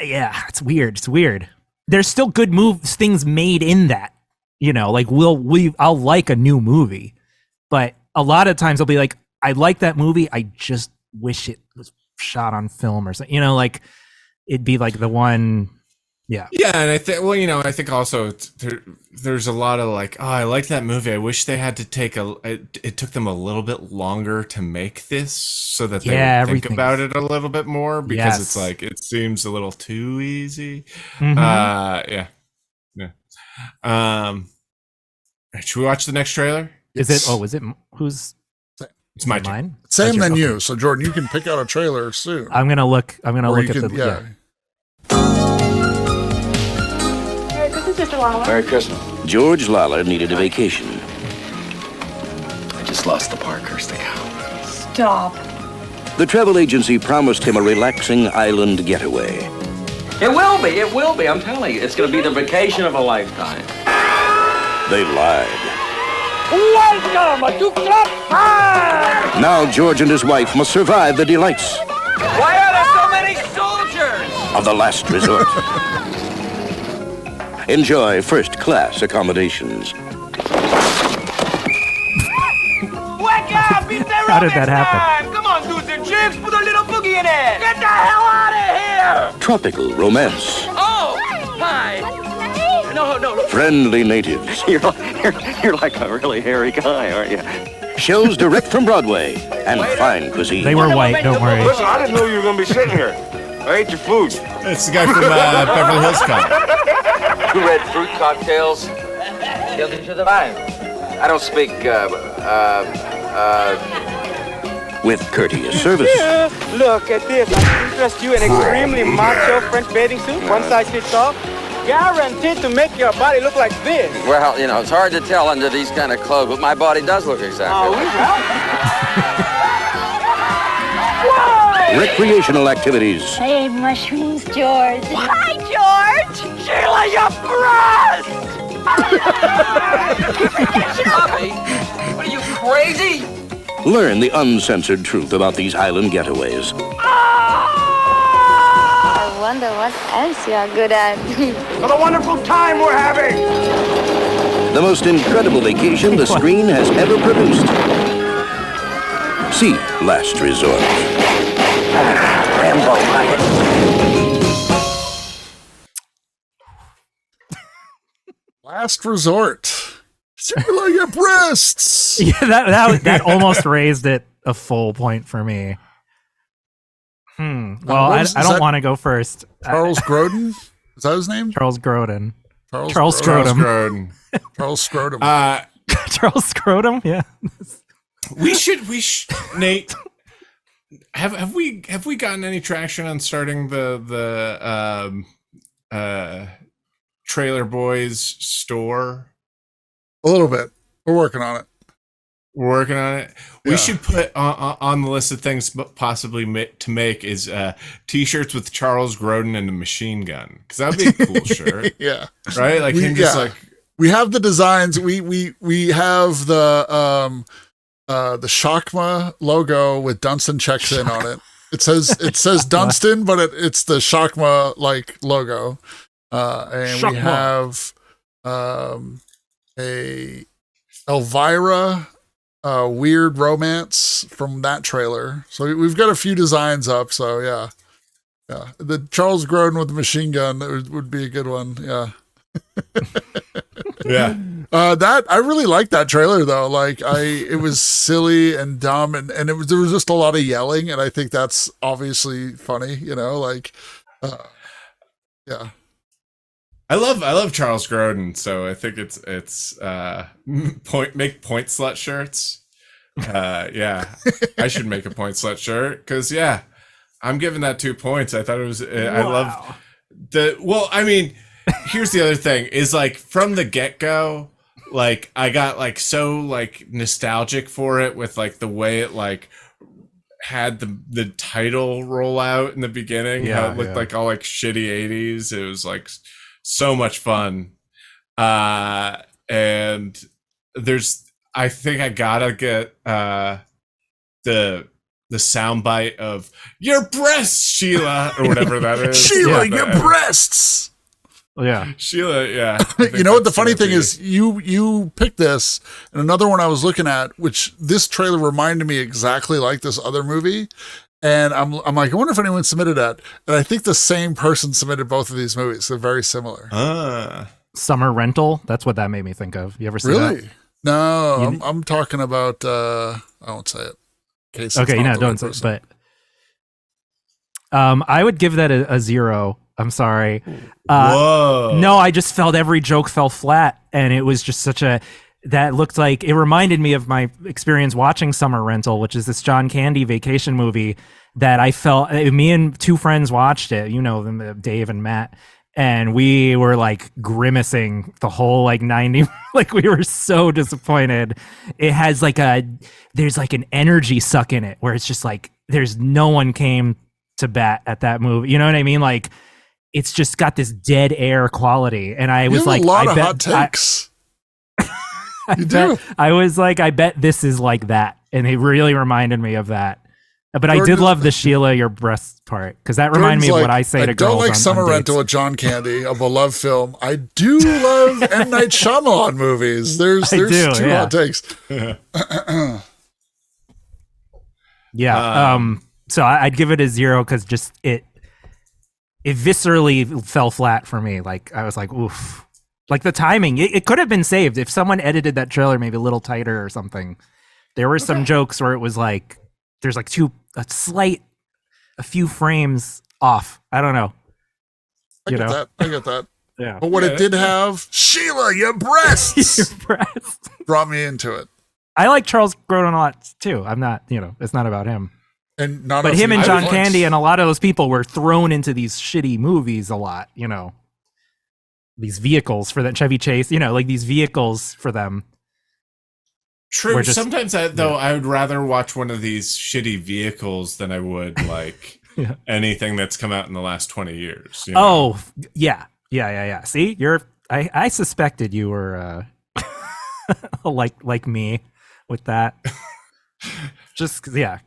yeah, it's weird. It's weird. there's still good things made in that, like I'll like a new movie, but a lot of times I'll be like, I like that movie, I just wish it was shot on film or something, like it'd be like the one. Yeah. And I think also there's a lot of like, oh, I like that movie, I wish they had to it took them a little bit longer to make this so that they would think about it a little bit more, because it's like it seems a little too easy. Yeah. Should we watch the next trailer? Is it who's it's my turn. Same than you. So Jordan, you can pick out a trailer soon. I'm gonna look at the Mr. Lawler. Merry Christmas. George Lawler needed a vacation. I just lost the Parkhurst account. Stop. The travel agency promised him a relaxing island getaway. It will be, I'm telling you. It's going to be the vacation of a lifetime. They lied. Welcome to Club Time! Now George and his wife must survive the delights Why are there so many soldiers? of the last resort. Enjoy first-class accommodations. Wake up! It's the How did that happen? time! Come on, dudes and chicks, put a little boogie in it! Get the hell out of here! Tropical romance. Oh! Hi! No. Friendly natives. You're like a really hairy guy, aren't you? Shows direct from Broadway and fine cuisine. They were white, don't worry. Listen, I didn't know you were going to be sitting here. I ate your food. It's the guy from Beverly Hills Cop. 2 red fruit cocktails. Guilty to the vine. I don't speak, with courteous service. Yeah, look at this. I interest you in extremely macho French bathing suit. One size fits all. Guaranteed to make your body look like this. Well, it's hard to tell under these kind of clothes, but my body does look exactly like Whoa! Recreational activities. Hey, mushrooms, George. Hi, George! Sheila, your breast! Puppy, what are you, crazy? Learn the uncensored truth about these island getaways. I wonder what else you are good at. What a wonderful time we're having! The most incredible vacation the screen has ever produced. See Last Resort. Rambo, Last Resort. Circle your breasts. Yeah, that almost raised it a full point for me. Well, I don't want to go first. Charles Grodin? Is that his name? Charles Grodin. Charles Scrotum. Charles Scrotum. Charles Scrotum. Yeah. We should Nate. Have we gotten any traction on starting the Trailer Boys store? A little bit. We're working on it. We should put on the list of things possibly to make is t-shirts with Charles Grodin and a machine gun, because that would be a cool shirt. Yeah, right. Like we have the designs. We have the Shakma logo with Dunstan checks in on it. It says Dunstan, but it's the Shakma logo. And Shakma. We have a Elvira weird romance from that trailer. So we've got a few designs up. So yeah. The Charles Grodin with the machine gun would be a good one. Yeah. Yeah. That I really liked that trailer though. It was silly and dumb and there was just a lot of yelling, and I think that's obviously funny, yeah. I love Charles Grodin, so I think it's make point slut shirts. Yeah, I should make a point slut shirt because I'm giving that 2 points. I thought it was. I love here's the other thing is from the get go, I got so nostalgic for it with the way it had the title roll out in the beginning. How it looked all shitty 80s. It was so much fun. And I think I gotta get the soundbite of your breasts, Sheila, or whatever that is. Sheila, your breasts. Yeah. Sheila, yeah. You know what the funny thing is? You picked this, and another one I was looking at, which this trailer reminded me exactly like this other movie. And I'm like, I wonder if anyone submitted that. And I think the same person submitted both of these movies. They're very similar. Summer Rental. That's what that made me think of. You ever see that? Really? No, I'm talking about. I won't say it. Okay, don't say it. But I would give that a 0. I'm sorry. Whoa. No, I just felt every joke fell flat, and it was just that looked like, it reminded me of my experience watching Summer Rental, which is this John Candy vacation movie that I felt, me and 2 friends watched it, you know them, Dave and Matt, and we were like grimacing the whole like 90, like we were so disappointed. It has there's like an energy suck in it where it's just like, there's no one came to bat at that movie. You know what I mean? Like, it's just got this dead air quality. And I was like, a lot of hot takes. I was like, I bet this is like that. And it really reminded me of that. But I did love the Sheila, your breast part, because that reminded me of what I say to girls. I don't like Summer Rental with John Candy, a beloved film. I do love M. Night Shyamalan movies. There's 2 hot takes. Yeah. So I'd give it a 0 because just it viscerally fell flat for me. Like, I was like, oof. Like, the timing, it could have been saved if someone edited that trailer maybe a little tighter or something. There were some jokes where it was like, there's like a few frames off. I don't know. I get that. Yeah. But what it did have, Sheila, your breasts. Brought me into it. I like Charles Grodin a lot too. I'm not, it's not about him. But him and John Candy and a lot of those people were thrown into these shitty movies a lot, these vehicles for that Chevy Chase, like these vehicles for them. True. Sometimes I would rather watch one of these shitty vehicles than I would like anything that's come out in the last 20 years. Oh, yeah. See, I suspected you were like me with that. Just, yeah.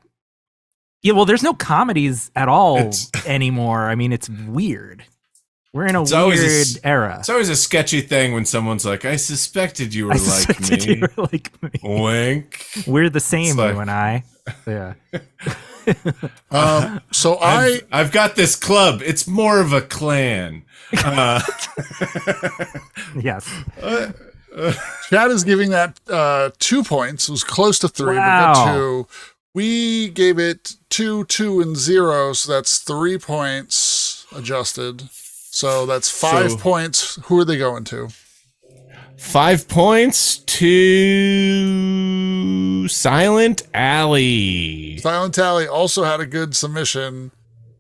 Yeah, well, there's no comedies at all anymore. I mean, it's weird. We're in a weird era. It's always a sketchy thing when someone's like, I suspected you were like me. Wink. We're the same, you and I. Yeah. So I've got this club. It's more of a clan. Yes. Chad is giving that 2 points. It was close to 3, wow. But got 2. We gave it 2, 2, and 0, so that's 3 points adjusted. So that's 5 points. Who are they going to? 5 points to Silent Alley. Silent Alley also had a good submission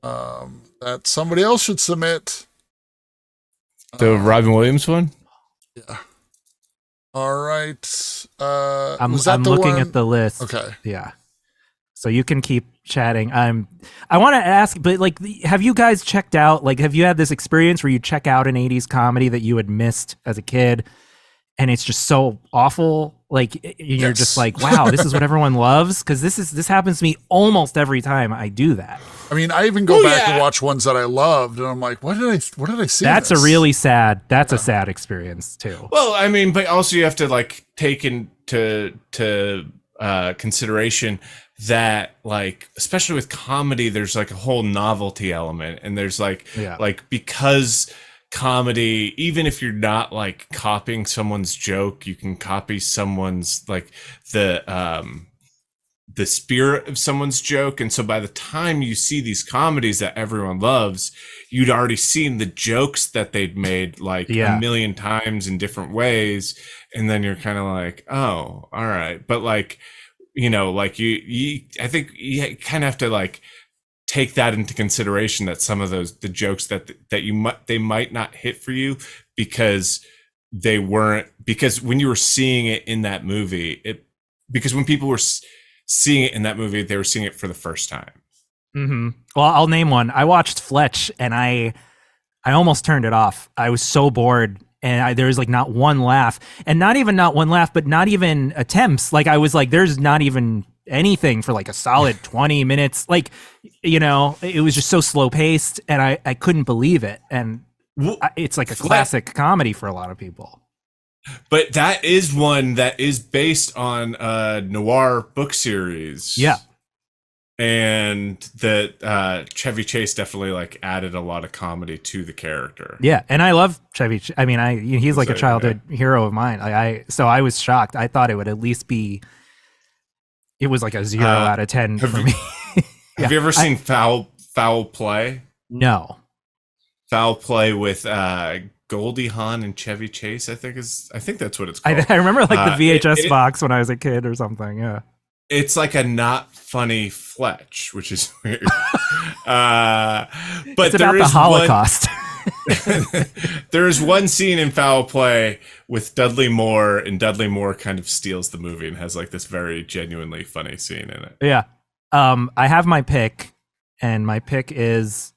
that somebody else should submit. The Robin Williams one? Yeah. All right. I'm looking at the list. Okay. Yeah. So you can keep chatting. I want to ask, but like, have you guys checked out, like, have you had this experience where you check out an 80s comedy that you had missed as a kid and it's just so awful? Like, you're just like, wow, this is what everyone loves? Because this happens to me almost every time I do that. I mean, I even go back and watch ones that I loved, and I'm like, what did I see? That's a really sad. That's a sad experience too. Well, I mean, but also you have to like take into consideration that, like, especially with comedy, there's like a whole novelty element, and there's like because comedy, even if you're not like copying someone's joke, you can copy someone's like the spirit of someone's joke. And so by the time you see these comedies that everyone loves, you'd already seen the jokes that they'd made like a million times in different ways, and then you're kind of like, oh, all right. But like, like you I think you kind of have to like take that into consideration, that some of the jokes that they might not hit for you because when you were seeing it in that movie, because when people were seeing it in that movie, they were seeing it for the first time. Mm-hmm. Well, I'll name one. I watched Fletch and I almost turned it off. I was so bored. And there was like not one laugh, and not even but not even attempts. Like, I was like, there's not even anything for like a solid 20 minutes. Like, it was just so slow paced, and I couldn't believe it. And It's like a classic comedy for a lot of people. But that is one that is based on a noir book series. Yeah. And that Chevy Chase definitely like added a lot of comedy to the character. Yeah, and I love Chevy. I mean, he's like a childhood hero of mine. So I was shocked. I thought it would at least be. It was like a 0 out of 10 for me. Have you ever seen Foul Play? No. Foul Play with Goldie Hawn and Chevy Chase. I think that's what it's called. I remember like the VHS box when I was a kid or something. Yeah. It's like a not funny Fletch, which is weird. But it's about the Holocaust. There is one scene in Foul Play with Dudley Moore, and Dudley Moore kind of steals the movie and has like this very genuinely funny scene in it. Yeah. I have my pick, and my pick is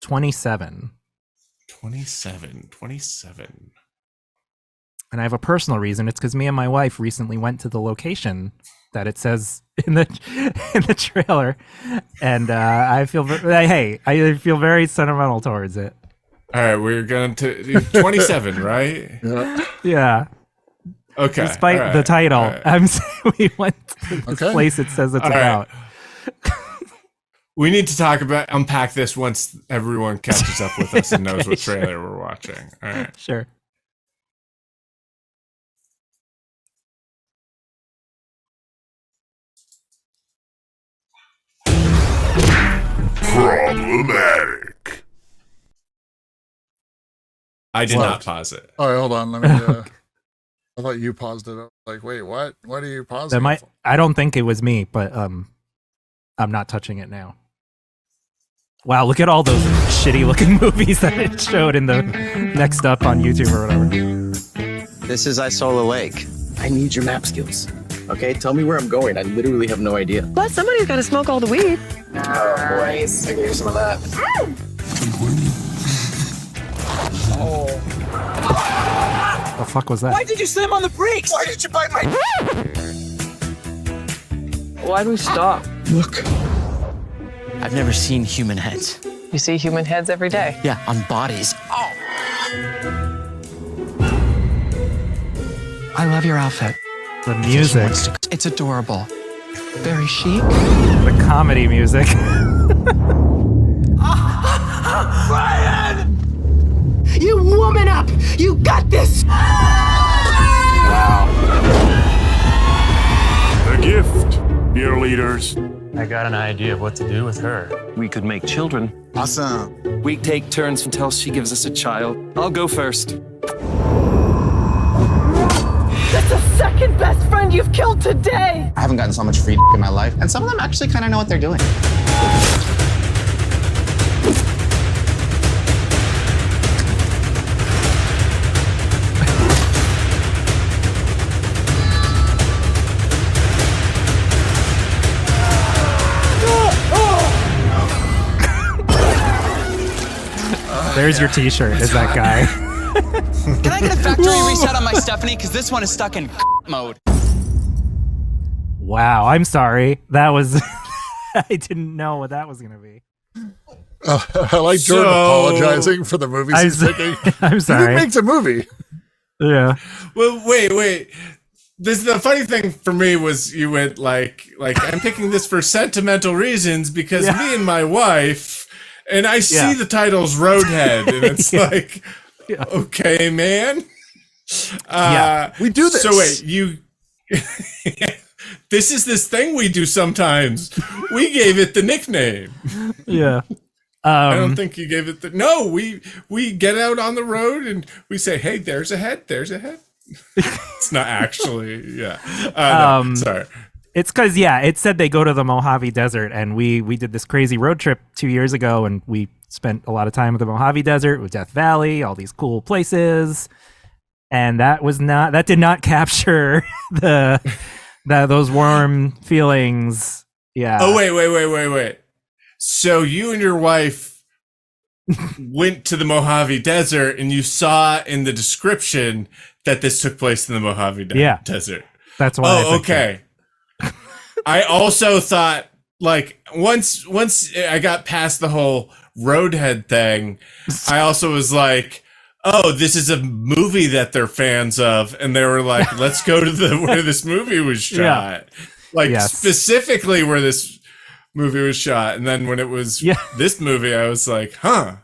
27. 27. And I have a personal reason. It's because me and my wife recently went to the location that it says in the trailer, and I feel very sentimental towards it. All right, we're going to 27, right? Yeah. Okay. Despite the title, I'm saying we went to this place it says it's about. We need to unpack this once everyone catches up with us and knows what trailer we're watching. All right. Sure. Problematic. I did not pause it. All right, hold on. Let me. I thought you paused it. I was like, wait, what? What are you pausing? I don't think it was me, but I'm not touching it now. Wow, look at all those shitty looking movies that it showed in the next up on YouTube or whatever. This is Isola Lake. I need your map skills. Okay, tell me where I'm going. I literally have no idea. But somebody's got to smoke all the weed. Oh, boys. I can use some of that. Oh. The fuck was that? Why did you slam on the brakes? Why did you bite my... Why do we stop? Look. I've never seen human heads. You see human heads every day. Yeah, on bodies. Oh. I love your outfit. The music. It's adorable. Very chic. The comedy music. Brian! You woman up! You got this! Wow. The gift, dear leaders. I got an idea of what to do with her. We could make children. Awesome. We take turns until she gives us a child. I'll go first. That's the second best friend you've killed today! I haven't gotten so much free in my life, and some of them actually kind of know what they're doing. There's your t-shirt, is that guy. Can I get a factory reset on my Stephanie? Because this one is stuck in mode. Wow, I'm sorry. That was... I didn't know what that was going to be. I like Jordan apologizing for the movies he's picking. I'm sorry. He makes a movie. Yeah. Well, wait. The funny thing for me was you went like I'm picking this for sentimental reasons because me and my wife, and I see the title's Roadhead, and it's like, okay, man. We do this. So wait, you... This is this thing we do sometimes. We gave it the nickname. Yeah. I don't think you gave it the... No, we get out on the road and we say, hey, there's a head. It's not actually, no, sorry. It's because, it said they go to the Mojave Desert, and we did this crazy road trip 2 years ago, and we spent a lot of time with the Mojave Desert, with Death Valley, all these cool places, and that did not capture those warm feelings. Yeah. Oh, wait. So you and your wife went to the Mojave Desert, and you saw in the description that this took place in the Mojave Desert. That's why. Oh, okay. I also thought, like, once I got past the whole Roadhead thing, I also was like, oh, this is a movie that they're fans of, and they were like, let's go to where this movie was shot. Specifically where this movie was shot. And then when it was this movie, I was like, huh,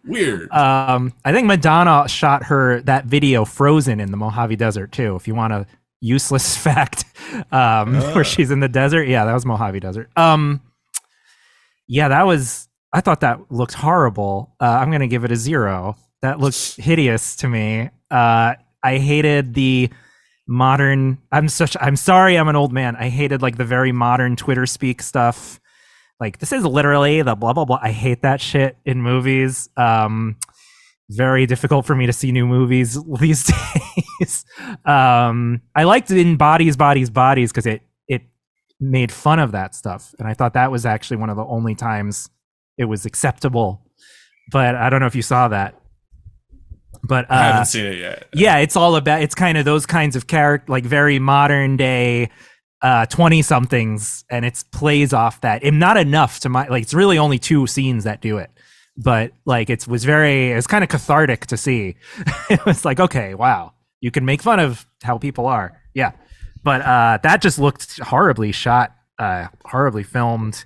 weird. I think Madonna shot that video Frozen in the Mojave Desert too, if you want a useless fact, where she's in the desert. Yeah, that was Mojave Desert. I thought that looked horrible. I'm going to give it a 0. That looked hideous to me. I hated the modern, I'm sorry, I'm an old man. I hated like the very modern Twitter speak stuff. Like, this is literally the blah, blah, blah. I hate that shit in movies. Very difficult for me to see new movies these days. I liked it in Bodies because it made fun of that stuff. And I thought that was actually one of the only times it was acceptable. But I don't know if you saw that. But I haven't seen it yet. Yeah, it's kind of those kinds of character, like very modern day 20-somethings, and it plays off that. And not enough to it's really only 2 scenes that do it. But like it's kind of cathartic to see. It was like, okay, wow, you can make fun of how people are. Yeah. But that just looked horribly shot, horribly filmed,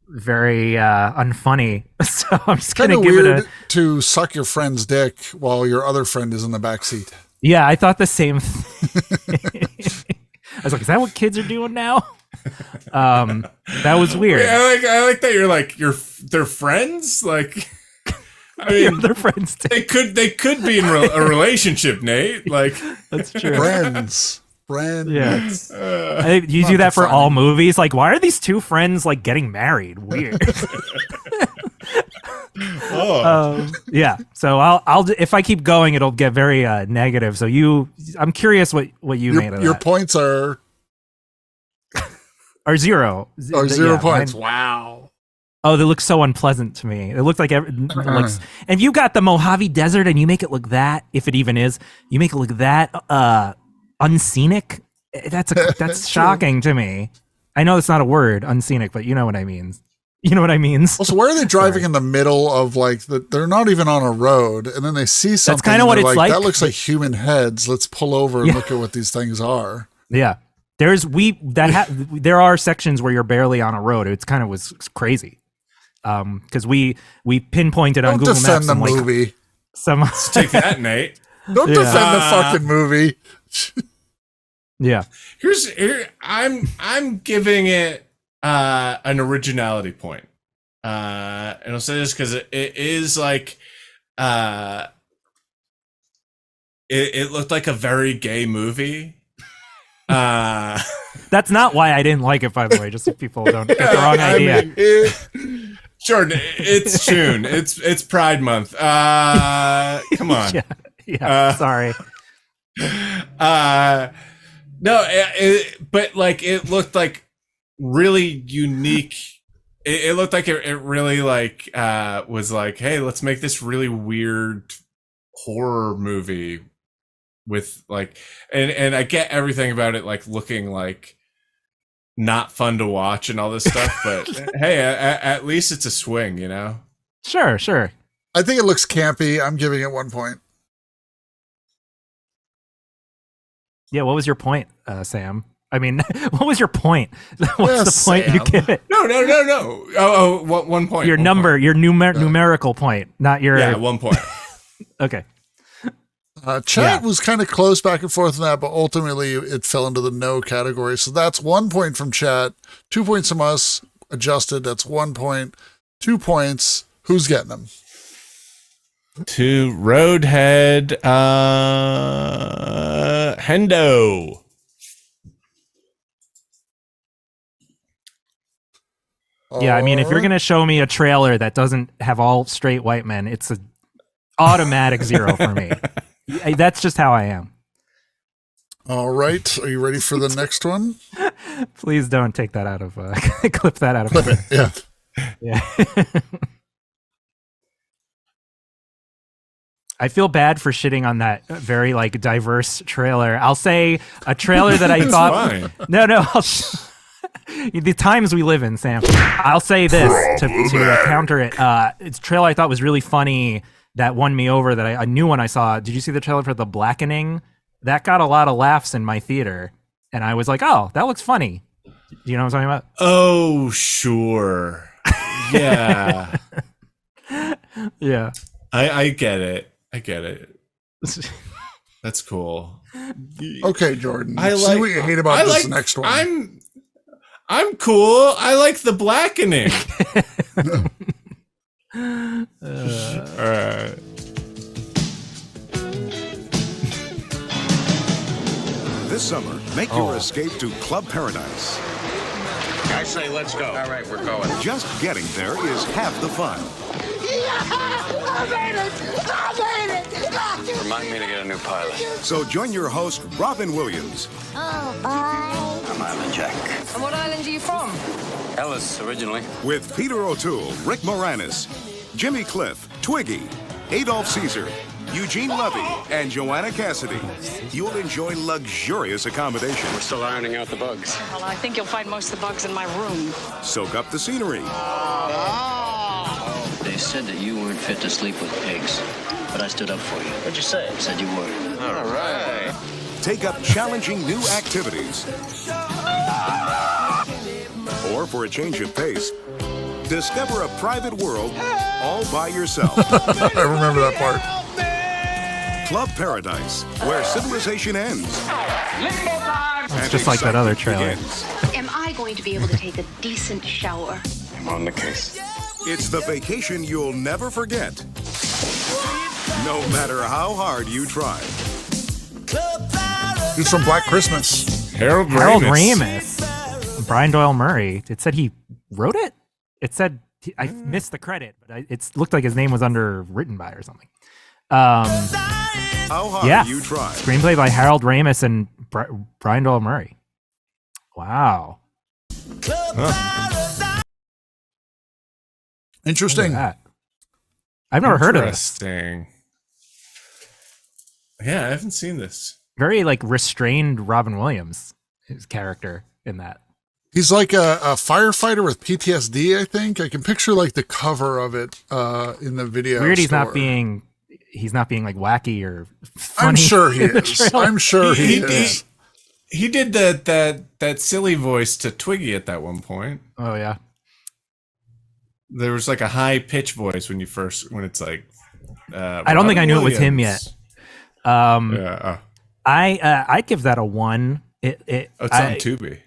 very unfunny. So I'm just gonna give it to suck your friend's dick while your other friend is in the backseat. Yeah, I thought the same thing. I was like, is that what kids are doing now? That was weird. I like that they're friends. Like, I mean, they're friends. They could be in a relationship, Nate. Like, that's true. Friends. Yeah. You do that for all movies. Like, why are these 2 friends like getting married? Weird. Yeah. So I'll if I keep going, it'll get very negative. So I'm curious what you made of that. Your points are 0. Or 0 points. Wow. Oh, they look so unpleasant to me. It looks like and if you got the Mojave Desert and you make it look that, if it even is, you make it look that unscenic, that's shocking to me. I know it's not a word, unscenic, but you know what I mean. Also, where are they driving in the middle of they're not even on a road, and then they see something. That's kind of what it's like. That looks like human heads. Let's pull over and look at what these things are. Yeah. There are sections where you're barely on a road. It's kind of was crazy. Because we pinpointed on Google Maps. Don't defend the movie. Let's take that, Nate. Don't defend the fucking movie. Yeah. I'm giving it an originality point. And I'll say this because it is like it looked like a very gay movie. That's not why I didn't like it, by the way, just so people don't get the wrong idea. Sure, it's June. It's Pride Month. Come on. Yeah. Sorry. No, but like it looked like really unique. It looked like it really like was like, hey, let's make this really weird horror movie with like, and I get everything about it, like looking like not fun to watch and all this stuff, but hey, at least it's a swing, you know? Sure. I think it looks campy. I'm giving it 1 point. Yeah, what was your point, Sam? I mean, what was your point? What's the point Sam. you give it? No. Oh, 1 point. Your number, your numerical point, not your... Yeah, 1 point. Okay. Chat was kind of close back and forth on that, but ultimately it fell into the no category. So that's 1 point from chat, 2 points from us, adjusted. That's 1 point, 2 points. Who's getting them? To Roadhead, Hendo. Yeah, I mean, if you're going to show me a trailer that doesn't have all straight white men, it's an automatic 0 for me. That's just how I am. All right. Are you ready for the next one? Please don't take that out of, clip that out of. Clip it, yeah. Yeah. I feel bad for shitting on that very like diverse trailer. I'll say a trailer that I thought. Fine. No. The times we live in, Sam. I'll say this to counter it. It's a trailer I thought was really funny that won me over that I knew when I saw it. Did you see the trailer for The Blackening? That got a lot of laughs in my theater. And I was like, oh, that looks funny. You know what I'm talking about? Oh, sure. Yeah. Yeah. I get it. I get it. That's cool. Okay, Jordan. I see what you hate about this next one. I'm cool. I like The Blackening. All right. This summer, make your escape to Club Paradise. I say let's go. All right, we're going. Just getting there is half the fun. I made it! I made it! Remind me to get a new pilot. So join your host, Robin Williams. Oh, bye. I'm Island Jack. And what island are you from? Ellis, originally. With Peter O'Toole, Rick Moranis, Jimmy Cliff, Twiggy, Adolph Caesar, Eugene Levy, and Joanna Cassidy. You'll enjoy luxurious accommodation. We're still ironing out the bugs. Well, I think you'll find most of the bugs in my room. Soak up the scenery. They said that you weren't fit to sleep with pigs, but I stood up for you. What'd you say? I said you were. All right. Take up challenging new activities. Or for a change of pace, discover a private world all by yourself. I remember that part. Club Paradise, where civilization ends. It's just like that other trailer. Am I going to be able to take a decent shower? I'm on the case. It's the vacation you'll never forget. No matter how hard you try. He's from Black Christmas. Harold Ramis. Brian Doyle Murray. It said he wrote it? It said, I missed the credit, but it looked like his name was written by or something. How hard you try. Screenplay by Harold Ramis and Brian Doyle Murray. Wow. Interesting. I've never heard of this. Interesting. Yeah, I haven't seen this. Very restrained Robin Williams, his character in that. He's like a firefighter with PTSD, I think. I can picture the cover of it in the video. Weird store. he's not being wacky or funny. I'm sure he is. I'm sure he is. He did that silly voice to Twiggy at that one point. Oh yeah. There was a high pitch voice when it's I don't think I knew it was him yet. I give that a 1. It's on Tubi.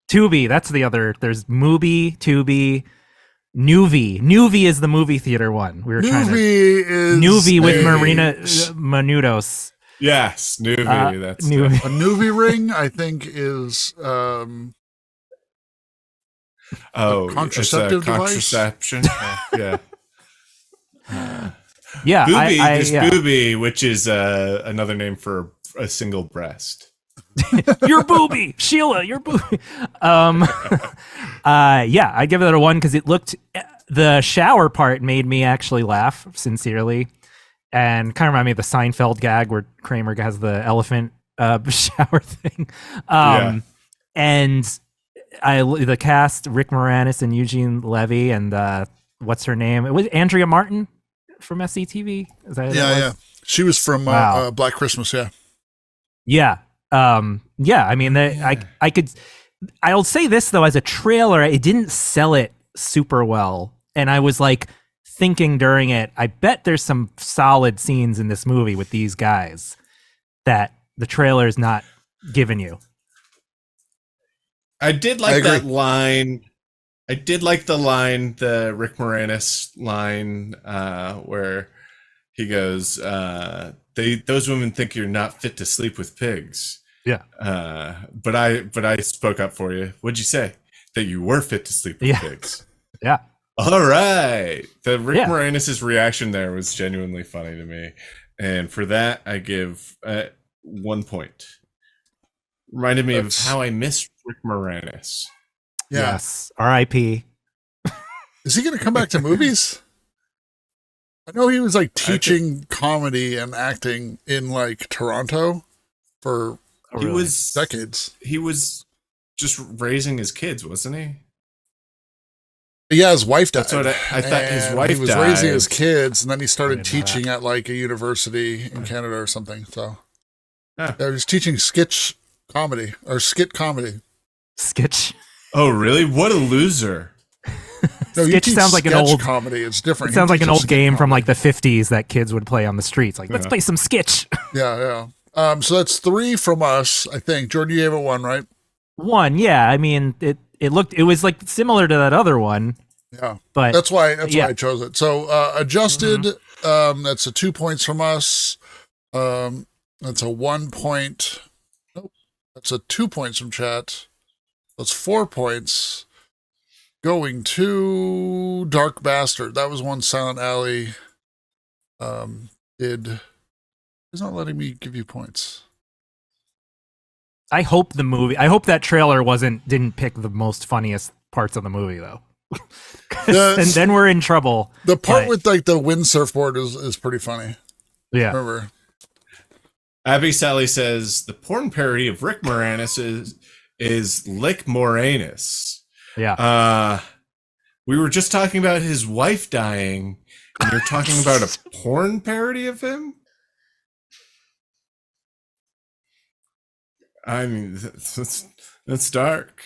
Tubi, that's the other. There's Mubi, Tubi, Nuvi. Nuvi is the movie theater one. We were Nuvi with Marina Menounos. Yes, Nuvi. That's Nuvi. A Nuvi ring, I think, is contraceptive device. Contraception. Yeah. Yeah, Booby, booby, which is another name for a single breast. Your booby, Sheila, your booby. I give it a 1 because it looked. The shower part made me actually laugh sincerely, and kind of reminded me of the Seinfeld gag where Kramer has the elephant shower thing. And the cast: Rick Moranis and Eugene Levy, and what's her name? It was Andrea Martin from SCTV. Is that yeah. She was from Black Christmas. Yeah. I mean, I'll say this though, as a trailer, it didn't sell it super well. And I was thinking during it, I bet there's some solid scenes in this movie with these guys that the trailer is not giving you. I did like that line. I did like the line, the Rick Moranis line, where he goes, those women think you're not fit to sleep with pigs. Yeah. But I spoke up for you. What'd you say? That you were fit to sleep with pigs. Yeah. All right. The Rick Moranis' reaction there was genuinely funny to me. And for that, I give 1 point. Reminded me of how I missed Rick Moranis. Yeah. Yes. R.I.P. Is he going to come back to movies? I know he was teaching comedy and acting in Toronto for decades. He was just raising his kids, wasn't he? Yeah, his wife died. That's what I thought. His wife he was died. raising his kids, and then he started teaching at like a university in Canada or something. So yeah, he was teaching skit comedy. Sketch. Oh, really? What a loser! No, Sketch sounds like an old comedy. It's different. It sounds like an old game from like the 50s that kids would play on the streets. Like, let's play some sketch. Yeah. So that's 3 from us, I think. Jordan, you gave it 1, right? 1, yeah. I mean, it was like similar to that other one. Yeah, but that's why I chose it. So adjusted, that's a 2 points from us. That's a 1 point. Nope, that's a 2 points from chat. That's 4 points. Going to Dark Bastard. That was one Silent Alley did. He's not letting me give you points. I hope that trailer didn't pick the most funniest parts of the movie though. And then we're in trouble. The part with like the wind surfboard is pretty funny. Yeah. Remember. Abby Sally says the porn parody of Rick Moranis is Lick Moranis. Yeah. We were just talking about his wife dying, and you're talking about a porn parody of him? I mean, that's dark.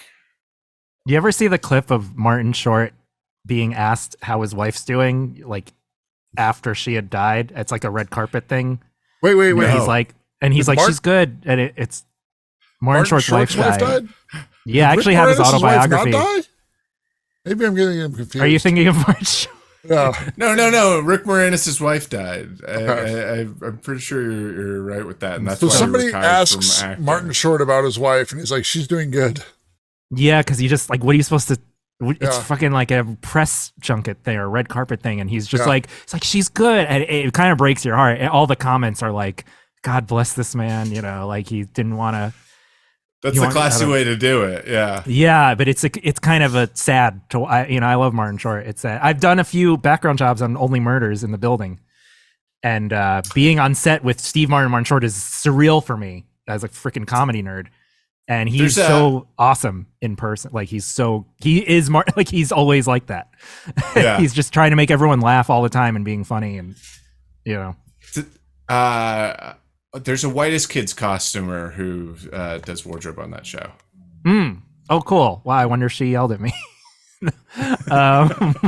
Do you ever see the clip of Martin Short being asked how his wife's doing, like after she had died? It's like a red carpet thing. Wait. He's like, she's good, and it's Martin Short's wife died. Yeah, I actually have his autobiography. Maybe I'm getting him confused. Are you thinking of Martin Short? No. Rick Moranis' wife died. I'm pretty sure you're right with that, and that's why somebody asks Martin Short about his wife, and he's like, "She's doing good." Yeah, because he just like, what are you supposed to? It's fucking like a press junket thing or a red carpet thing, and he's just like, it's like she's good, and it kind of breaks your heart. And all the comments are like, "God bless this man," like he didn't want to. That's the classy way to do it. Yeah. Yeah, but it's kind of a sad. I love Martin Short. It's sad. I've done a few background jobs on Only Murders in the Building, and being on set with Steve Martin and Martin Short is surreal for me as a freaking comedy nerd. And he's so awesome in person. Like he's always like that. Yeah. He's just trying to make everyone laugh all the time and being funny, and there's a Whitest Kids costumer who does wardrobe on that show. Oh, cool. Wow, I wonder if she yelled at me.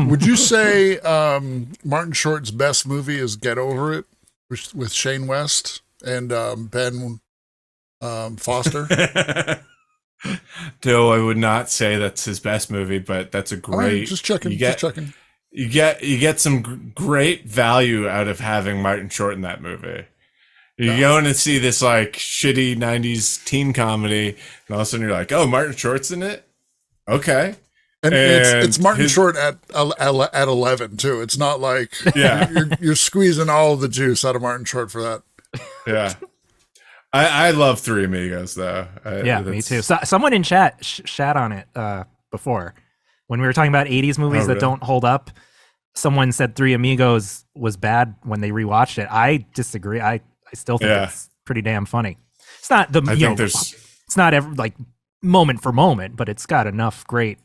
Would you say Martin Short's best movie is Get Over It with Shane West and Ben Foster? No, I would not say that's his best movie, but that's a great. Just checking. You get some great value out of having Martin Short in that movie. You go in and see this like shitty 90s teen comedy, and all of a sudden you're like, oh, Martin Short's in it? Okay. And it's Martin Short at 11 too. It's not like you're squeezing all of the juice out of Martin Short for that. Yeah. I love Three Amigos though. Me too. So, someone in chat shat on it before when we were talking about 80s movies that don't hold up. Someone said Three Amigos was bad when they rewatched it. I disagree. I still think it's pretty damn funny. It's not it's not ever like moment for moment, but it's got enough great,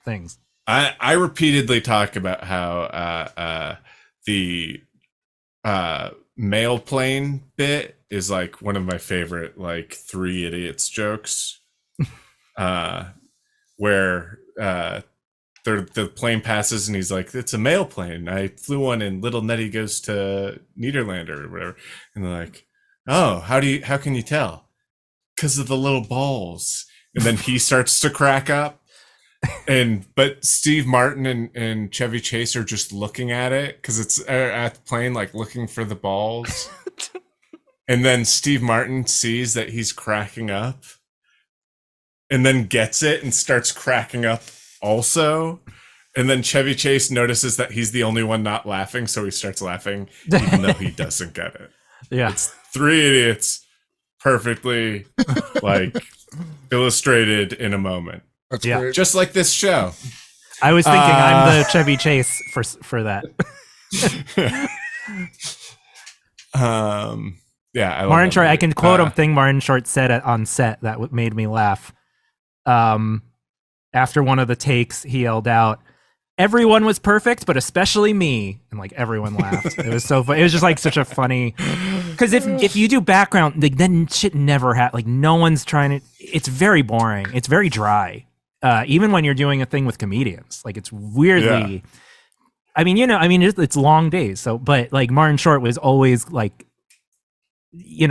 things. I repeatedly talk about how the mail plane bit is like one of my favorite like Three Idiots jokes, where the plane passes and he's like, it's a mail plane. I flew one and little Nettie goes to Nederland or whatever. And they're like, oh, how can you tell? Because of the little balls. And then he starts to crack up. But Steve Martin and Chevy Chase are just looking at it because it's at the plane, like looking for the balls. And then Steve Martin sees that he's cracking up and then gets it and starts cracking up also. And then Chevy Chase notices that he's the only one not laughing, so he starts laughing even though he doesn't get it. Yeah. It's Three Idiots perfectly like illustrated in a moment. That's great. Just like this show. I was thinking I'm the Chevy Chase for that. Yeah, I love Martin Short. movie. I can quote a thing Martin Short said on set that made me laugh. After one of the takes, he yelled out, "Everyone was perfect, but especially me," and like everyone laughed. It was so funny. It was just like such a funny, because if you do background, like, then shit never like no one's trying to. It's very boring. It's very dry. Even when you're doing a thing with comedians, like it's weirdly. Yeah. I mean, it's long days. So, but like Martin Short was always like, you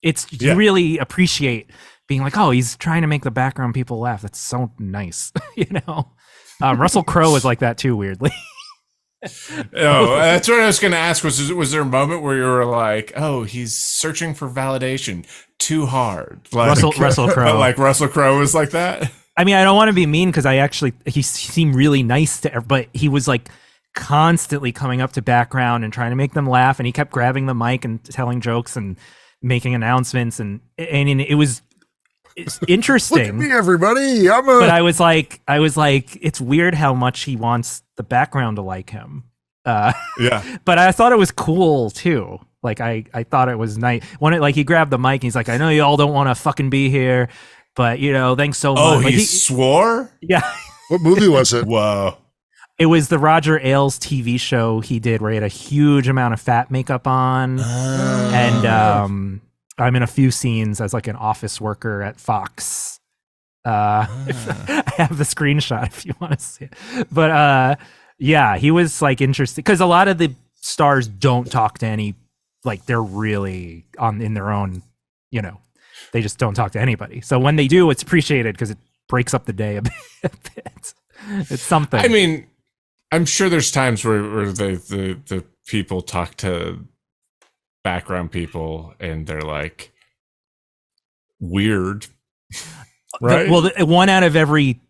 really appreciate being like, oh, he's trying to make the background people laugh. That's so nice, Russell Crowe was like that too, weirdly. Oh, that's what I was going to ask. Was there a moment where you were like, oh, he's searching for validation too hard? Like, Russell Crowe. Like Russell Crowe was like that? I mean, I don't want to be mean because he seemed really nice to everybody, but he was like constantly coming up to background and trying to make them laugh, and he kept grabbing the mic and telling jokes and making announcements, and it's interesting. Look at me, everybody. But I was like, it's weird how much he wants the background to like him. Yeah. But I thought it was cool too. Like I thought it was nice. He grabbed the mic and he's like, I know you all don't want to fucking be here, but thanks so much. Oh, like, he swore? Yeah. What movie was it? Whoa. It was the Roger Ailes TV show he did where he had a huge amount of fat makeup on. And I'm in a few scenes as like an office worker at Fox. I have the screenshot if you want to see it. But yeah, he was like interesting because a lot of the stars don't talk to any, like they're really in their own, they just don't talk to anybody. So when they do, it's appreciated because it breaks up the day a bit. It's something. I mean, I'm sure there's times where the people talk to background people and they're like weird, right? Well, one out of every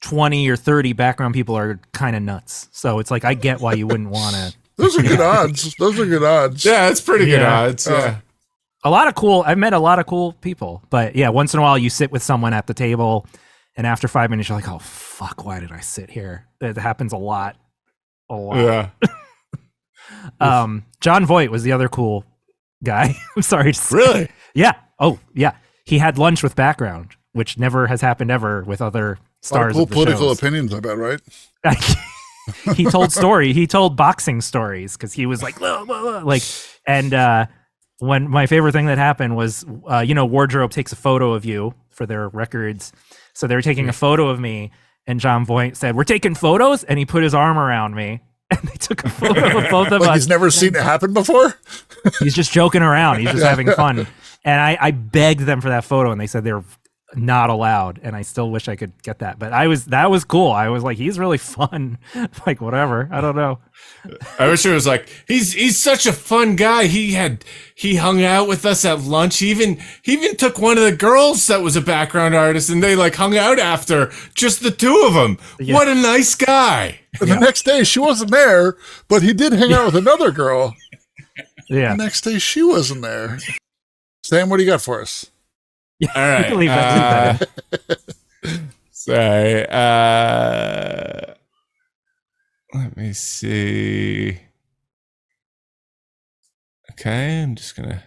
20 or 30 background people are kind of nuts. So it's like, I get why you wouldn't want to. Those are good odds. Those are good odds. Yeah, it's pretty good odds. Yeah. I've met a lot of cool people, but yeah, once in a while you sit with someone at the table and after 5 minutes, you're like, oh fuck, why did I sit here? It happens a lot. Yeah. John Voight was the other cool guy. I'm sorry to say. Really? Yeah. Oh yeah. He had lunch with background, which never has happened ever with other stars. Cool of the political shows. opinions, I bet, right? He told boxing stories because he was like, like, and when my favorite thing that happened was, Wardrobe takes a photo of you for their records. So they were taking a photo of me, and John Voight said, "We're taking photos," and he put his arm around me, and they took a photo of both of us. He's never seen it happen before. He's just joking around. He's just having fun. And I begged them for that photo, and they said they're not allowed. And I still wish I could get that. But that was cool. I was like, he's really fun. Like, whatever. I don't know. I wish it was like, he's such a fun guy. He hung out with us at lunch. He even took one of the girls that was a background artist, and they like hung out after, just the two of them. Yeah. What a nice guy. And the next day she wasn't there, but he did hang out with another girl. Yeah. The next day she wasn't there. Sam, what do you got for us? Yeah, all right. Leave that Sorry. Let me see. Okay, I'm just gonna.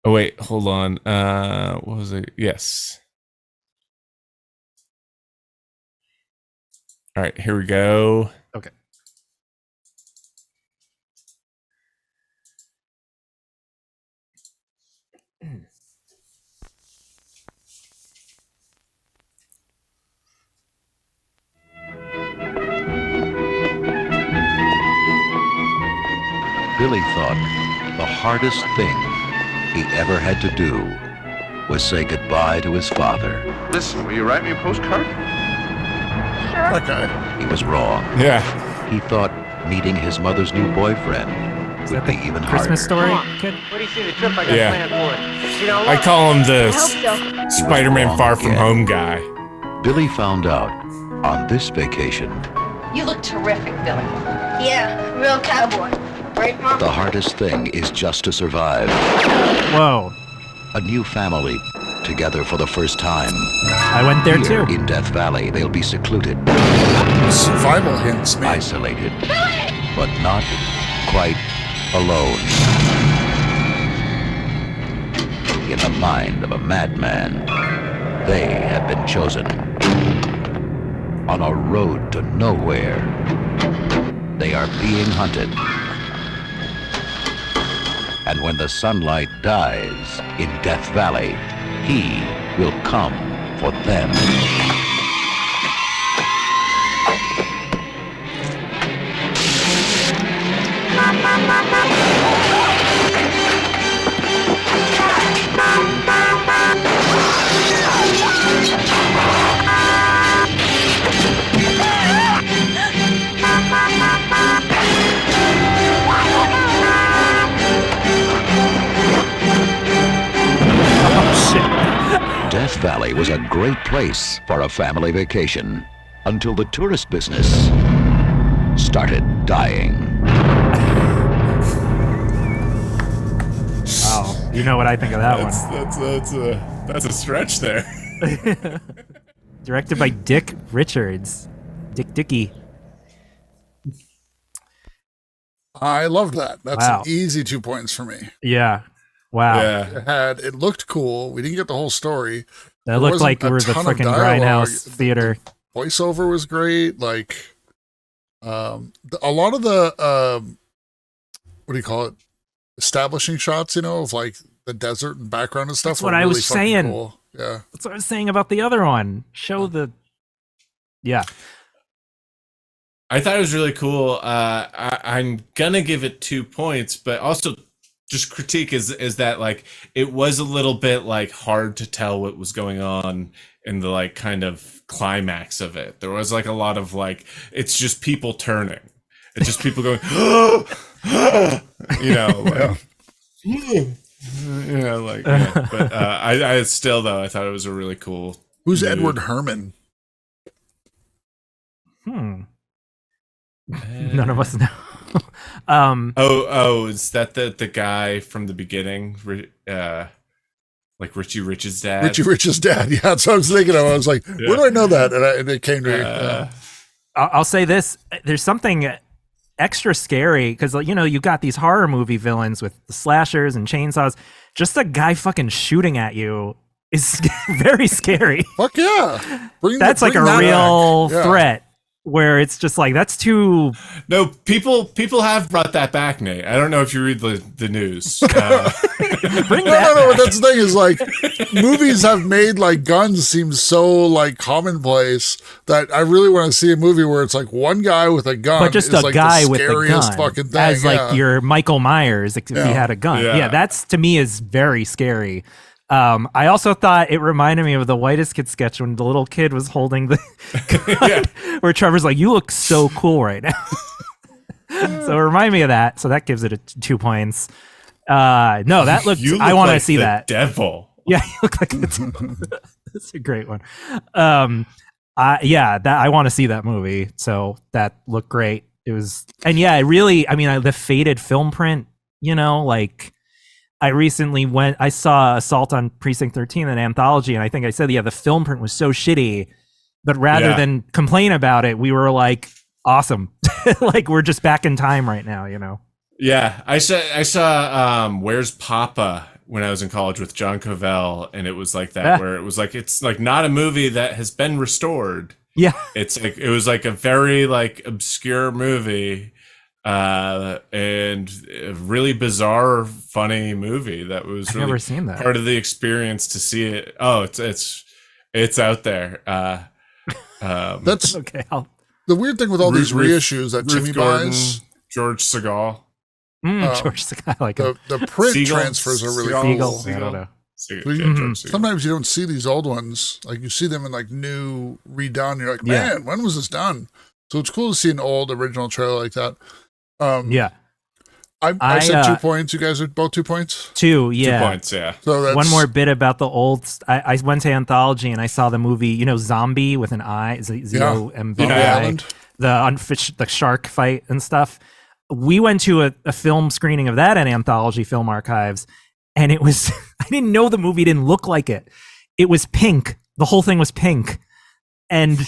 Oh wait, hold on. What was it? Yes. All right, here we go. Okay. Billy thought the hardest thing he ever had to do was say goodbye to his father. Listen, will you write me a postcard? Sure. Okay. He was wrong. Yeah. He thought meeting his mother's new boyfriend would be even Christmas harder. story, kid? What do you see the trip I got planned for? You know, I call him the I hope so. Spider-Man Far From Home guy. Billy found out on this vacation You look terrific, Billy. Yeah, real cowboy. Right, Mom? the hardest thing is just to survive. Whoa. A new family together for the first time. I went there Here too. in Death Valley, they'll be secluded, Survival hints, man. isolated, but not quite alone. in the mind of a madman. They have been chosen. On a road to nowhere, they are being hunted. And when the sunlight dies in Death Valley, he will come for them. Death Valley was a great place for a family vacation until the tourist business started dying. Wow, you know what I think of that one. That's a stretch there. Directed by Dick Richards. Dicky. I loved that. That's Wow. an easy 2 points for me. Yeah. Wow. Yeah. It looked cool. We didn't get the whole story. That looked like it was a freaking Grindhouse theater. Voiceover was great. Like, a lot of the what do you call it? Establishing shots, of like the desert and background and stuff. That's what I was saying. Cool. Yeah, that's what I was saying about the other one. Yeah. I thought it was really cool. I'm gonna give it 2 points, but also just critique is that like it was a little bit like hard to tell what was going on in the like kind of climax of it. There was like a lot of like it's just people turning. It's just people going, But I still though I thought it was a really cool. Who's mood. Edward Herman? None of us know. Is that the guy from the beginning? Like Richie Rich's dad? Richie Rich's dad. Yeah, that's what I was thinking of. I was like, where do I know that? And it came to me. I'll say this. There's something extra scary because, you got these horror movie villains with the slashers and chainsaws. Just a guy fucking shooting at you is very scary. Fuck yeah. That's like a real threat. Where it's just like that's too. No, people have brought that back, Nate. I don't know if you read the news. No. But that's the thing is like movies have made like guns seem so like commonplace that I really want to see a movie where it's like one guy with a gun, but just is a like guy the with a scariest gun, fucking thing, as like your Michael Myers if he had a gun. Yeah, that's to me is very scary. I also thought it reminded me of the Whitest Kid sketch when the little kid was holding the gun, where Trevor's like, "You look so cool right now." So it reminded me of that. So that gives it 2 points. No, that looked. I want to see that. Devil. Yeah, you look like the devil. That's a great one. I want to see that movie. So that looked great. It was, and the faded film print. Like. I recently I saw Assault on Precinct 13, an anthology, and I think I said, the film print was so shitty, but rather than complain about it, we were like, awesome. Like we're just back in time right now, Yeah, I saw Where's Papa when I was in college with John Covell, and it was like that, where it was like, it's like not a movie that has been restored. Yeah. It's like, it was like a very like obscure movie. And a really bizarre, funny movie that was really never seen that. Part of the experience to see it. Oh, it's out there. That's okay. The weird thing with all these reissues that Jimmy buys. George Segal. George Segal, I like the print transfers are really cool. I don't know. Sometimes you don't see these old ones. Like you see them in like new redone. You're like, man, when was this done? So it's cool to see an old original trailer like that. I said 2 points. You guys are both 2 points? 2, yeah. 2 points, yeah. So that's... One more bit about the old... I went to Anthology and I saw the movie, Zombie with an I, Z-O-M-B-I, the shark fight and stuff. We went to a film screening of that at Anthology Film Archives, and it was... I didn't know the movie didn't look like it. It was pink. The whole thing was pink. And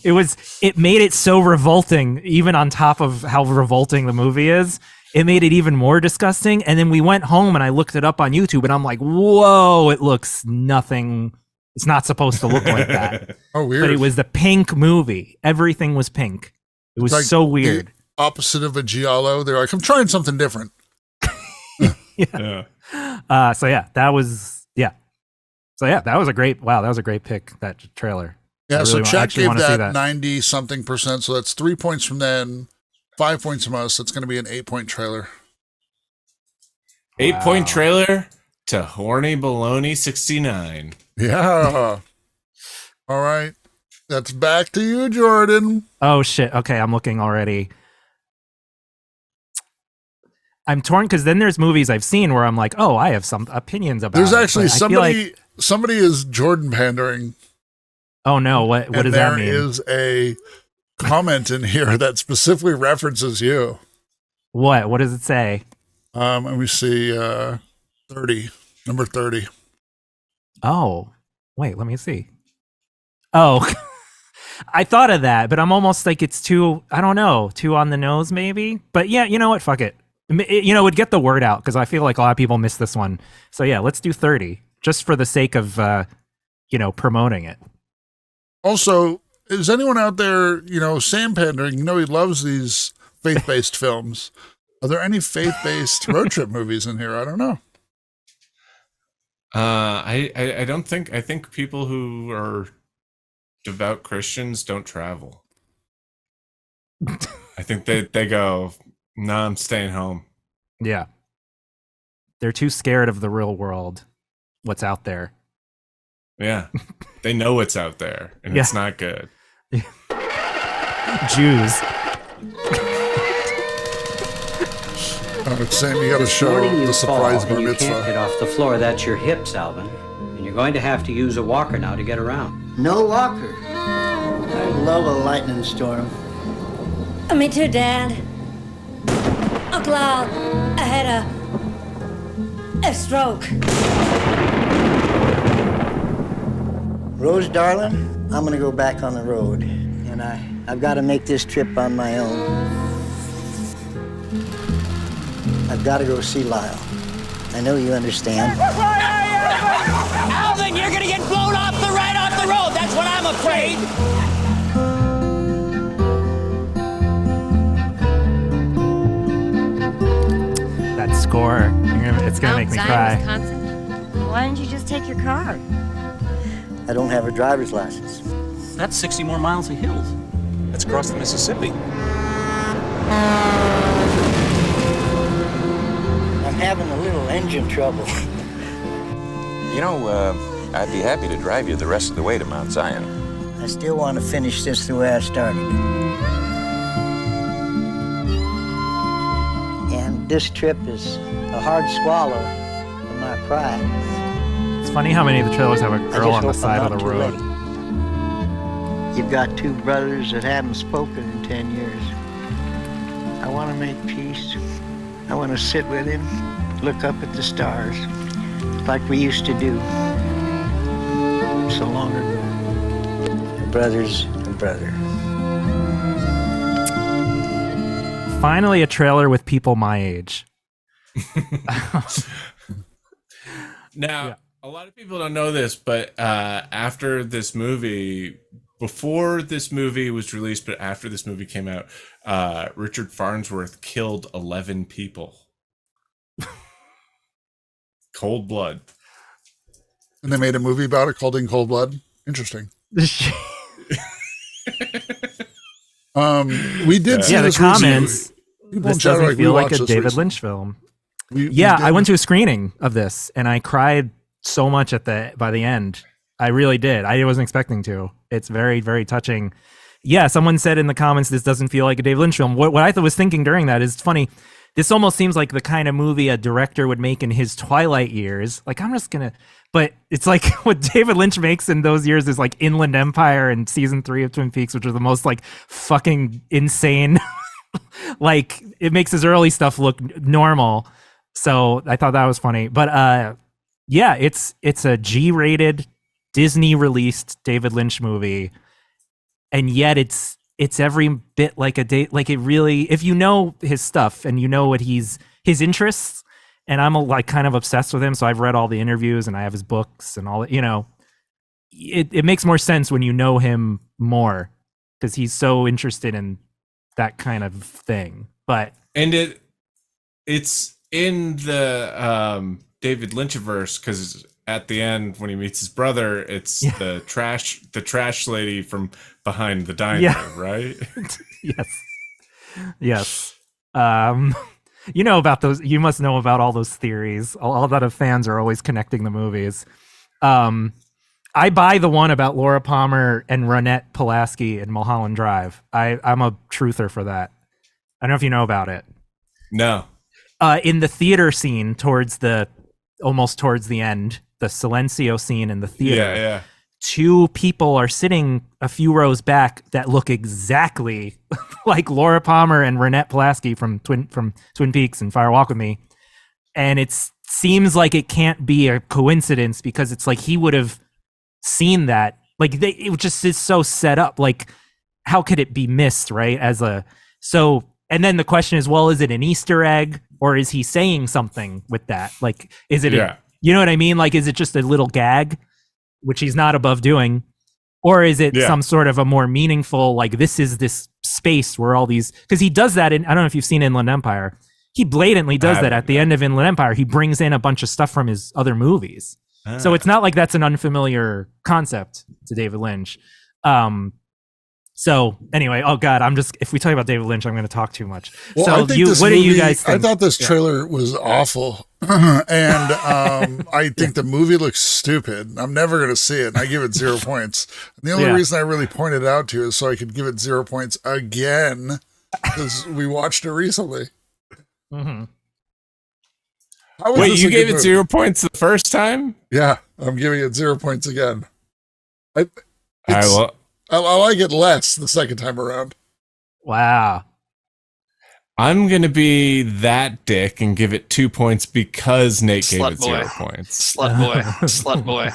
It made it so revolting, even on top of how revolting the movie is. It made it even more disgusting. And then we went home and I looked it up on YouTube and I'm like, whoa, it looks nothing. It's not supposed to look like that. Oh, weird. But it was the pink movie. Everything was pink. It was like so weird. The opposite of a giallo. They're like, I'm trying something different. Yeah. So yeah, that was a great pick, that trailer. Yeah, so Chat gave that, that 90 something percent. So that's 3 points from them, 5 points from us. That's going to be an 8-point trailer. 8-point trailer to Horny Baloney 69. Yeah. All right. That's back to you, Jordan. Oh shit. Okay, I'm looking already. I'm torn because then there's movies I've seen where I'm like, oh, I have some opinions about. There's actually somebody is Jordan pandering. Oh no, what does that mean? There is a comment in here that specifically references you. What does it say? Let me see, 30, number 30. Oh, wait, let me see. Oh, I thought of that, but I'm almost like it's too, I don't know, too on the nose maybe. But yeah, you know what? Fuck it. It would get the word out because I feel like a lot of people miss this one. So yeah, let's do 30 just for the sake of, promoting it. Also, is anyone out there, Sam pandering, he loves these faith-based films. Are there any faith-based road trip movies in here? I don't know. I don't think, I think people who are devout Christians don't travel. I think they go, no, I'm staying home. Yeah. They're too scared of the real world, what's out there. Yeah. They know what's out there, and it's not good. Jews. It's saying you got to show the surprise bar mitzvah. You can't get off the floor. That's your hips, Alvin. And you're going to have to use a walker now to get around. No walker. I love a lightning storm. Me too, Dad. Uncle Al, I had a stroke. Rose, darling, I'm going to go back on the road. And I've got to make this trip on my own. I've got to go see Lyle. I know you understand. Alvin, you're gonna get blown off the road. That's what I'm afraid. That score, it's gonna make me cry. Wisconsin. Why didn't you just take your car? I don't have a driver's license. That's 60 more miles of hills. That's across the Mississippi. I'm having a little engine trouble. I'd be happy to drive you the rest of the way to Mount Zion. I still want to finish this the way I started it. And this trip is a hard swallow for my pride. It's funny how many of the trailers have a girl on the side of the road. You've got two brothers that haven't spoken in 10 years. I want to make peace. I want to sit with him, look up at the stars, like we used to do so long ago. A brother's a brother. Finally, a trailer with people my age. Now, a lot of people don't know this, but after this movie, before this movie was released, but after this movie came out, Richard Farnsworth killed 11 people. Cold blood. And they made a movie about it called In Cold Blood. Interesting. We did see the this comments. People This doesn't feel like a David Lynch film. I went to a screening of this and I cried so much by the end. I really did. I wasn't expecting to. It's very, very touching. Yeah, someone said in the comments, this doesn't feel like a David Lynch film. What I was thinking during that is funny. This almost seems like the kind of movie a director would make in his twilight years. Like, but it's like what David Lynch makes in those years is like Inland Empire and season 3 of Twin Peaks, which are the most like fucking insane. Like, it makes his early stuff look normal. So I thought that was funny. But yeah, it's a G-rated Disney released David Lynch movie. and yet it's every bit like a date. Like it really, if you know his stuff and you know what his interests, and I'm like kind of obsessed with him, so I've read all the interviews and I have his books and all that. You know, it makes more sense when you know him more because he's so interested in that kind of thing. But it's in the David Lynchiverse because at the end when he meets his brother, it's the trash lady from behind the diner, right? Yes. You know about those. You must know about all those theories. All that of fans are always connecting the movies. I buy the one about Laura Palmer and Ronette Pulaski in Mulholland Drive. I'm a truther for that. I don't know if you know about it. No. In the theater scene almost towards the end, the Silencio scene in the theater, two people are sitting a few rows back that look exactly like Laura Palmer and Ronette Pulaski from Twin Peaks and Fire Walk with Me. And it seems like it can't be a coincidence because it's like he would have seen that. Like it just is so set up. Like how could it be missed, right? And then the question is, well, is it an Easter egg or is he saying something with that? Like, is it, you know what I mean? Like, is it just a little gag, which he's not above doing? Or is it some sort of a more meaningful, like this is this space where all these, because he does that in, I don't know if you've seen Inland Empire. He blatantly does that at the end of Inland Empire. He brings in a bunch of stuff from his other movies. So it's not like that's an unfamiliar concept to David Lynch. So anyway, oh God, if we talk about David Lynch, I'm going to talk too much. Well, so do you guys think? I thought this trailer was awful. And I think the movie looks stupid. I'm never going to see it. And I give it 0 points. And the only reason I really pointed it out to you is so I could give it 0 points again because we watched it recently. Mm-hmm. Wait, you gave it 0 points the first time? Yeah, I'm giving it 0 points again. I like it less the second time around. Wow. I'm going to be that dick and give it 2 points because Nate gave it 0 points. Slut boy. Slut boy.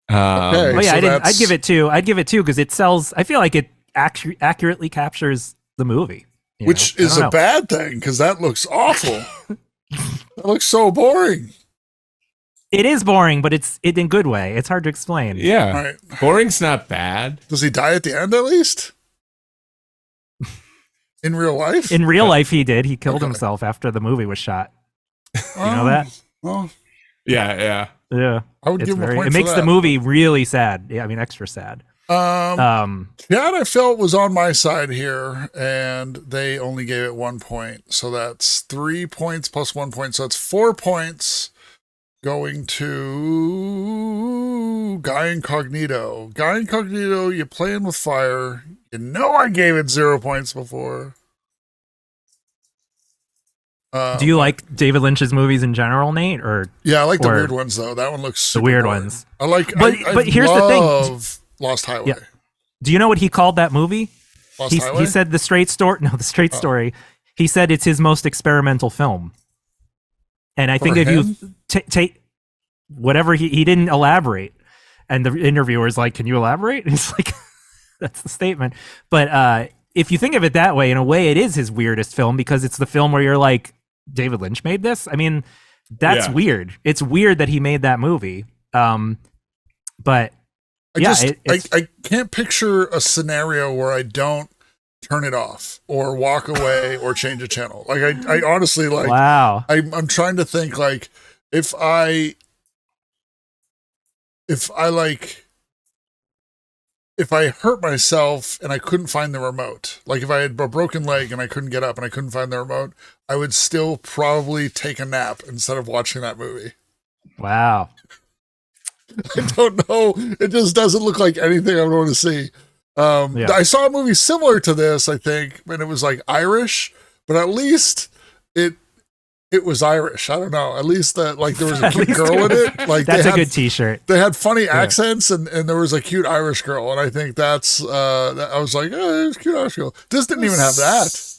I'd give it 2. I'd give it 2 because it sells. I feel like it accurately captures the movie. Which is a bad thing because that looks awful. That looks so boring. It is boring, but it's in a good way. It's hard to explain. Yeah. Right. Boring's not bad. Does he die at the end at least? In real life? In real life, he did. He killed himself after the movie was shot. You know that? Well, yeah. I would give him a point. It makes the movie really sad. Yeah, I mean, extra sad. I felt was on my side here, and they only gave it 1 point. So that's 3 points plus 1 point. So that's 4 points. Going to Guy Incognito. Guy Incognito, you're playing with fire. You know I gave it 0 points before. Do you like David Lynch's movies in general, Nate? Or yeah, I like the weird ones though. That one looks super the weird boring. ones. I like. But here's the thing: Lost Highway. Yeah. Do you know what he called that movie? Lost Highway? He said The Straight Story. No, The Straight Story. He said it's his most experimental film. And I think if you take whatever he didn't elaborate, and the interviewer's like, "Can you elaborate?" And he's like, "That's the statement." But if you think of it that way, in a way, it is his weirdest film because it's the film where you're like, "David Lynch made this." I mean, that's weird. It's weird that he made that movie. But I can't picture a scenario where I don't turn it off or walk away or change a channel. Like I honestly like. Wow. I'm trying to think like if I hurt myself and I couldn't find the remote, like if I had a broken leg and I couldn't get up and I couldn't find the remote, I would still probably take a nap instead of watching that movie. Wow. I don't know. It just doesn't look like anything I would want to see. I saw a movie similar to this, I think, and it was like Irish, but at least it was Irish. I don't know. At least that like there was a cute girl in it. Like that's a good T-shirt. They had funny accents and there was a cute Irish girl, and I think that's I was like, oh, there's a cute Irish girl. This didn't even have that.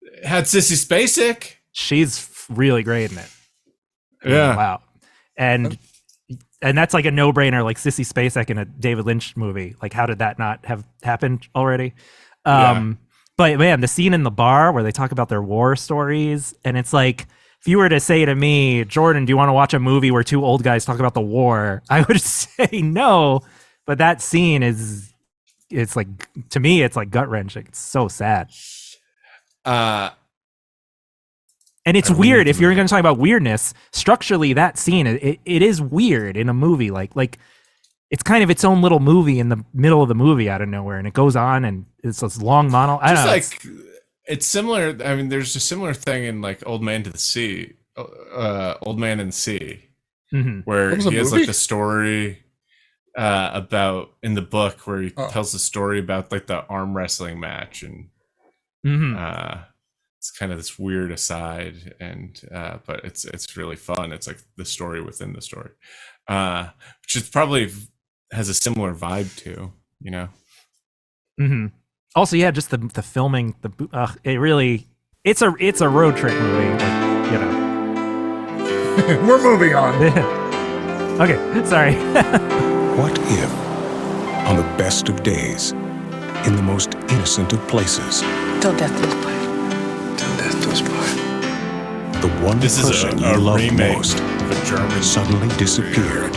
It had Sissy Spacek. She's really great in it. Yeah. Wow. And and that's like a no-brainer, like Sissy Spacek in a David Lynch movie. Like, how did that not have happened already? But man, the scene in the bar where they talk about their war stories, and it's like, if you were to say to me, Jordan, do you want to watch a movie where two old guys talk about the war? I would say no. But that scene it's like, to me, it's like gut wrenching. It's so sad. And it's weird. If you're going to talk about weirdness, structurally, that scene, it is weird in a movie. Like it's kind of its own little movie in the middle of the movie out of nowhere, and it goes on, and it's this long monologue. I don't know. It's similar. I mean, there's a similar thing in like Old Man in the Sea, where he has like the story about in the book where he tells the story about like the arm wrestling match, and it's kind of this weird aside, and but it's really fun. It's like the story within the story, which is probably has a similar vibe to, you know. Also, yeah, just the filming, it really, it's a road trip movie, like, you know. We're moving on. Okay, sorry. What if, on the best of days, in the most innocent of places, Till death do us part. Till death do us part. the one person you love most of a German suddenly disappeared?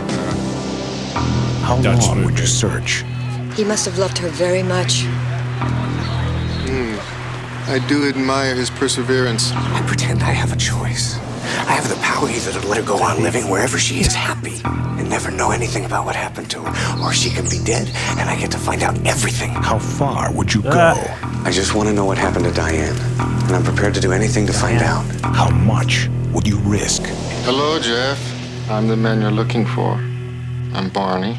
How long would you search? He must have loved her very much. I do admire his perseverance. I pretend I have a choice. I have the power either to let her go on living wherever she is happy and never know anything about what happened to her, or she can be dead and I get to find out everything. How far would you go? I just want to know what happened to Diane, and I'm prepared to do anything to find out. How much would you risk? Hello, Jeff. I'm the man you're looking for. I'm Barney.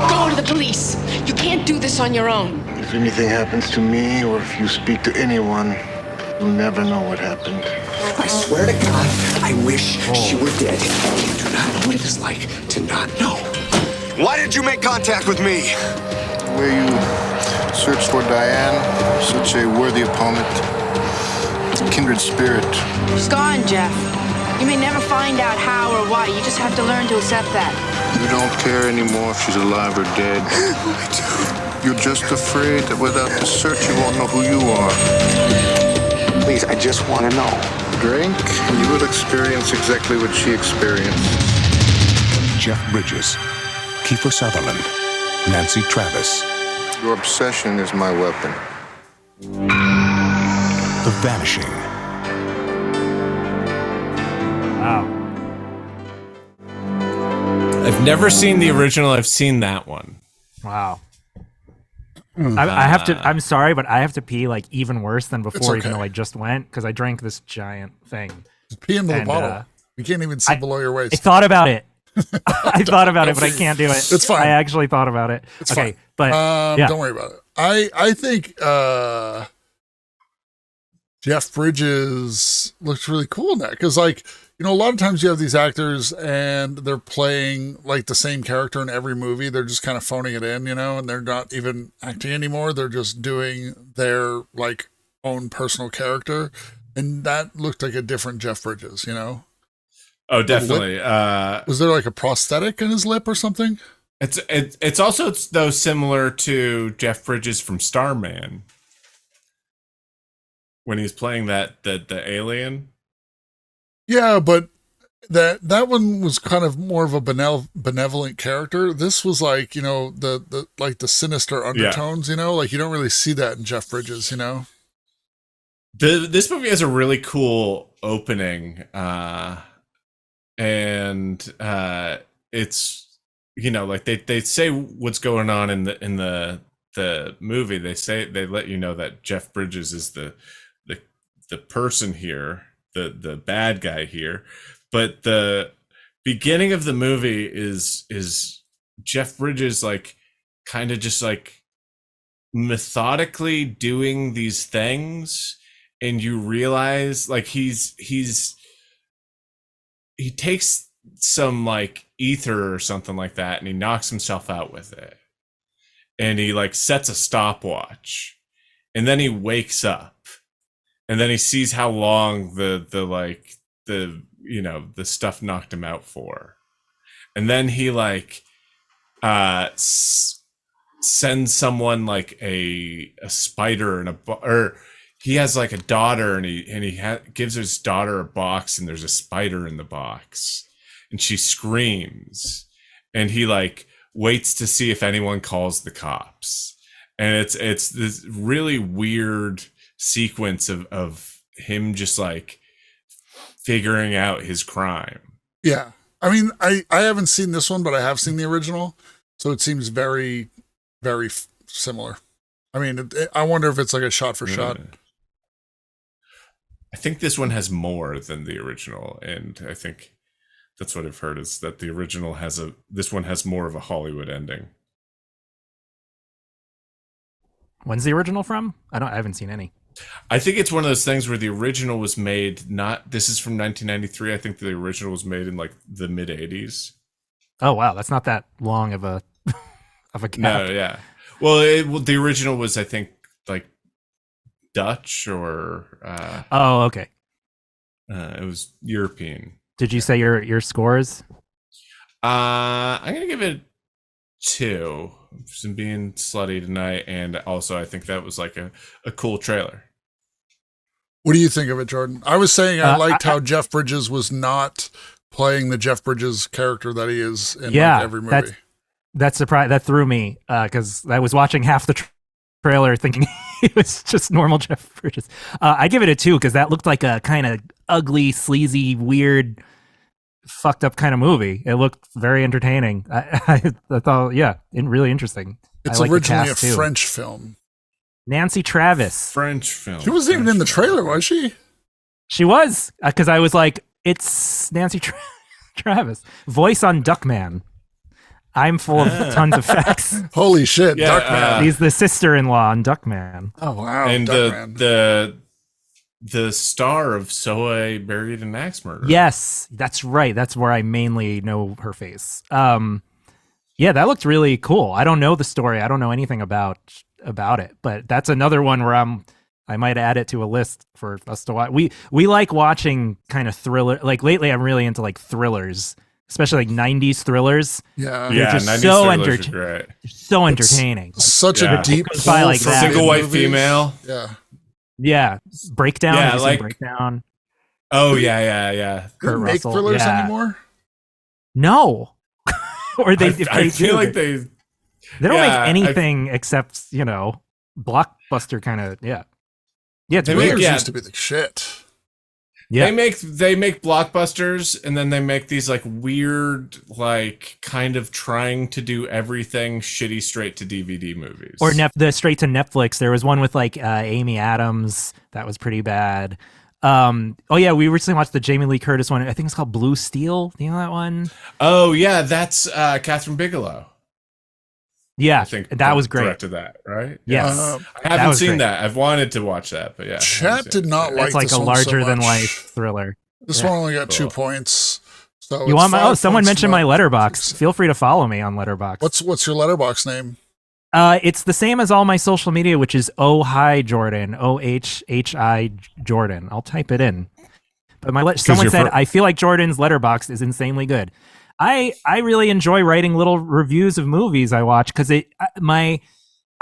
Go to the police. You can't do this on your own. If anything happens to me, or if you speak to anyone, you'll never know what happened. I swear to God, I wish she were dead. You do not know what it is like to not know. Why did you make contact with me? The way you searched for Diane, such a worthy opponent. It's a kindred spirit. She's gone, Jeff. You may never find out how or why. You just have to learn to accept that. You don't care anymore if she's alive or dead. I do. You're just afraid that without the search, you won't know who you are. Please, I just want to know. Drink, and you will experience exactly what she experienced. Jeff Bridges, Kiefer Sutherland, Nancy Travis. Your obsession is my weapon. The Vanishing. Wow. I've never seen the original. I've seen that one. Wow. I have to. I'm sorry, but I have to pee like even worse than before, even though I just went, because I drank this giant thing. Just pee into the bottle. You can't even see below your waist. I thought about it. I thought about it, but I can't do it. It's fine. I actually thought about it. It's okay, fine. but yeah. Don't worry about it. I think Jeff Bridges looks really cool in that, because, like, you know, a lot of times you have these actors and they're playing like the same character in every movie. They're just kind of phoning it in, you know, and they're not even acting anymore. They're just doing their like own personal character. And that looked like a different Jeff Bridges, you know? Oh, definitely. Was there like a prosthetic in his lip or something? It's also, though, similar to Jeff Bridges from Starman when he's playing the alien. Yeah, but that one was kind of more of a benevolent character. This was like, you know, the like the sinister undertones, you know, like you don't really see that in Jeff Bridges, you know. This movie has a really cool opening, and it's, you know, like they say what's going on in the movie. They let you know that Jeff Bridges is the person here, the bad guy here, but the beginning of the movie is Jeff Bridges like kind of just like methodically doing these things, and you realize like he takes some like ether or something like that, and he knocks himself out with it, and he like sets a stopwatch, and then he wakes up. And then he sees how long the the stuff knocked him out for. And then he like sends someone like a spider and or he has like a daughter, and he gives his daughter a box, and there's a spider in the box, and she screams, and he like waits to see if anyone calls the cops. And it's this really weird sequence of him just like figuring out his crime. Yeah. I mean, I haven't seen this one, but I have seen the original, so it seems very, very similar. I mean, I wonder if it's like a shot for shot. I think this one has more than the original, and I think that's what I've heard, is that the original this one has more of a Hollywood ending. When's the original from? I haven't seen any. I think it's one of those things where the original was made this is from 1993. I think the original was made in like the mid 80s. Oh wow, that's not that long of a gap. No, yeah. Well, the original was, I think, like Dutch or oh, okay. It was European. Did you say your scores? I'm gonna give it 2. Some being slutty tonight, and also I think that was like a cool trailer. What do you think of it, Jordan? I was saying I liked how Jeff Bridges was not playing the Jeff Bridges character that he is in like every movie. That threw me because I was watching half the trailer thinking it was just normal Jeff Bridges. I give it a 2 because that looked like a kind of ugly, sleazy, weird, fucked up kind of movie. It looked very entertaining. I thought, really interesting. It's originally a French film. Nancy Travis. French film. She wasn't even in the trailer, was she? She was, because I was like, it's Nancy Travis. Voice on Duckman. I'm full of tons of facts. Holy shit, yeah, Duckman. He's the sister-in-law on Duckman. Oh, wow. And the star of So I Buried an Axe Murderer. Yes, that's right. That's where I mainly know her face. Yeah, that looked really cool. I don't know the story. I don't know anything about it, but that's another one where I might add it to a list for us to watch. We like watching kind of thriller. Like lately, I'm really into like thrillers, especially like 90s thrillers. Yeah, yeah, 90s thrillers are great. So entertaining. It's such a deep by like that. Single white female. Yeah. Breakdown. Yeah, like Breakdown. Oh yeah. Do they make thrillers anymore? No. Or they? I feel like they don't make anything except blockbuster kind of. Yeah. It's weird. Used to be the shit. Yeah. They make blockbusters, and then they make these like weird, like kind of trying to do everything shitty straight to DVD movies. Or the straight to Netflix. There was one with like Amy Adams that was pretty bad. We recently watched the Jamie Lee Curtis one. I think it's called Blue Steel. Do you know that one? Oh yeah, that's Catherine Bigelow. Yeah, I think that was great. Directed that, right? Yes, I haven't seen that. I've wanted to watch that, but yeah. Chat did not like. It's like this a one larger so than much. life thriller. This one only got 2 points. So you want my? Someone mentioned my Letterboxd. Feel free to follow me on Letterboxd. What's your Letterboxd name? It's the same as all my social media, which is Hi Jordan, OHHI Jordan. I'll type it in. But someone said I feel like Jordan's Letterboxd is insanely good. I really enjoy writing little reviews of movies I watch because I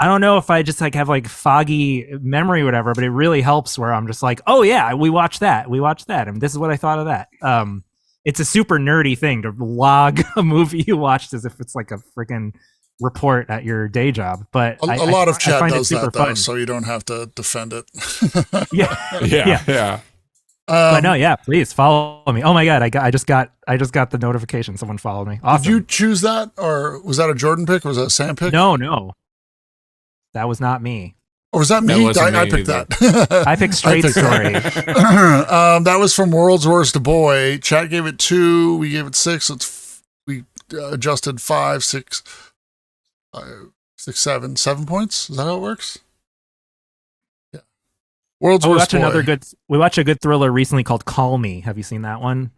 don't know if I just like have like foggy memory or whatever, but it really helps where I'm just like, oh yeah, we watched that, and this is what I thought of that. It's a super nerdy thing to log a movie you watched as if it's like a freaking report at your day job. But a lot of chat does that though, so you don't have to defend it. Yeah. But no, yeah, please follow me. Oh my god, I just got the notification. Someone followed me. Awesome. Did you choose that, or was that a Jordan pick? Or was that a Sam pick? No, that was not me. Or was that me? I picked that. I picked Straight Story. That was from World's Worst Boy. Chat gave it 2. We gave it 6. We adjusted 5, 6, 7 points. Is that how it works? World's Worst Boy. We watched a good thriller recently called Call Me. Have you seen that one?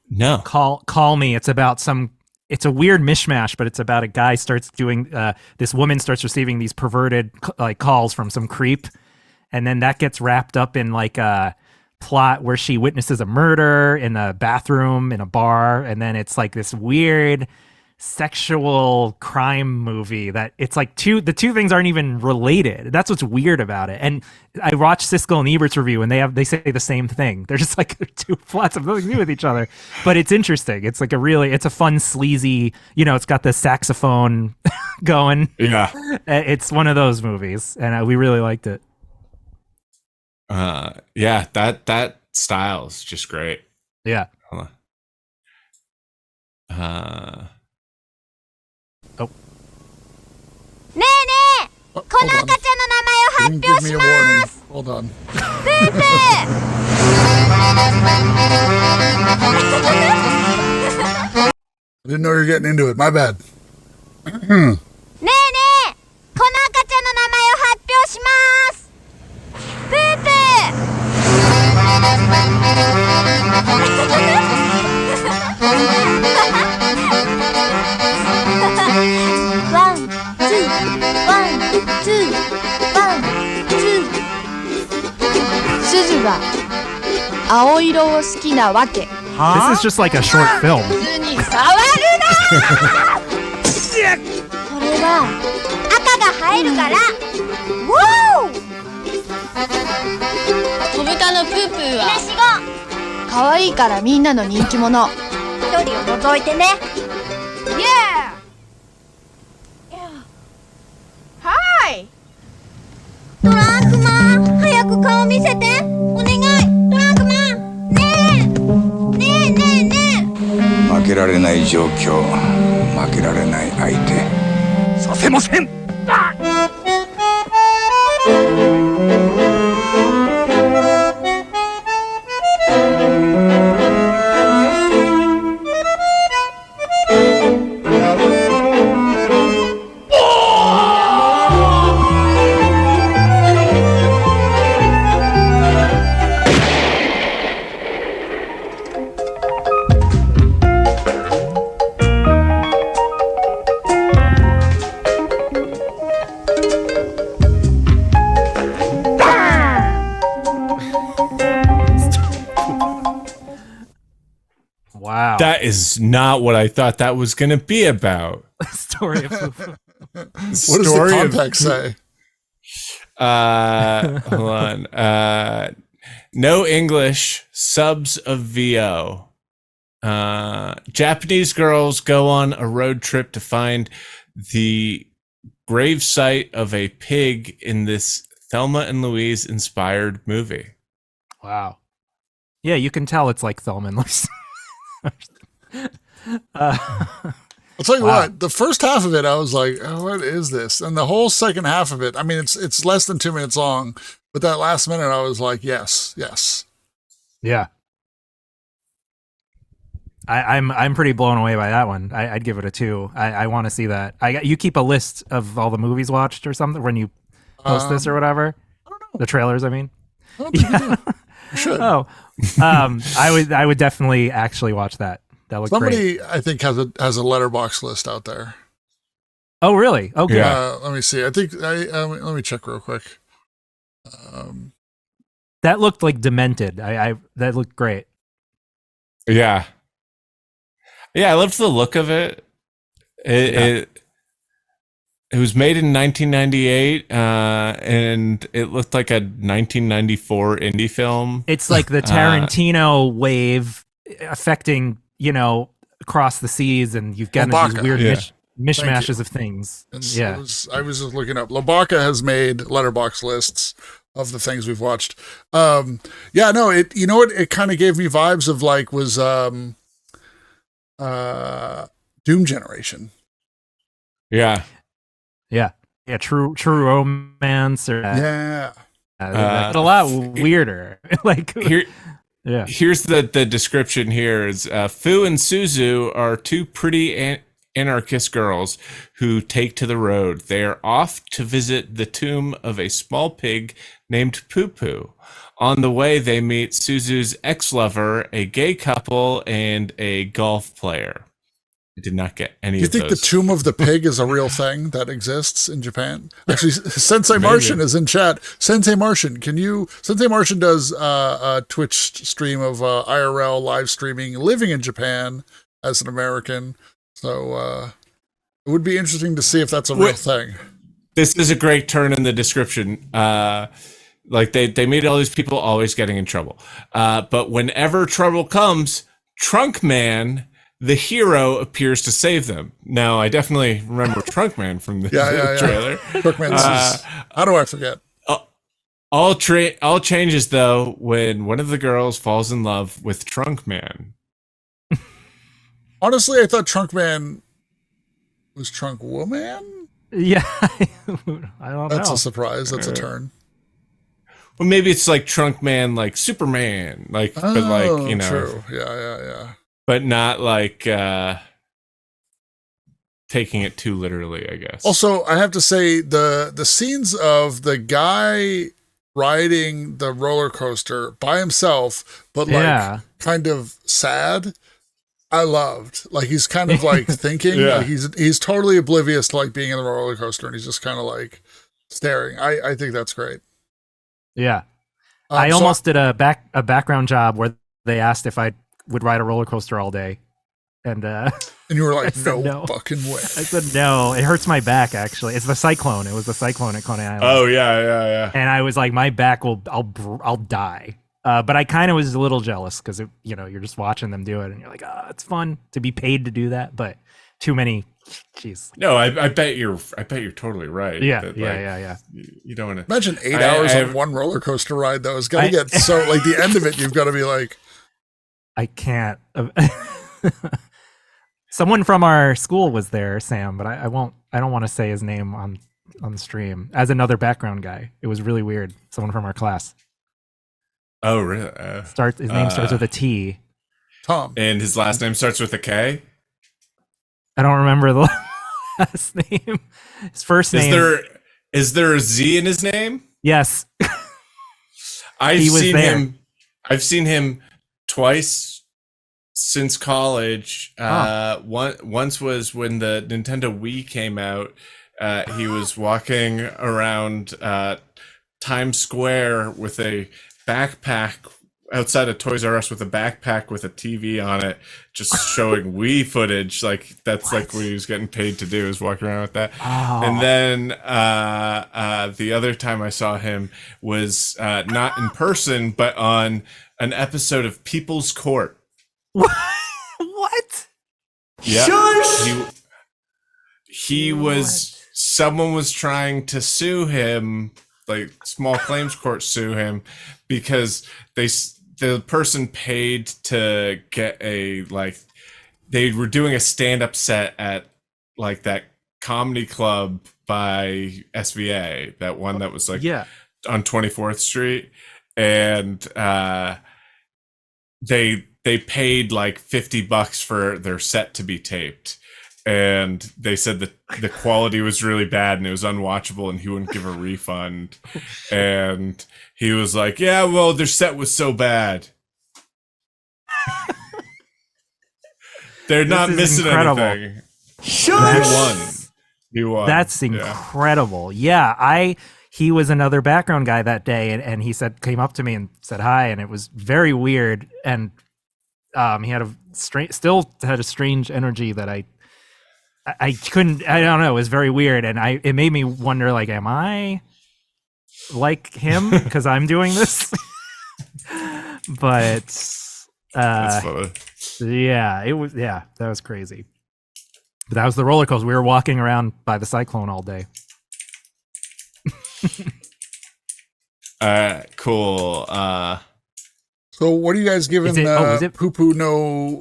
No. Call Me. It's about it's a weird mishmash, but it's about a guy starts doing, this woman starts receiving these perverted like calls from some creep. And then that gets wrapped up in like plot where she witnesses a murder in a bathroom in a bar, and then it's like this weird sexual crime movie that it's like the two things aren't even related. That's what's weird about it. And I watched Siskel and Ebert's review, and they say the same thing. They're just like, they're two plots have nothing to do with each other, but it's interesting. It's like it's a fun, sleazy, it's got the saxophone going. Yeah, it's one of those movies, and we really liked it. Yeah, that style is just great. Yeah. Hold on.ねえねえ、この赤ちゃんの名前を発表します。 Hold on. プープー I didn't know you were getting into it. My bad. ねえねえ、この赤ちゃんの名前を発表します。プープー。ワン、ツー、ワン、ツー、ワン、ツー。すずは青色を好きなわけ。This is just like a short film. 普通に触るなこれは赤が入るから。わお小豚のプープーは可愛いからみんなの人気者。一人を除いてね。イエーはい。トランクマン、早く顔見せて。お願い、トランクマン。ねえねえねえ。負けられない状況、負けられない相手。させません。Wow. That is not what I thought that was going to be about. Story of Fufu. What does the context say? Hold on. No English, subs of VO. Japanese girls go on a road trip to find the grave site of a pig in this Thelma and Louise inspired movie. Wow. Yeah, you can tell it's like Thelma and Louise. I'll tell you what, the first half of it, I was like, oh, what is this? And the whole second half of it, I mean, it's less than 2 minutes long, but that last minute, I was like, yes. Yeah. I'm pretty blown away by that one. I'd give it a 2. I want to see that. You keep a list of all the movies watched or something when you post this or whatever? I don't know. The trailers, I mean. I don't think you do. You should. Oh, I would definitely actually watch that. That looked Somebody, great. I think, has a letterbox list out there. Oh, really? Okay. Yeah. Let me see. I think let me check real quick. That looked like demented. That looked great. Yeah. Yeah, I loved the look of it. It was made in 1998, and it looked like a 1994 indie film. It's like the Tarantino wave affecting, across the seas, and you've got these weird mishmashes of things. I was just looking up. Lobaka has made letterbox lists of the things we've watched. It kind of gave me vibes of Doom Generation. Yeah. True romance or a lot weirder. Here's the description here is Fu and Suzu are two pretty anarchist girls who take to the road. They are off to visit the tomb of a small pig named Poo Poo. On the way, they meet Suzu's ex-lover, a gay couple, and a golf player. I did not get any Do you of think those. the Tomb of the Pig is a real thing that exists in Japan? Actually, Sensei Martian is in chat. Sensei Martian does a Twitch stream of IRL live streaming, living in Japan as an American. So it would be interesting to see if that's a real thing. This is a great turn in the description. Like they made all these people always getting in trouble. But whenever trouble comes, Trunk Man, the hero, appears to save them. Now, I definitely remember Trunk Man from the trailer. Trunk Man how do I forget? All changes, though, when one of the girls falls in love with Trunk Man. Honestly, I thought Trunk Man was Trunk Woman? Yeah. I don't know. That's a surprise. That's a turn. Well, maybe it's like Trunk Man, like Superman. Like, but like, you know. True. Yeah. But not like taking it too literally, I guess. Also, I have to say the scenes of the guy riding the roller coaster by himself, but like kind of sad, I loved. Like he's kind of like thinking, like he's totally oblivious to like being in the roller coaster, and he's just kind of like staring. I think that's great. Yeah, I almost did a background job where they asked if I would ride a roller coaster all day, and you were like, no fucking way. I said no. It hurts my back. Actually, it's the cyclone. It was the cyclone at Coney Island. Oh yeah. And I was like, my back I'll die. But I kind of was a little jealous because you're just watching them do it, and you're like, it's fun to be paid to do that, but too many. Jeez. No, I bet you're totally right. Yeah, that, yeah. You don't want to imagine 8 hours on one roller coaster ride though. It's got to get so like the end of it. You've got to be like, I can't. Someone from our school was there, Sam, but I don't want to say his name on the stream as another background guy. It was really weird. Someone from our class. Oh, really? His name starts with a T. Tom. And his last name starts with a K? I don't remember the last name. His first name. Is there a Z in his name? Yes. I've seen him twice since college. Once was when the Nintendo Wii came out. He was walking around Times Square with a backpack outside of Toys R Us with a backpack with a TV on it, just showing Wii footage. Like that's like what he was getting paid to do, is walking around with that. Oh. And then the other time I saw him was not in person, but on an episode of People's Court. What? Yeah. He was. Someone was trying to sue him, like small claims court sue him, because the person paid to get they were doing a stand-up set at like that comedy club by SVA, that one that was like on 24th Street, and they paid like $50 for their set to be taped. And they said that the quality was really bad and it was unwatchable and he wouldn't give a refund. And he was like, yeah, well, their set was so bad. They're not missing anything. He won. That's incredible. Yeah, he was another background guy that day, and he came up to me and said hi, and it was very weird. And he had still had a strange energy that I couldn't, I don't know, it was very weird, and it made me wonder, like, am I like him because I'm doing this? But that's funny. That was crazy. But that was the roller coaster. We were walking around by the cyclone all day. Cool. So what are you guys giving Poo Poo No?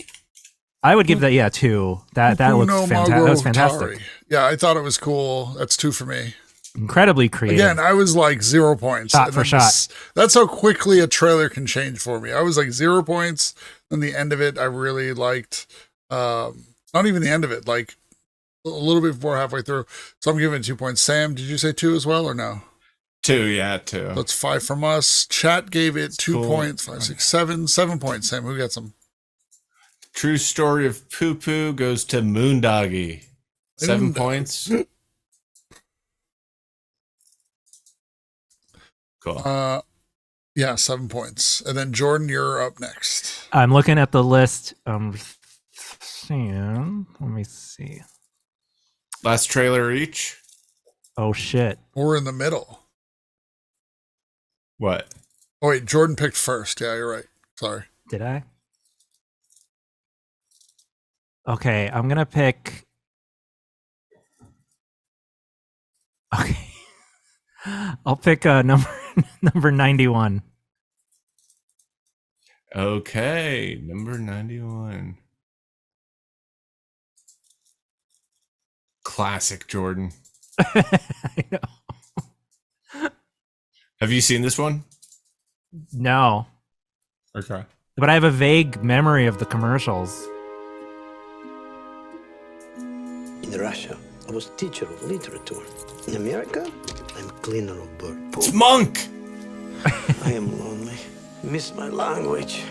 I would give that 2. That looks fantastic. That was fantastic. Yeah, I thought it was cool. That's 2 for me. Incredibly creative. Again, I was like 0 points. Shot for shot. That's how quickly a trailer can change for me. I was like 0 points. And the end of it, I really liked. Not even the end of it, like a little bit before halfway through. So I'm giving it 2 points. Sam, did you say 2 as well or no? 2, yeah, 2. That's 5 from us. Chat gave it 2 points. 5, 6, 7 points. Sam, who got some? True Story of Poo Poo goes to Moondoggy. 7 points. Cool. Yeah, 7 points. And then Jordan, you're up next. I'm looking at the list. Seeing. Let me see. Last trailer each. Oh shit. We're in the middle. What? Oh wait, Jordan picked first. Yeah, you're right. Sorry. Did I? Okay, I'm gonna pick. Okay, I'll pick number 91. Okay, number 91. Classic Jordan. I know. Have you seen this one? No. Okay. But I have a vague memory of the commercials. In Russia, I was teacher of literature. In America, I'm cleaner of bird poop. It's Monk! I am lonely. Miss my language.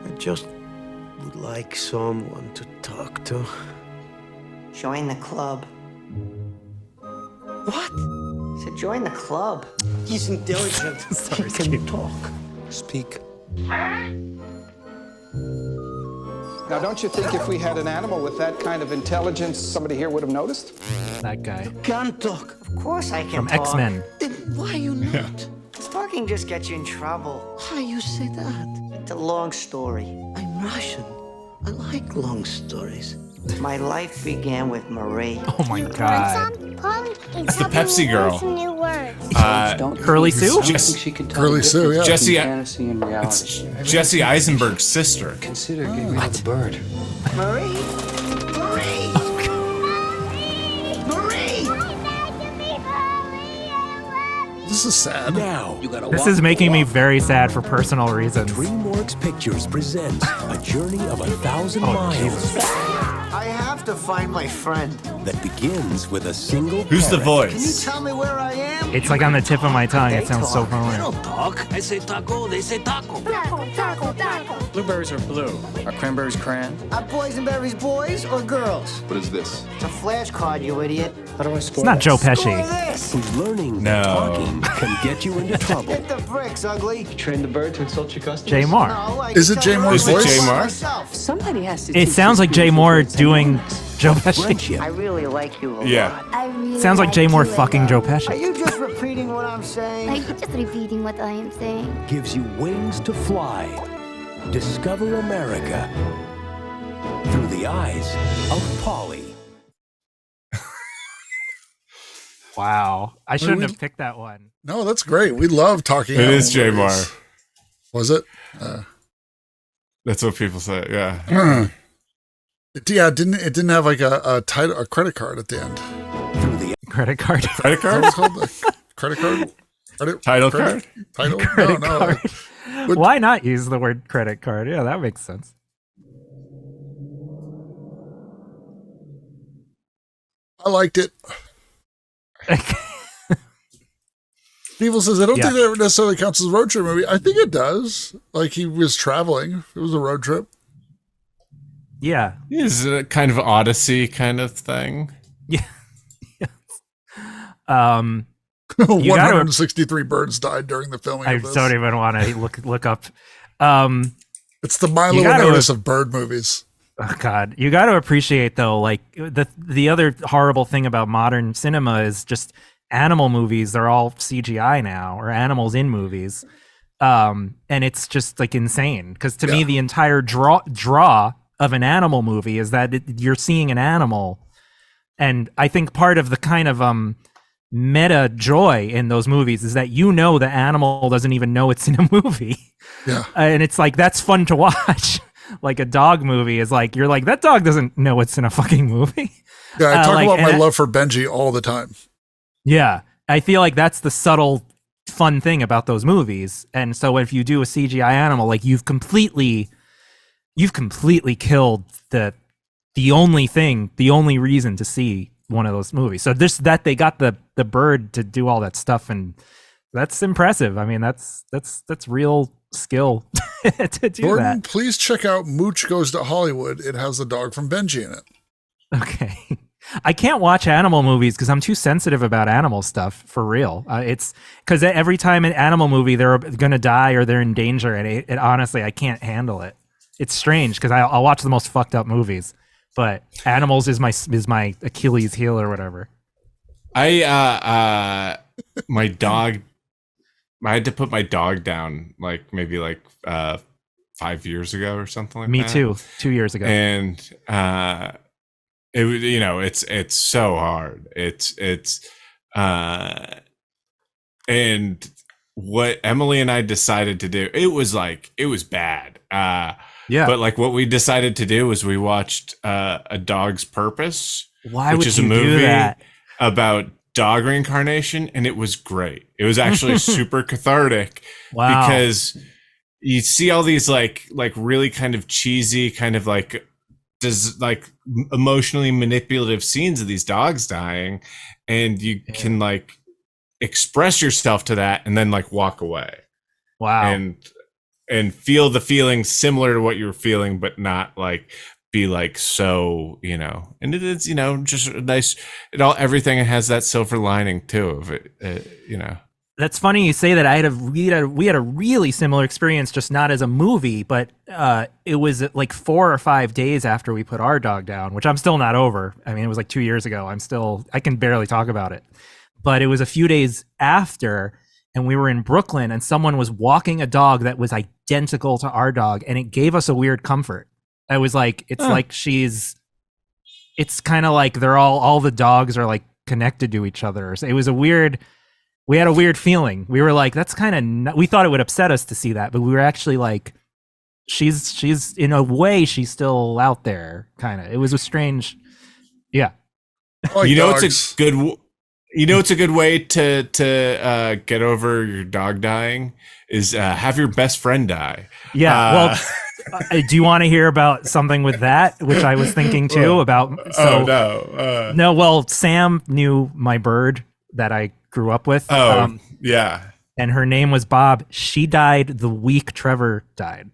I just would like someone to talk to. Join the club. What? Said join the club. He's intelligent. Sorry, he can Steve. talk. Speak. Now, don't you think if we had an animal with that kind of intelligence, somebody here would have noticed? That guy. Can't talk. Of course I can From talk. X-Men. Then why are you not? Talking just gets you in trouble. How you say that? It's a long story. I'm Russian. I like long stories. My life began with Marie. Oh my god. It's the Pepsi girl. Curly Sue? Curly Sue, yeah. Jesse, Fantasy and reality. it's Jesse Eisenberg's sister. Consider getting rid of the bird. Marie? This is sad. Now, you gotta This walk is the making me walk. very sad for personal reasons. DreamWorks Pictures presents a journey of 1,000 Oh, miles Jesus. I have to find my friend. that begins with a single Who's the parrot. Can you voice? tell me where I am? It's like on the tip of my tongue. It sounds so They familiar. don't talk. I say taco, they say taco. Blueberries are blue. Are cranberries cran? Are boysenberries boys or girls? What is this? It's a flashcard, you idiot. How do I It's score? not Joe Score Pesci. this. Learning No. that talking can get you into trouble. Hit the bricks, ugly. Train the bird to insult your customers? Jay Moore. No, I Is can it tell Jay her Moore's I voice? Is it Jay want Moore? myself. Somebody has to It sounds like Jay Moore doing Joe Pesci. Friendship I really like you a Yeah. lot. I really Sounds like Jay Moore you a fucking lot. Joe Are Pesci. you just repeating what I'm saying? Are you just repeating what I am saying? gives you wings to fly. Discover America through the eyes of Polly. Wow. I shouldn't have picked that one. No, that's great. We love talking. It is animal Jay movies. Moore. Was it? That's what people say. Yeah. Yeah, it didn't have like a title, a credit card at the end. Credit card. Credit What card? was it called? The credit card? Title credit? Title? Credit no, card. But- Why not use the word credit card? Yeah, that makes sense. I liked it. People says, I don't Yeah. think that necessarily counts as a road trip movie. I think it does. Like he was traveling. It was a road trip. Yeah. It's a kind of Odyssey kind of thing. Yeah. You gotta- 163 birds died during the filming I of this. don't even want to look up. It's the Milo You and gotta- Otis of bird movies. Oh God, you got to appreciate though, like the other horrible thing about modern cinema is just animal movies. They're all CGI now, or animals in movies, and it's just like insane. Because to me, the entire draw of an animal movie is that you're seeing an animal, and I think part of the kind of meta joy in those movies is that the animal doesn't even know it's in a movie. Yeah, and it's like that's fun to watch. Like a dog movie is like you're like that dog doesn't know it's in a fucking movie. Yeah, I talk about my and love for Benji all the time. Yeah, I feel like that's the subtle fun thing about those movies. And so if you do a CGI animal, like you've completely killed the only reason to see one of those movies. So that they got the bird to do all that stuff, and that's impressive. I mean, that's real skill to do Jordan, that. please check out Mooch Goes to Hollywood. It has the dog from Benji in it. Okay. I can't watch animal movies because I'm too sensitive about animal stuff, for real. It's because every time an animal movie, they're going to die or they're in danger. And it honestly, I can't handle it. It's strange because I'll watch the most fucked up movies, but animals is my Achilles heel or whatever. My dog, I had to put my dog down like maybe 5 years ago or something like that. Me too. 2 years ago. And it was, it's so hard. And what Emily and I decided to do, it was bad. Yeah. But like what we decided to do was we watched A Dog's Purpose, which is a movie about dog reincarnation, and it was great. It was actually super cathartic. Wow. Because you see all these like really kind of cheesy, kind of like emotionally manipulative scenes of these dogs dying, and you can like express yourself to that and then like walk away. Wow. And feel the feelings similar to what you're feeling, but not like be like, so, and it is, just a nice, everything has that silver lining too of it, That's funny you say that. We had a really similar experience, just not as a movie, but it was like 4 or 5 days after we put our dog down, which I'm still not over. I mean, it was like 2 years ago. I can barely talk about it, but it was a few days after, and we were in Brooklyn, and someone was walking a dog that was identical to our dog, and it gave us a weird comfort. I was like, it's like it's kind of like they're all the dogs are like connected to each other. So it was we had a weird feeling. We were like, that's kind of, we thought it would upset us to see that, but we were actually like, she's in a way, she's still out there, kind of. It was a strange, yeah. It's a good way to get over your dog dying is have your best friend die. Yeah. Do you want to hear about something with that, which I was thinking too about? So, no. Well, Sam knew my bird that I grew up with. Yeah. And her name was Bob. She died the week Trevor died.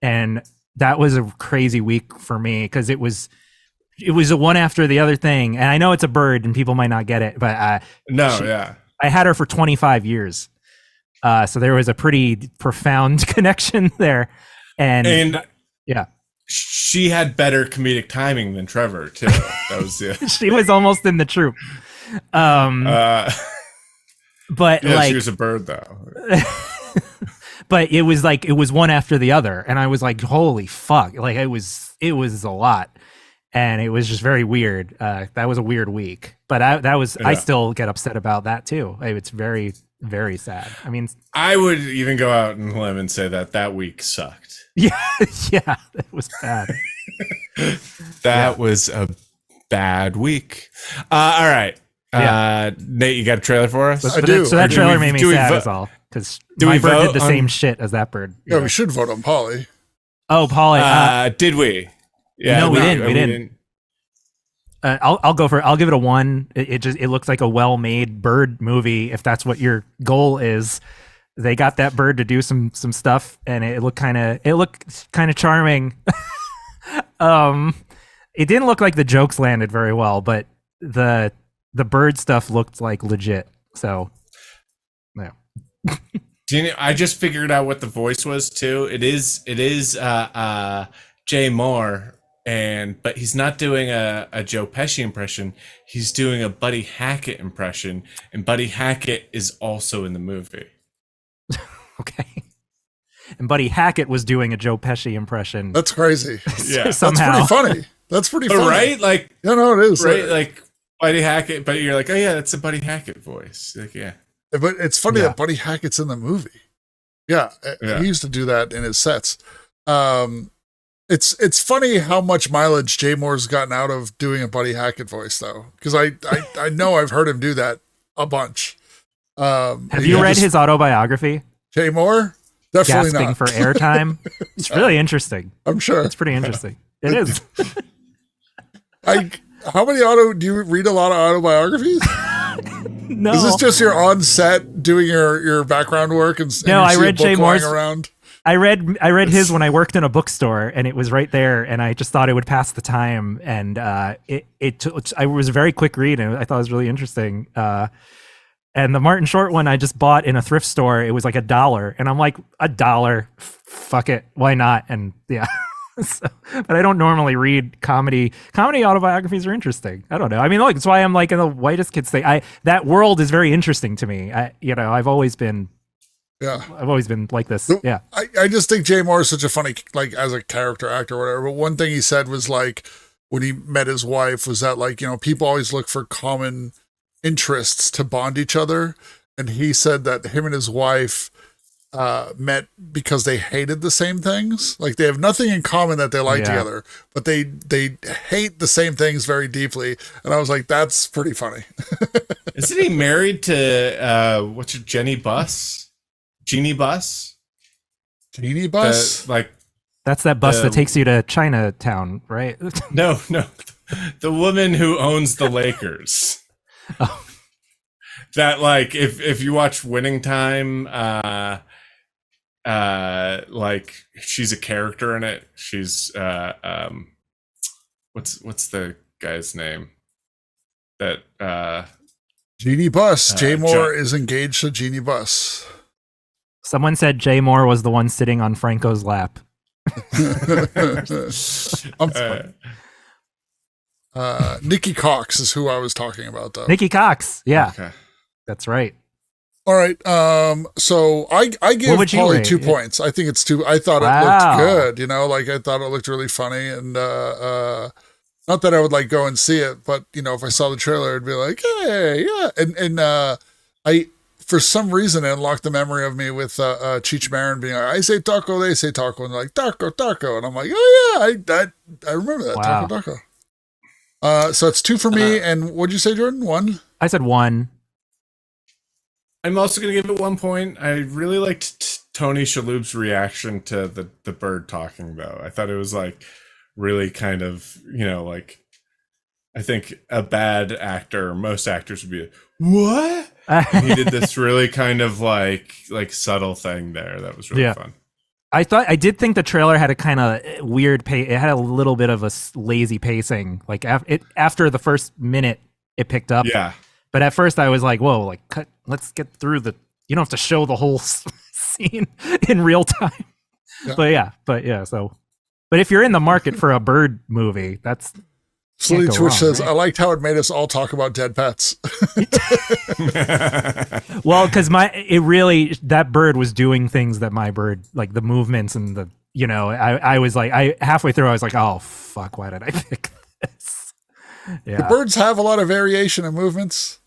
And that was a crazy week for me because it was a one after the other thing. And I know it's a bird and people might not get it, but I had her for 25 years. So there was a pretty profound connection there. And yeah, she had better comedic timing than Trevor too. That was she was almost in the troop. But she was a bird though. But it was one after the other, and I was like, holy fuck! Like it was a lot, and it was just very weird. That was a weird week, but I still get upset about that too. It's very, very sad. I mean, I would even go out on a limb and say that week sucked. Yeah, it was bad. That was a bad week. All right. Nate, you got a trailer for us? I do. So that trailer made me sad as all, because my bird did the same shit as that bird. Yeah, we should vote on Polly. Oh, Polly. Did we? Yeah, no, we didn't. I'll go for it. I'll give it a 1. It looks like a well-made bird movie. If that's what your goal is, they got that bird to do some stuff, and it looked kind of charming. It didn't look like the jokes landed very well, but the bird stuff looked like legit. So, yeah. I just figured out what the voice was too. It is Jay Moore. But he's not doing a Joe Pesci impression. He's doing a Buddy Hackett impression, and Buddy Hackett is also in the movie. Okay. And Buddy Hackett was doing a Joe Pesci impression. That's crazy. Yeah, somehow. That's pretty funny, right? Like, it is right. Like Buddy Hackett, but you're like, oh yeah, that's a Buddy Hackett voice. Like, yeah. But it's funny that Buddy Hackett's in the movie. Yeah, he used to do that in his sets. It's funny how much mileage Jay Moore's gotten out of doing a Buddy Hackett voice, though, because I know I've heard him do that a bunch. Have you read his autobiography? Jay Moore? Definitely Gasping not. for airtime. It's really interesting. I'm sure. It's pretty interesting. It is. How many do you read a lot of autobiographies? No. Is this just your on set doing your background work and no? I read Jay Moore's around. I read his when I worked in a bookstore, and it was right there, and I just thought it would pass the time, and I was a very quick read, and I thought it was really interesting. And the Martin Short one I just bought in a thrift store. It was like $1, and I'm like, $1, fuck it, why not? And yeah. So, but I don't normally read comedy. Comedy autobiographies are interesting. I don't know. I mean, look, it's why I'm like in the whitest kids thing. That world is very interesting to me. I've always been. Yeah, I've always been like this. Yeah, I just think Jay Moore is such a funny, like, as a character actor or whatever. But one thing he said was like when he met his wife was that, like, people always look for common interests to bond each other, and he said that him and his wife met because they hated the same things. Like, they have nothing in common that they like together, but they hate the same things very deeply. And I was like, that's pretty funny. Isn't he married to Jeannie Buss? Jeannie Buss? Jeannie Buss? That's that bus that takes you to Chinatown, right? No. The woman who owns the Lakers. Oh. That, like, if you watch Winning Time, like, she's a character in it. She's what's the guy's name? That Jeannie Buss. Jay Moore is engaged to Jeannie Buss. Someone said Jay Moore was the one sitting on Franco's lap. Nikki Cox is who I was talking about, though. Nikki Cox, yeah, okay. That's right. All right, so I give Polly 2 points. I think it's 2. I thought it looked good, like I thought it looked really funny, and not that I would like go and see it, but if I saw the trailer, I'd be like, hey, yeah, and I. For some reason, it unlocked the memory of me with Cheech Marin being like, I say taco, they say taco, and they're like, taco. And I'm like, oh, yeah, I remember that, wow. taco. So it's 2 for me, and what'd you say, Jordan? 1? I said 1. I'm also going to give it 1 point. I really liked Tony Shalhoub's reaction to the bird talking, though. I thought it was, like, really kind of, like, I think a bad actor, most actors would be like, what? He did this really kind of like subtle thing there that was really fun. I did think the trailer had a kind of weird pace. It had a little bit of a lazy pacing. Like after the first minute, it picked up. Yeah. But at first, I was like, "Whoa! Like, let's get through the. You don't have to show the whole scene in real time." Yeah. But if you're in the market for a bird movie, that's. Slowly Twitch says, I liked how it made us all talk about dead pets. Well, because that bird was doing things that my bird, like the movements and the, I was like, halfway through, I was like, oh, fuck, why did I pick this? Yeah. The birds have a lot of variation in movements.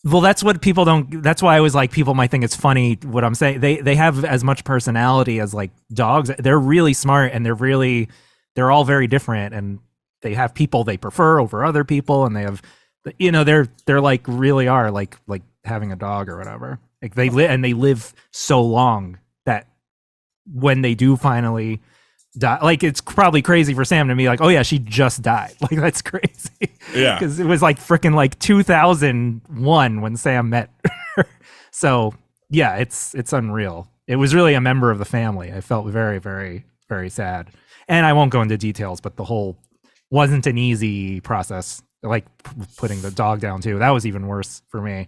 Well, that's what people don't, that's why I was like, people might think it's funny what I'm saying. They have as much personality as like dogs. They're really smart and they're all very different, and they have people they prefer over other people, and they have, they're like really are like having a dog or whatever. Like they live so long that when they do finally die, like it's probably crazy for Sam to be like, oh yeah, she just died. Like that's crazy. Yeah. Because it was like freaking like 2001 when Sam met her. So yeah, it's unreal. It was really a member of the family. I felt very, very, very sad. And I won't go into details, but the whole wasn't an easy process. Like putting the dog down too. That was even worse for me.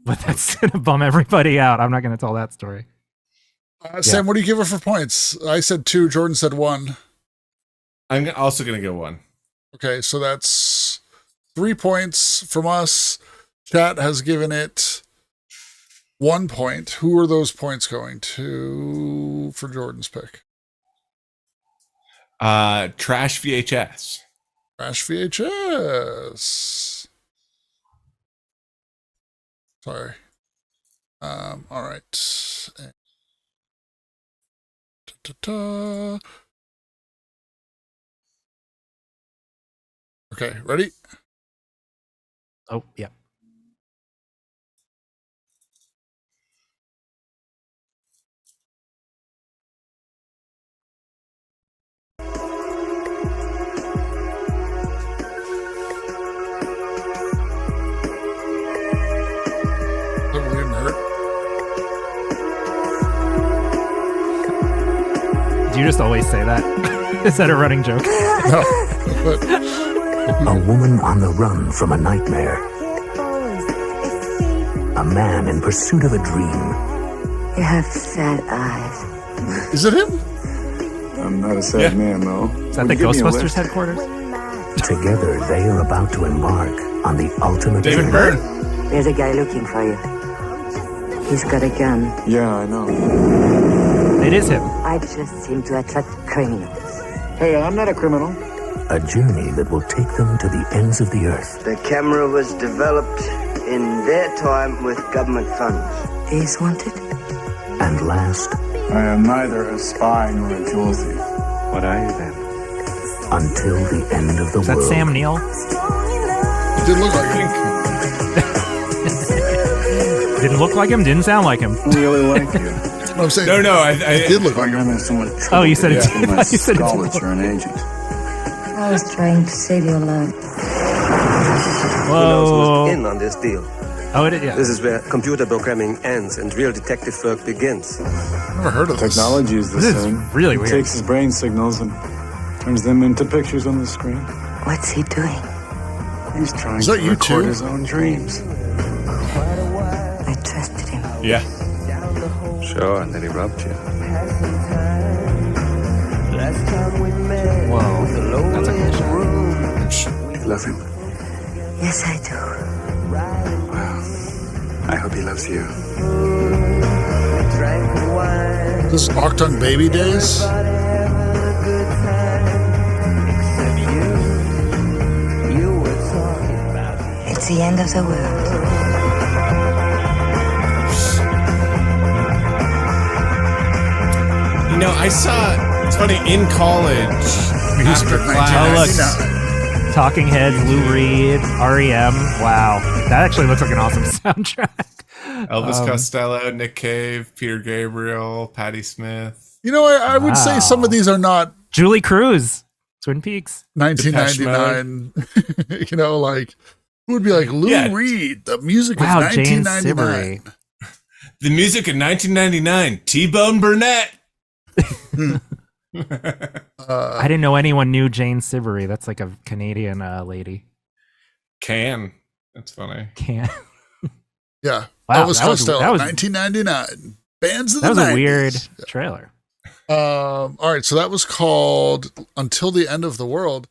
But that's gonna bum everybody out. I'm not gonna tell that story. Sam, what do you give her for points? I said 2. Jordan said 1. I'm also gonna go 1. Okay, so that's 3 points from us. Chat has given it 1 point. Who are those points going to for Jordan's pick? Trash VHS. Trash VHS. Sorry. All right. Okay, ready? Oh, yeah. you just always say that? Is that a running joke? No. But a woman on the run from a nightmare. A man in pursuit of a dream. You have sad eyes. Is it him? I'm not a sad man, though. Is that the Ghostbusters headquarters? Together, they are about to embark on the ultimate David adventure. Byrne. There's a guy looking for you. He's got a gun. Yeah, I know. It is him. I just seem to attract criminals. Hey, I'm not a criminal. A journey that will take them to the ends of the earth. The camera was developed in their time with government funds. He's wanted. And last, I am neither a spy nor a jewel thief. What are you then? Until the end of the Is world. that Sam Neill? It did look like him. Didn't look like him. Didn't sound like him. I really like you. I'm saying, No, I it did look like I'm him. in so much trouble. Oh, you said it. with my You said it. skull that you're an agent. I was trying to save your life. Who knows Whoa. who's in on this deal? Oh, it is. Yeah. This is where computer programming ends and real detective work begins. I've never heard of this. Technology is the This is same. really He weird. takes his brain signals and turns them into pictures on the screen. What's he doing? He's trying Is to that you record too? his own dreams. I trusted him. Yeah. Sure, and then he robbed you. Whoa. That's a cool shot. You love him. Yes, I do. I hope he loves you. This Octung Baby Days? It's the end of the world. You know, I saw, it's funny, in college, after Oh, class. look. Talking Heads, Lou Reed, REM. Wow. That actually looks like an awesome soundtrack. Elvis Costello, Nick Cave, Peter Gabriel, Patti Smith. You know, I would say some of these are not Julie Cruz, Twin Peaks. 1999. You know, like, who would be like Lou Yeah. Reed, the music of Wow, Jane 1999. Siberry. The music in 1999, T-Bone Burnett. I didn't know anyone knew Jane Siberry. That's like a Canadian lady. That's funny. Can. Yeah. Wow, Elvis that was- Costello, that was- 1999. Bands of That the was 90s. a weird trailer. All right, so that was called Until the End of the World.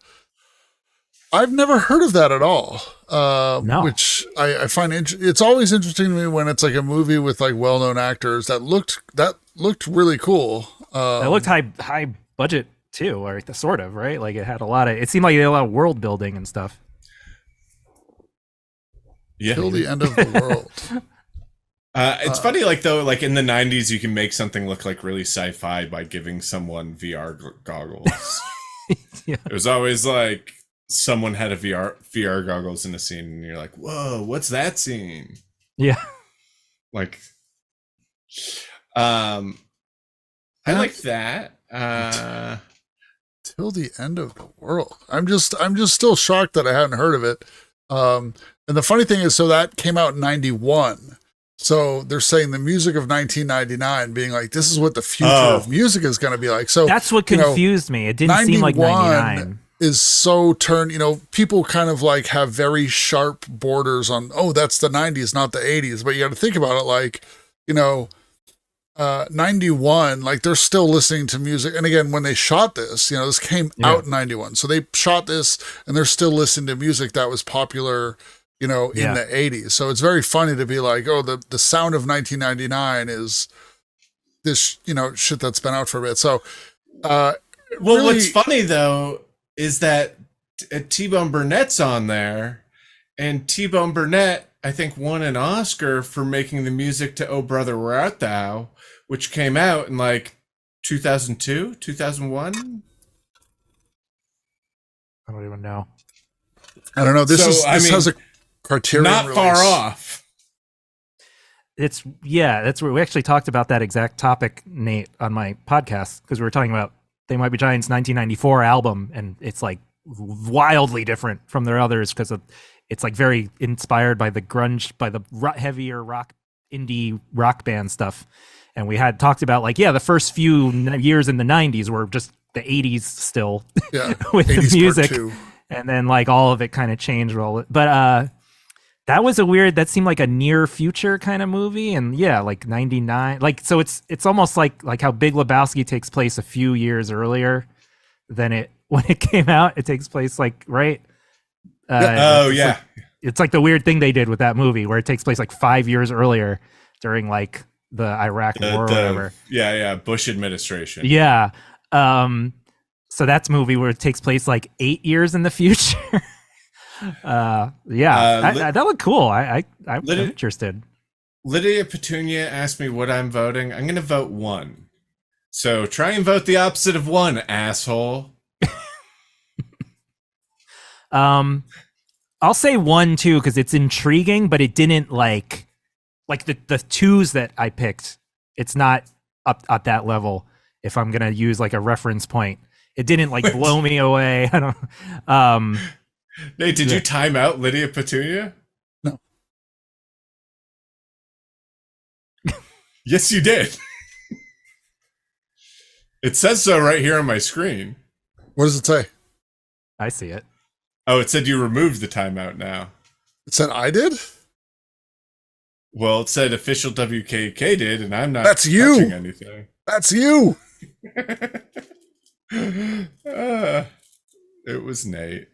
I've never heard of that at all. No. Which I find it's always interesting to me when it's like a movie with like well-known actors that looked really cool. It looked high budget too, or sort of, right? Like it had a lot of. It seemed like it had a lot of world building and stuff. Yeah. Till the End of the World. It's funny, like though, like in the 90s, you can make something look like really sci-fi by giving someone VR goggles. Yeah. It was always like someone had a VR goggles in a scene, and you're like, "Whoa, what's that scene?" Yeah. Like, I like that. Till the End of the World. I'm just still shocked that I hadn't heard of it. And the funny thing is, so that came out in 91. So they're saying the music of 1999 being like, this is what the future of music is going to be like. So That's what confused me. It didn't seem like 99. Is so turned, people kind of like have very sharp borders on, that's the 90s, not the 80s. But you got to think about it like, 91, like they're still listening to music. And again, when they shot this, this came out in 91. So they shot this and they're still listening to music that was popular, in the 80s. So it's very funny to be like, the sound of 1999 is this, shit that's been out for a bit. So, really, what's funny though is that T-Bone Burnett's on there, and T-Bone Burnett, I think, won an Oscar for making the music to "Oh Brother, Where Art Thou," which came out in like 2002, 2001. I don't even know. I don't know. This has a Criterion not release. far off. That's where we actually talked about that exact topic, Nate, on my podcast, because we were talking about They Might Be Giants' 1994 album, and it's like wildly different from their others because it's like very inspired by the grunge, by the heavier rock, indie rock band stuff. and we had talked about like, the first few years in the 90s were just the 80s still with the music, and then like all of it kind of changed. But that was that seemed like a near future kind of movie, and like 99, like so it's almost like how Big Lebowski takes place a few years earlier than when it came out. It takes place like right. It's like the weird thing they did with that movie where it takes place like 5 years earlier during like the Iraq war or whatever. Bush administration. So that's a movie where it takes place like 8 years in the future. That looked cool. I'm interested. Lydia Petunia asked me what I'm voting. I'm going to vote 1. So try and vote the opposite of 1, asshole. I'll say 1 too because it's intriguing, but it didn't like the 2s that I picked. It's not up at that level. If I'm gonna use like a reference point, it didn't like blow me away. I don't. Nate, did you time out Lydia Petunia? No. Yes, you did. It says so right here on my screen. What does it say? I see it. Oh, it said you removed the timeout now. It said I did? Well, it said official WKUK did, and I'm not That's you. touching anything. That's you. It was Nate.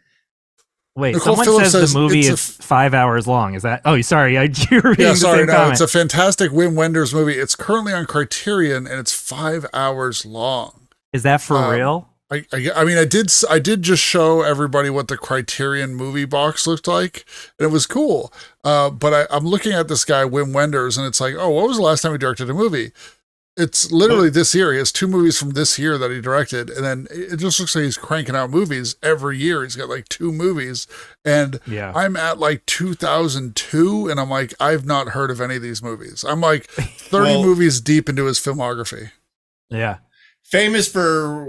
Wait, Nicole someone Phillips says the movie it's is 5 hours long. Is that? Oh, sorry. You're reading the same comment. It's a fantastic Wim Wenders movie. It's currently on Criterion, and it's 5 hours long. Is that for real? I mean, I did just show everybody what the Criterion movie box looked like, and it was cool. But I'm looking at this guy, Wim Wenders, and it's like, oh, what was the last time he directed a movie? It's literally this year. He has 2 movies from this year that he directed, and then it just looks like he's cranking out movies every year. He's got like 2 movies, and I'm at like 2002, and I'm like, I've not heard of any of these movies. I'm like 30 movies deep into his filmography. Yeah. Famous for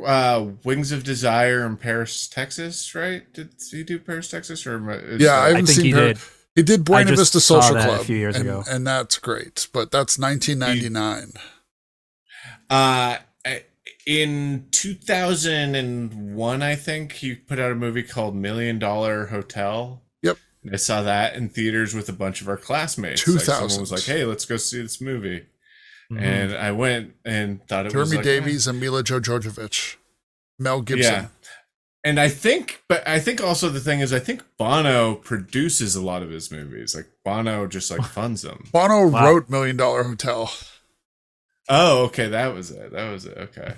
Wings of Desire in Paris, Texas, right? Did he do Paris, Texas? Or I haven't seen Paris. He did Buena Vista Social Club a few years ago, and that's great. But that's 1999. In 2001, I think he put out a movie called $1 Million Hotel. Yep, and I saw that in theaters with a bunch of our classmates. 2000. Like someone was like, "Hey, let's go see this movie." Mm-hmm. And I went and thought it was Jeremy like, Davies and Mila Jovovich, Mel Gibson. Yeah. And I think also the thing is, I think Bono produces a lot of his movies. Like Bono just like funds them. Bono wrote $1 Million Hotel. Oh, okay. That was it. Okay.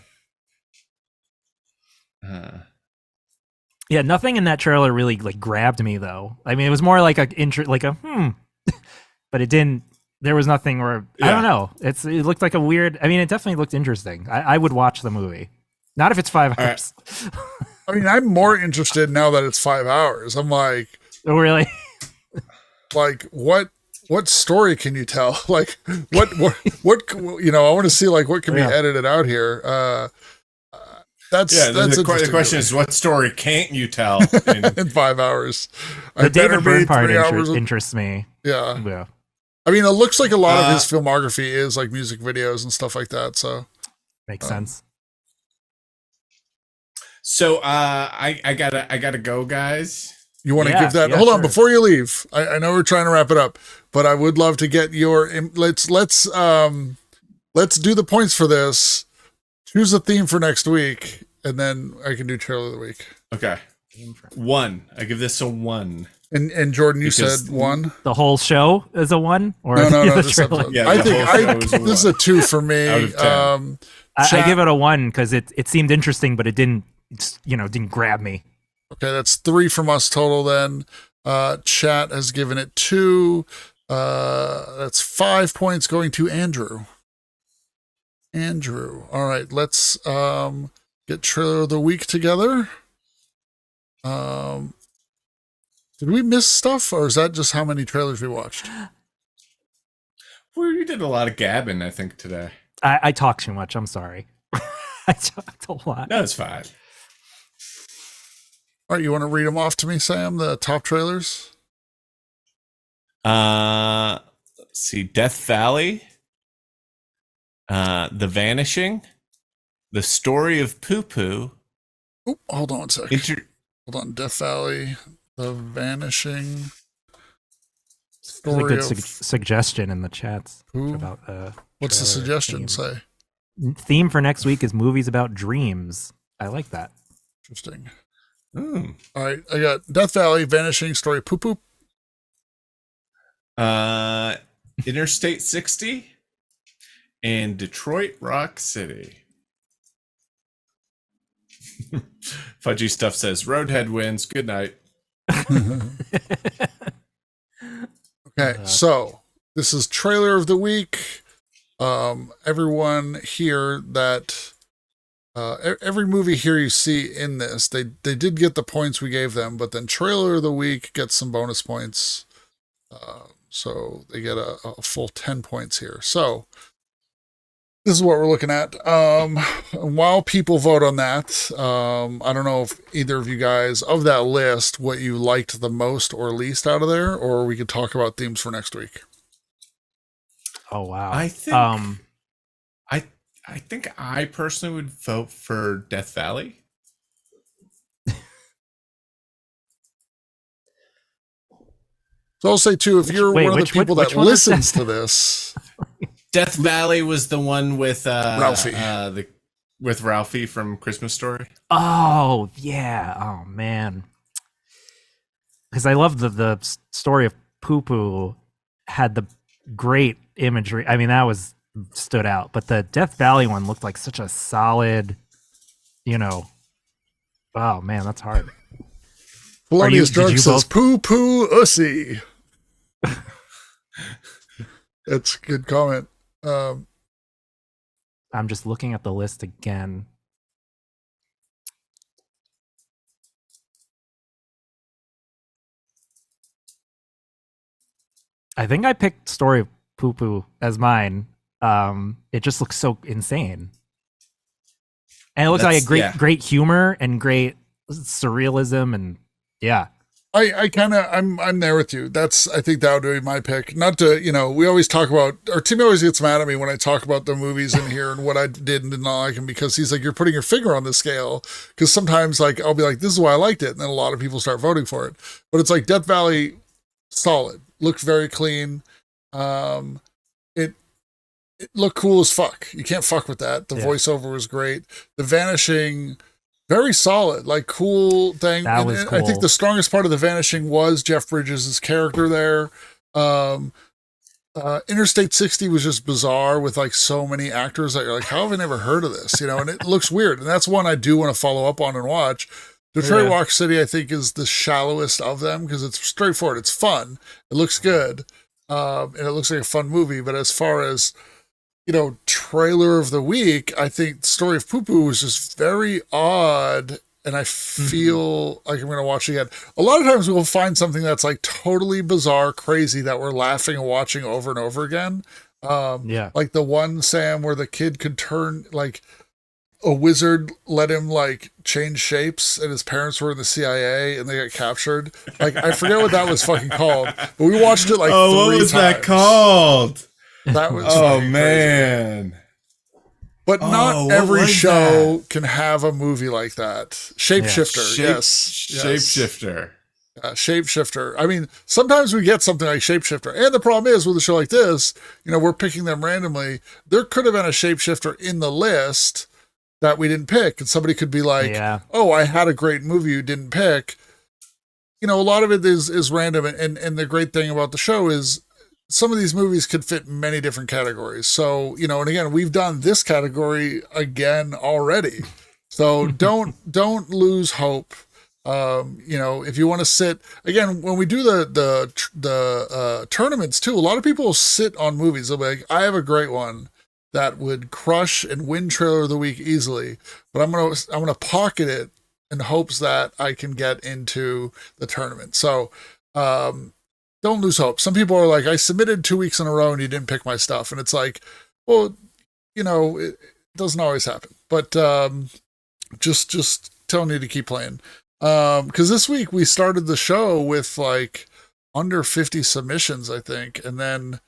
Yeah, nothing in that trailer really like grabbed me though. I mean, it was more like but it didn't. There was nothing where I don't know. It looked like a weird. I mean, it definitely looked interesting. I would watch the movie, not if it's 5 hours. Right. I mean, I'm more interested now that it's 5 hours. I'm like, oh really? Like what story can you tell? Like what you know? I want to see like what can be edited out here. That's the question is, what story can't you tell in 5 hours? The David Byrne part interests me. Yeah. I mean, it looks like a lot of his filmography is like music videos and stuff like that. So makes sense. So I gotta go, guys. You want to give that? Hold on, before you leave. I know we're trying to wrap it up, but I would love to get your. Let's do the points for this. Choose a theme for next week, and then I can do trailer of the week. Okay. 1. I give this a 1. And Jordan, you said 1. The whole show is a 1, or no. This is a 2 for me. I give it a 1 because it seemed interesting, but it didn't grab me. Okay, that's 3 from us total. Then chat has given it 2. That's 5 points going to Andrew. All right, let's get trailer of the week together. Did we miss stuff, or is that just how many trailers we watched? We did a lot of gabbing, I think, today. I talk too much. I'm sorry. I talked a lot. No, it's fine. All right, you want to read them off to me, Sam? The top trailers. Let's see, Death Valley. The Vanishing, The Story of Poo Poo. Oh, hold on one second. Hold on. Death Valley, The Vanishing. Story There's a good suggestion in the chats about what's the suggestion say? Theme for next week is movies about dreams. I like that. Interesting. All right, I got Death Valley, Vanishing, Story, Poop Poop. Interstate 60 and Detroit Rock City. Fudgy Stuff says Roadhead wins. Good night. Okay, so this is trailer of the week. Everyone here that every movie here you see in this, they did get the points we gave them, but then trailer of the week gets some bonus points. So they get a full 10 points here. So this is what we're looking at. While people vote on that, I don't know if either of you guys of that list, what you liked the most or least out of there, or we could talk about themes for next week. Oh, wow. I think, I think I personally would vote for Death Valley. So I'll say too, if you're one of the people that listens to this, Death Valley was the one with Ralphie. With Ralphie from Christmas Story. Oh yeah. Oh man. Because I love the story of Poo Poo had the great imagery. I mean, that was stood out. But the Death Valley one looked like such a solid, oh man, that's hard. Polonius Drug says Poo Poo Ussy. That's a good comment. I'm just looking at the list again. I think I picked Story of Poo Poo as mine. It just looks so insane. And it looks like a great humor and great surrealism, and yeah. I'm there with you. I think that would be my pick. Not to, we always talk about, or Timmy always gets mad at me when I talk about the movies in here and what I did and did not like him, because he's like, you're putting your finger on the scale. Because sometimes like, I'll be like, this is why I liked it. And then a lot of people start voting for it. But it's like Death Valley, solid. Looked very clean. It looked cool as fuck. You can't fuck with that. The voiceover was great. The Vanishing, very solid, like cool thing. That was cool. I think the strongest part of The Vanishing was Jeff Bridges' character there. Interstate 60 was just bizarre with like so many actors that you're like, how have I never heard of this? And it looks weird. And that's one I do want to follow up on and watch. Detroit Rock City, I think, is the shallowest of them because it's straightforward. It's fun. It looks good. And it looks like a fun movie. But as far as, trailer of the week, I think the Story of Poo Poo was just very odd. And I feel like I'm going to watch it again. A lot of times we'll find something that's like totally bizarre, crazy that we're laughing and watching over and over again. Like the one, Sam, where the kid could turn, like a wizard let him like change shapes and his parents were in the CIA and they got captured. Like, I forget what that was fucking called, but we watched it like 3 times. What was that called? That was man. Crazy. But not every show can have a movie like that. Shapeshifter, yes. Shapeshifter. Shapeshifter. I mean, sometimes we get something like Shapeshifter. And the problem is with a show like this, we're picking them randomly. There could have been a Shapeshifter in the list that we didn't pick. And somebody could be like, oh, I had a great movie you didn't pick. A lot of it is random. And the great thing about the show is some of these movies could fit many different categories. So, and again, we've done this category again already. So don't lose hope. If you want to sit again, when we do the tournaments too, a lot of people sit on movies. They'll be like, I have a great one that would crush and win trailer of the week easily, but I'm going to pocket it in hopes that I can get into the tournament. So, don't lose hope. Some people are like, I submitted 2 weeks in a row and you didn't pick my stuff. And it's like, well, it doesn't always happen, but, just telling you to keep playing. Cause this week we started the show with like under 50 submissions, I think. And then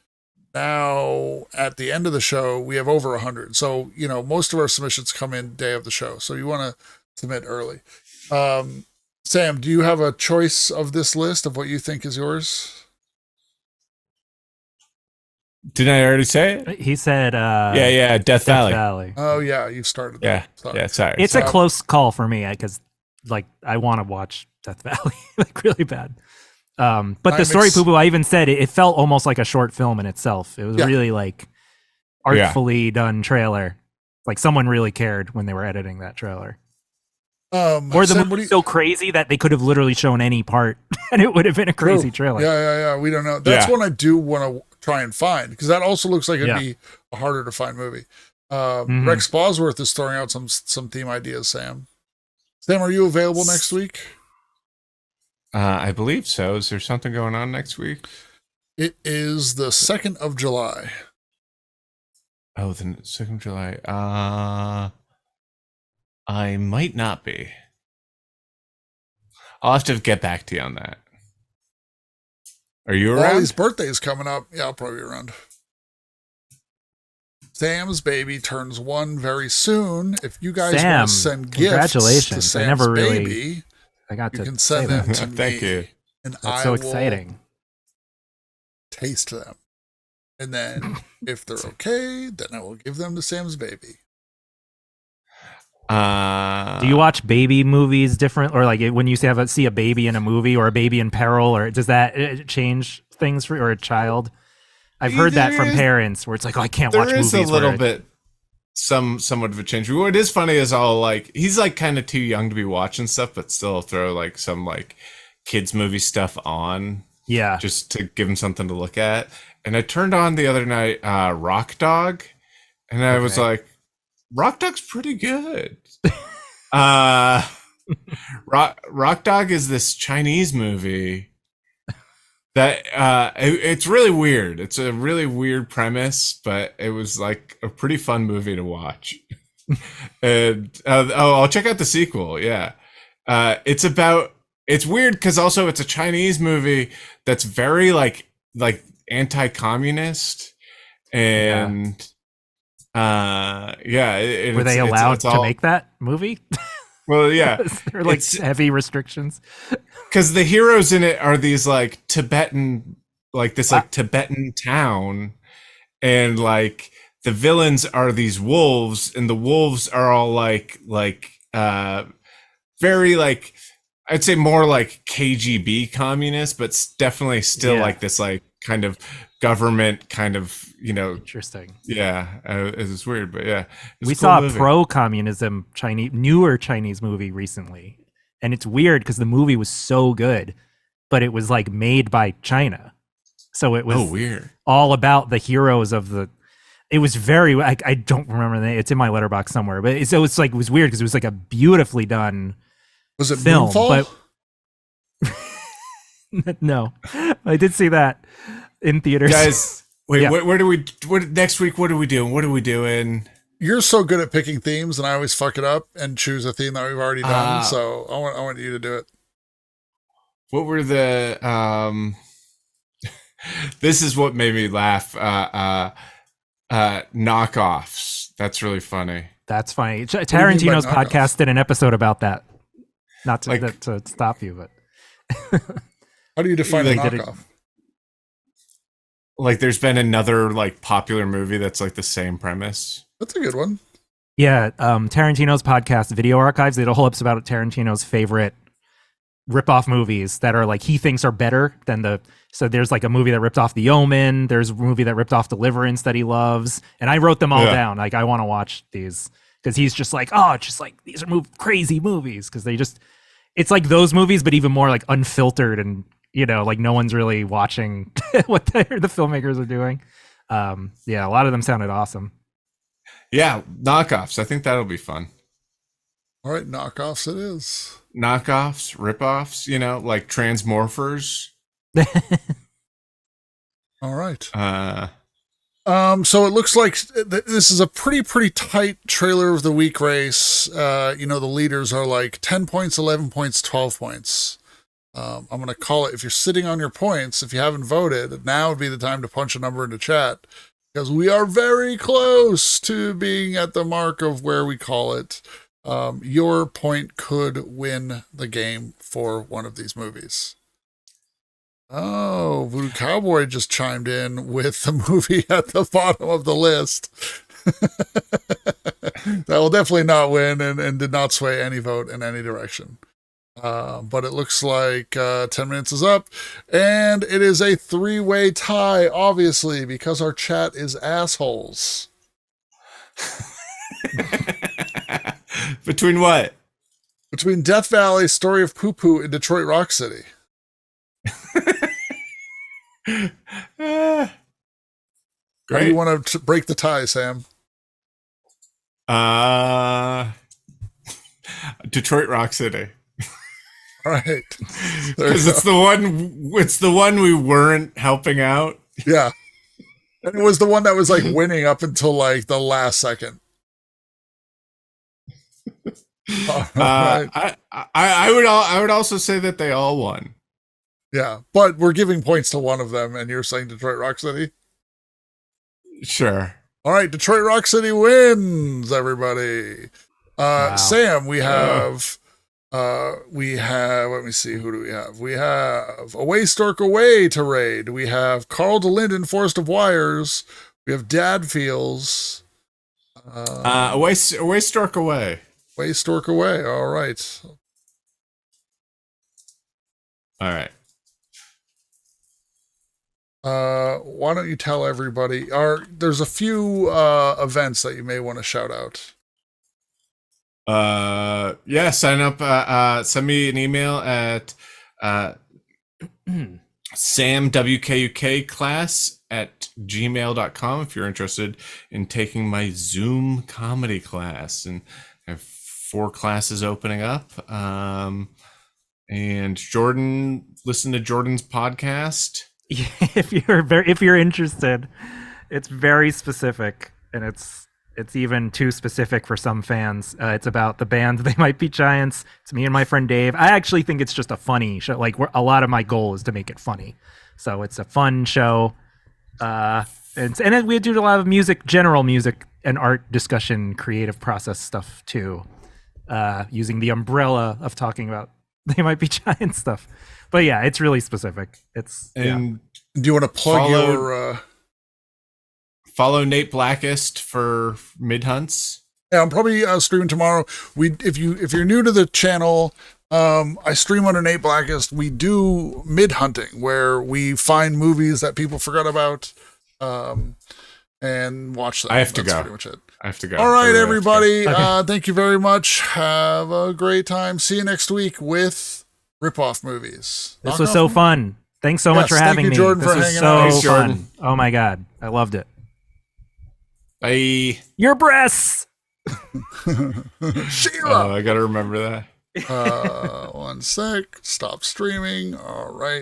now at the end of the show, we have over 100. So, most of our submissions come in day of the show. So you want to submit early. Sam, do you have a choice of this list of what you think is yours? Didn't I already say it? He said, Death Valley. Oh yeah, you started. Yeah, sorry. It's a close call for me because, I want to watch Death Valley really bad. But the story, Poo Poo, I even said it felt almost like a short film in itself. It was really artfully done trailer. Like someone really cared when they were editing that trailer. Or the movie so crazy that they could have literally shown any part and it would have been a crazy trailer. Yeah. We don't know. That's one I do want to try and find because that also looks like it'd be a harder to find movie. Rex Bosworth is throwing out some theme ideas, Sam. Sam, are you available next week? I believe so. Is there something going on next week? It is the 2nd of July. Oh, the 2nd of July. I might not be. I'll have to get back to you on that. Are you around? Wally's birthday is coming up. Yeah, I'll probably be around. Sam's baby turns 1 very soon. If you guys want to send gifts to Sam's baby, you can send them to me. Thank you. And That's so exciting. Taste them. And then if they're okay, then I will give them to Sam's baby. Do you watch baby movies different, or when you see a baby in a movie or a baby in peril, or does that change things for or a child? I've heard that from parents where it's I can't watch movies. There is a little bit, somewhat of a change. What is funny is he's kind of too young to be watching stuff, but still throw some kids movie stuff on. Yeah, just to give him something to look at. And I turned on the other night Rock Dog, and I was like, Rock Dog's pretty good. Rock Dog is this Chinese movie that it's really weird. It's a really weird premise, but it was a pretty fun movie to watch. And I'll check out the sequel. Yeah, it's weird because also it's a Chinese movie that's very anti-communist and. Were they allowed to make that movie? Well, yeah, there are heavy restrictions because the heroes in it are these Tibetan, Tibetan town, and the villains are these wolves, and the wolves are all very I'd say more KGB communist, but definitely still this kind of government kind of interesting. Yeah, it's weird, but yeah, we saw a pro-communism newer Chinese movie recently, and it's weird because the movie was so good, but it was made by China, so it was weird. All about the heroes of the. It was very. I don't remember the name. It's in my letterbox somewhere, but it was weird because it was a beautifully done. Was it film? Moonfall? But no, I did see that in theaters. Guys, wait, next week, what are we doing? What are we doing? You're so good at picking themes, and I always fuck it up and choose a theme that we've already done. So I want you to do it. What were the this is what made me laugh. Knockoffs. That's really funny. That's funny. Tarantino's podcast did an episode about that. Not to stop you, but how do you define a knockoff? There's been another popular movie that's the same premise. That's a good one. Yeah, Tarantino's podcast, Video Archives, they did a whole episode about Tarantino's favorite rip-off movies that are he thinks are better than the. So there's a movie that ripped off The Omen. There's a movie that ripped off Deliverance that he loves, and I wrote them all down. I want to watch these because he's just these are crazy movies because they just. It's those movies, but even more unfiltered and no one's really watching what the filmmakers are doing. Yeah, a lot of them sounded awesome. Yeah, knockoffs. I think that'll be fun. All right, knockoffs it is. Knockoffs, ripoffs, Transmorphers. All right. So it looks like this is a pretty tight trailer of the week race. The leaders are 10 points, 11 points, 12 points. I'm going to call it, if you're sitting on your points, if you haven't voted, now would be the time to punch a number into chat, because we are very close to being at the mark of where we call it. Your point could win the game for one of these movies. Oh, Voodoo Cowboy just chimed in with the movie at the bottom of the list. That will definitely not win and did not sway any vote in any direction. But it looks like 10 minutes is up, and it is a 3-way tie, obviously, because our chat is assholes. Between what? Between Death Valley, Story of Poo Poo, and Detroit Rock City. Great. How do you want to break the tie, Sam? Detroit Rock City. All right. Because it's the one we weren't helping out. Yeah. And it was the one that was like winning up until like the last second. Right. I would also say that they all won. Yeah, but we're giving points to one of them, and you're saying Detroit Rock City? Sure. All right, Detroit Rock City wins, everybody. Wow. Sam, we have, let me see, who do we have? We have Away Stork Away to raid. We have Carl DeLinden, Forest of Wires. We have Dad Feels. Away Stork Away. Away Stork Away, all right. All right. Why don't you tell everybody? There's a few events that you may want to shout out. Yeah, sign up. Send me an email at samwkukclass@gmail.com if you're interested in taking my Zoom comedy class. And I have 4 classes opening up. And Jordan, listen to Jordan's podcast. If you're interested, it's very specific, and it's even too specific for some fans. It's about the band They Might Be Giants. It's me and my friend Dave. I actually think it's just a funny show. Like, a lot of my goal is to make it funny, so it's a fun show. And we do a lot of general music and art discussion, creative process stuff too, using the umbrella of talking about They Might Be Giant stuff. But yeah, it's really specific. Do you want to plug your follow Nate Blackest for mid hunts? Yeah, I'm probably streaming tomorrow. If you're new to the channel, I stream under Nate Blackest. We do mid hunting, where we find movies that people forgot about, and watch them. I have to That's go. pretty much it. I have to go. All right, everybody. Thank you very much. Have a great time. See you next week with Rip-Off Movies. This was so fun. Thanks so much for having me. Jordan, this for was hanging so out. Thanks, fun. Jordan. Oh my God. I loved it. Bye. Your breasts. Sheila. I got to remember that. 1 sec. Stop streaming. All right.